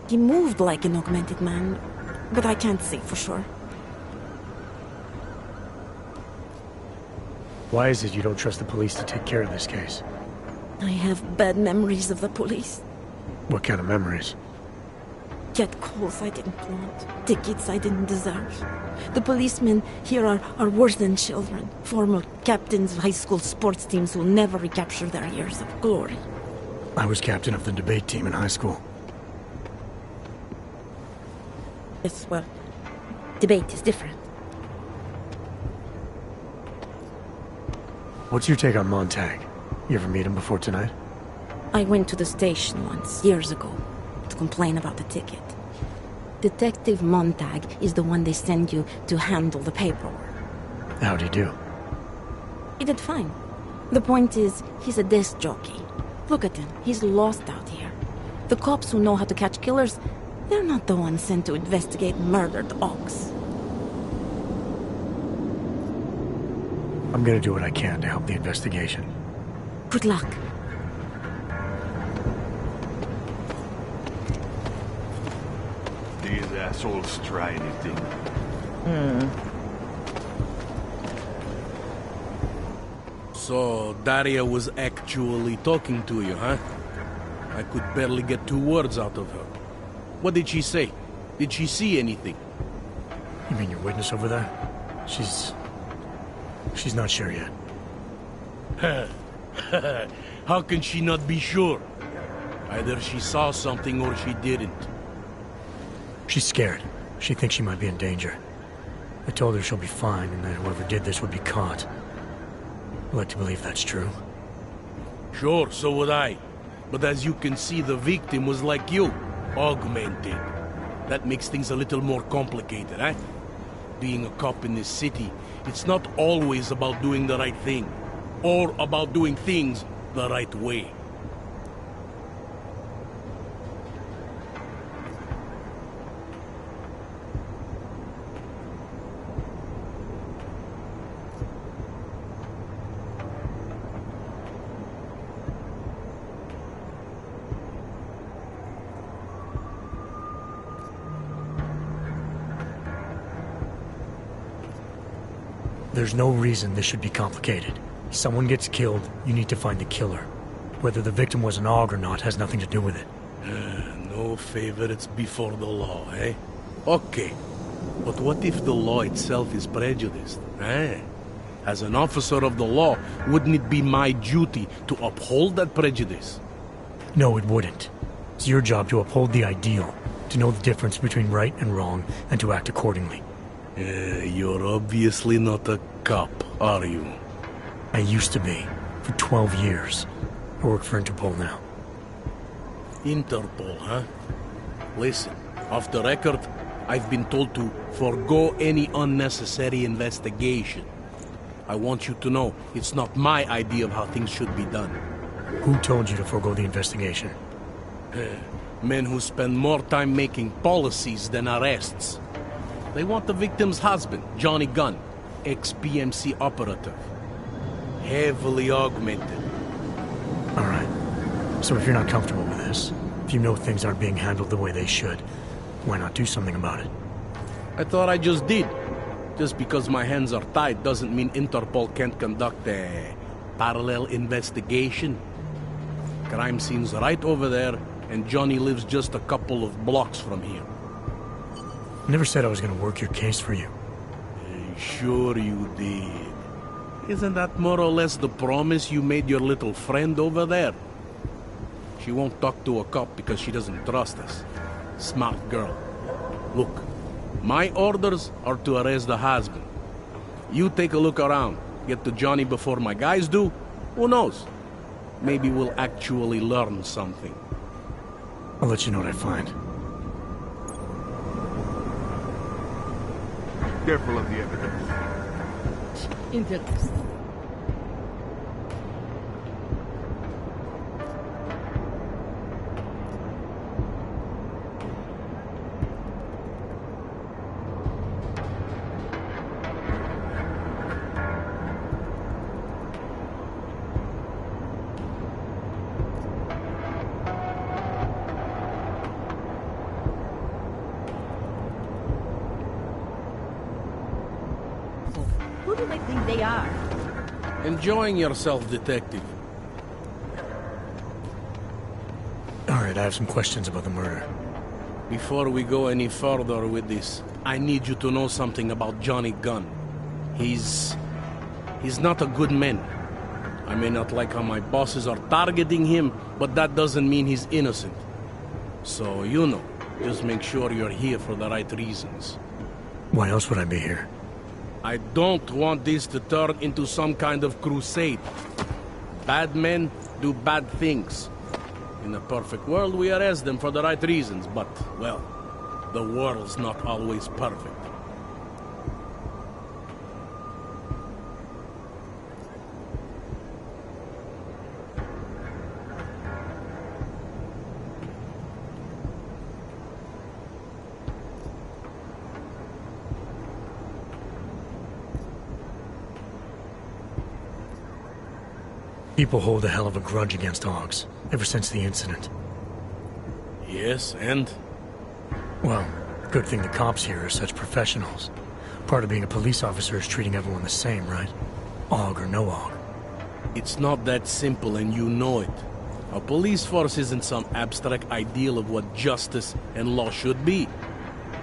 He moved like an augmented man, but I can't say for sure. Why is it you don't trust the police to take care of this case? I have bad memories of the police. What kind of memories? Get calls I didn't want. Tickets I didn't deserve. The policemen here are worse than children. Former captains of high school sports teams who never recapture their years of glory. I was captain of the debate team in high school. Yes, well, debate is different. What's your take on Montag? You ever meet him before tonight? I went to the station once, years ago, to complain about the ticket. Detective Montag is the one they send you to handle the paperwork. How'd he do? He did fine. The point is, he's a desk jockey. Look at him, he's lost out here. The cops who know how to catch killers, They're not the ones sent to investigate murdered ox. I'm gonna do what I can to help the investigation. Good luck. These assholes try anything. So, Daria was actually talking to you, huh? I could barely get 2 words out of her. What did she say? Did she see anything? You mean your witness over there? She's not sure yet. How can she not be sure? Either she saw something or she didn't. She's scared. She thinks she might be in danger. I told her she'll be fine and that whoever did this would be caught. I'd like to believe that's true. Sure, so would I. But as you can see, the victim was like you, augmented. That makes things a little more complicated, eh? Being a cop in this city, it's not always about doing the right thing, or about doing things the right way. There's no reason this should be complicated. Someone gets killed, you need to find the killer. Whether the victim was an AUG or not has nothing to do with it. No favorites before the law, eh? Okay. But what if the law itself is prejudiced, eh? As an officer of the law, wouldn't it be my duty to uphold that prejudice? No, it wouldn't. It's your job to uphold the ideal, to know the difference between right and wrong, and to act accordingly. You're obviously not a cop, are you? I used to be, for 12 years. I work for Interpol now. Interpol, huh? Listen, off the record, I've been told to forego any unnecessary investigation. I want you to know, it's not my idea of how things should be done. Who told you to forego the investigation? Men who spend more time making policies than arrests. They want the victim's husband, Johnny Gunn, ex-PMC operative. Heavily augmented. All right. So if you're not comfortable with this, if you know things aren't being handled the way they should, why not do something about it? I thought I just did. Just because my hands are tied doesn't mean Interpol can't conduct a parallel investigation. Crime scene's right over there, and Johnny lives just a couple of blocks from here. I never said I was going to work your case for you. Sure you did. Isn't that more or less the promise you made your little friend over there? She won't talk to a cop because she doesn't trust us. Smart girl. Look, my orders are to arrest the husband. You take a look around. Get to Johnny before my guys do. Who knows? Maybe we'll actually learn something. I'll let you know what I find. Careful of the evidence. Interest. Who do they think they are? Enjoying yourself, detective. All right, I have some questions about the murder. Before we go any further with this, I need you to know something about Johnny Gunn. He's not a good man. I may not like how my bosses are targeting him, but that doesn't mean he's innocent. So, you know, just make sure you're here for the right reasons. Why else would I be here? I don't want this to turn into some kind of crusade. Bad men do bad things. In a perfect world, we arrest them for the right reasons, but, well, the world's not always perfect. People hold a hell of a grudge against Augs, ever since the incident. Yes, and? Well, good thing the cops here are such professionals. Part of being a police officer is treating everyone the same, right? Aug or no Aug. It's not that simple, and you know it. A police force isn't some abstract ideal of what justice and law should be.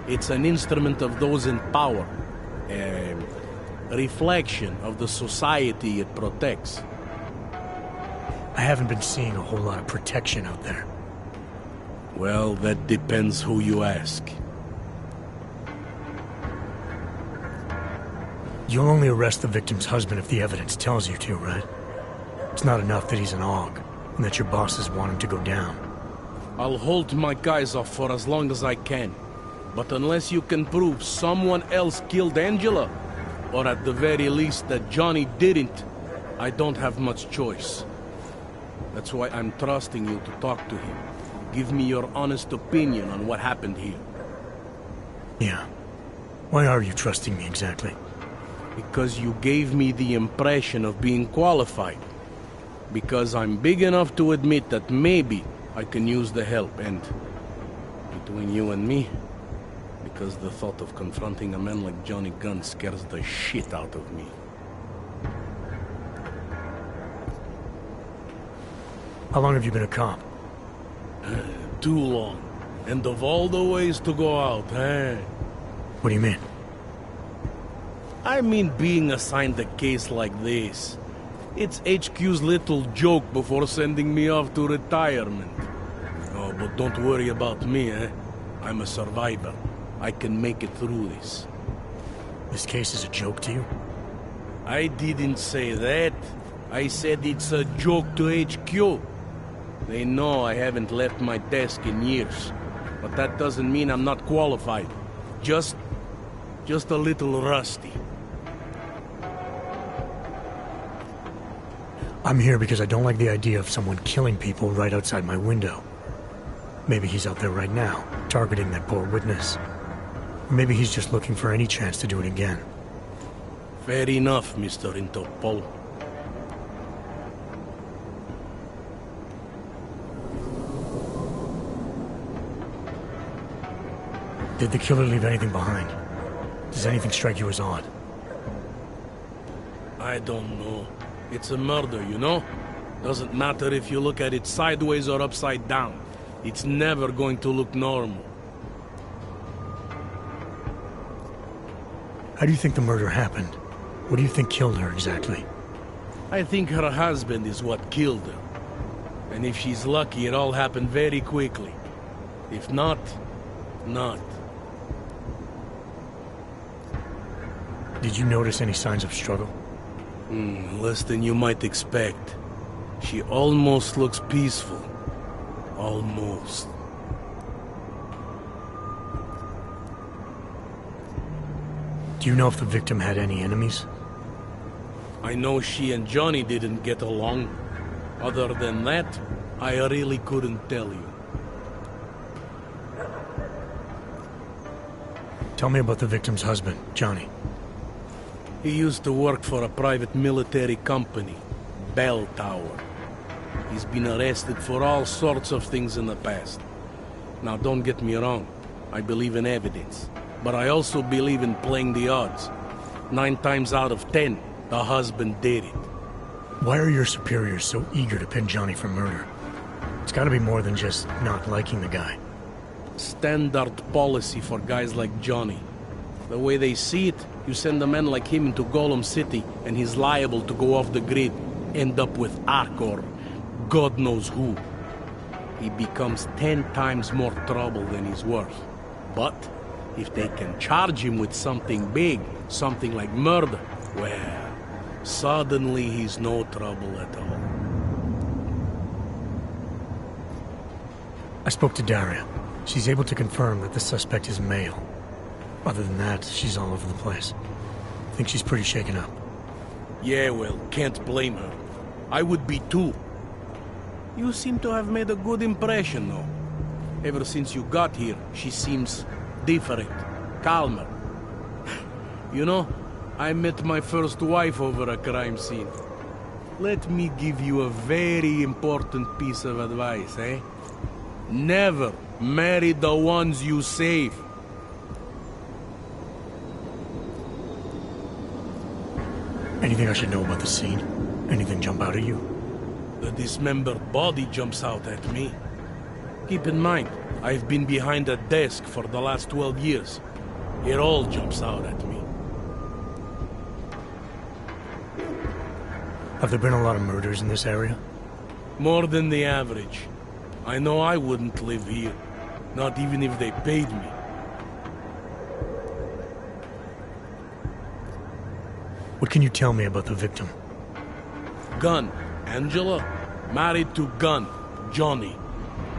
It's an instrument of those in power. A reflection of the society it protects. I haven't been seeing a whole lot of protection out there. Well, that depends who you ask. You'll only arrest the victim's husband if the evidence tells you to, right? It's not enough that he's an Aug, and that your bosses want him to go down. I'll hold my guys off for as long as I can. But unless you can prove someone else killed Angela, or at the very least that Johnny didn't, I don't have much choice. That's why I'm trusting you to talk to him. Give me your honest opinion on what happened here. Yeah. Why are you trusting me exactly? Because you gave me the impression of being qualified. Because I'm big enough to admit that maybe I can use the help, and between you and me, because the thought of confronting a man like Johnny Gunn scares the shit out of me. How long have you been a cop? Too long. And of all the ways to go out, eh? What do you mean? I mean being assigned a case like this. It's HQ's little joke before sending me off to retirement. Oh, but don't worry about me, eh? I'm a survivor. I can make it through this. This case is a joke to you? I didn't say that. I said it's a joke to HQ. They know I haven't left my desk in years. But that doesn't mean I'm not qualified. Just a little rusty. I'm here because I don't like the idea of someone killing people right outside my window. Maybe he's out there right now, targeting that poor witness. Or maybe he's just looking for any chance to do it again. Fair enough, Mr. Interpol. Did the killer leave anything behind? Does anything strike you as odd? I don't know. It's a murder, you know? Doesn't matter if you look at it sideways or upside down. It's never going to look normal. How do you think the murder happened? What do you think killed her exactly? I think her husband is what killed her. And if she's lucky, it all happened very quickly. If not, not. Did you notice any signs of struggle? Less than you might expect. She almost looks peaceful. Almost. Do you know if the victim had any enemies? I know she and Johnny didn't get along. Other than that, I really couldn't tell you. Tell me about the victim's husband, Johnny. He used to work for a private military company, Bell Tower. He's been arrested for all sorts of things in the past. Now, don't get me wrong. I believe in evidence. But I also believe in playing the odds. 9 times out of 10, the husband did it. Why are your superiors so eager to pin Johnny for murder? It's gotta be more than just not liking the guy. Standard policy for guys like Johnny. The way they see it, you send a man like him into Golem City, and he's liable to go off the grid, end up with Ark or God knows who. He becomes 10 times more trouble than he's worth. But if they can charge him with something big, something like murder, well, suddenly he's no trouble at all. I spoke to Daria. She's able to confirm that the suspect is male. Other than that, she's all over the place. I think she's pretty shaken up. Yeah, well, can't blame her. I would be too. You seem to have made a good impression, though. Ever since you got here, she seems different, calmer. You know, I met my first wife over a crime scene. Let me give you a very important piece of advice, eh? Never marry the ones you save. Anything I should know about the scene? Anything jump out at you? The dismembered body jumps out at me. Keep in mind, I've been behind a desk for the last 12 years. It all jumps out at me. Have there been a lot of murders in this area? More than the average. I know I wouldn't live here. Not even if they paid me. What can you tell me about the victim? Gunn, Angela, married to Gunn, Johnny.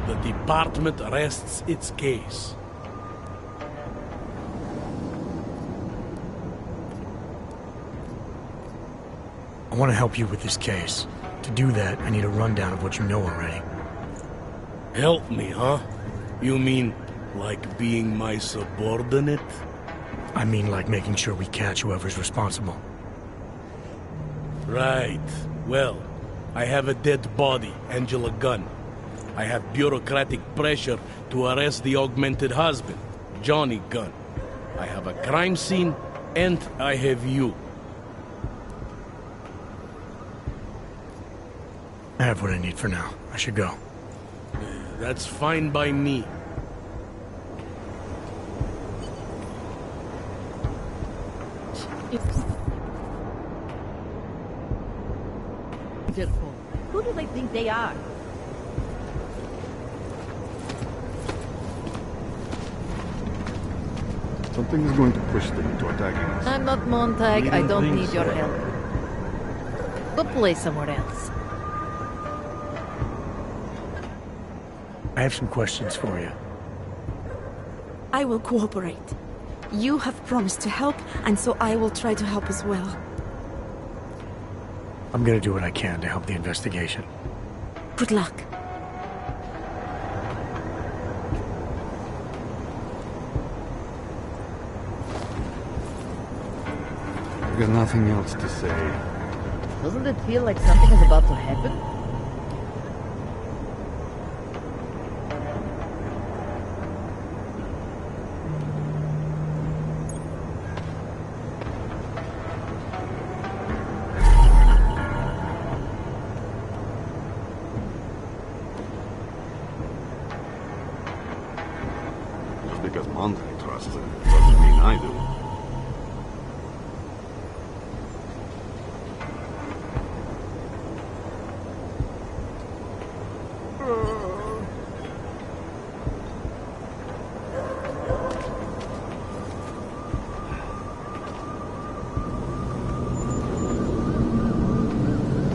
The department rests its case. I want to help you with this case. To do that, I need a rundown of what you know already. Help me, huh? You mean, like being my subordinate? I mean like making sure we catch whoever's responsible. Right. Well, I have a dead body, Angela Gunn. I have bureaucratic pressure to arrest the augmented husband, Johnny Gunn. I have a crime scene, and I have you. I have what I need for now. I should go. That's fine by me. Who do they think they are? Something is going to push them into attacking us. I'm not Montag. I don't need your help. Go play somewhere else. I have some questions for you. I will cooperate. You have promised to help, and so I will try to help as well. I'm gonna do what I can to help the investigation. Good luck. I've got nothing else to say. Doesn't it feel like something is about to happen? Just because Montag trusts him doesn't mean I do.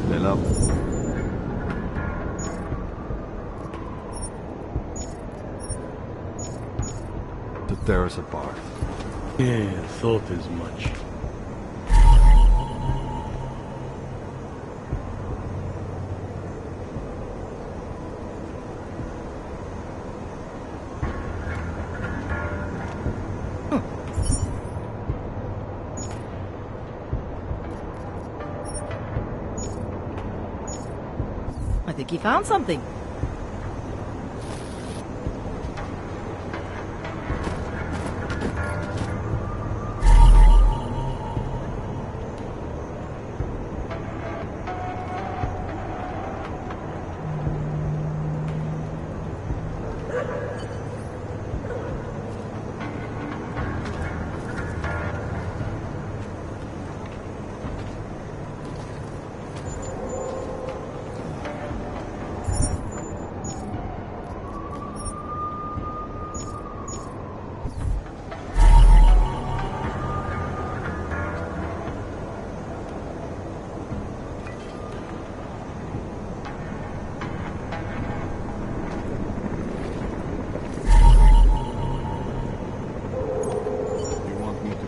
L.I.M.B. To tear us apart. Yeah, thought as much. I think he found something.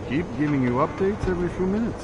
Keep giving you updates every few minutes.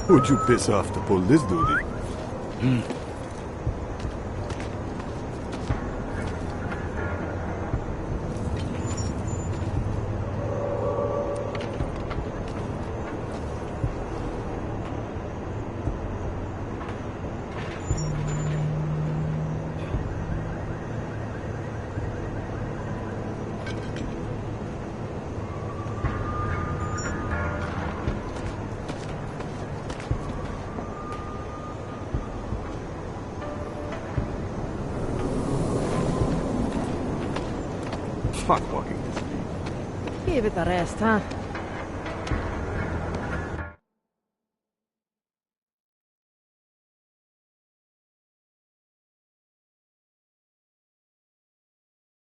Who'd you piss off to pull this duty? Fuck walking this speed. Give it a rest, huh?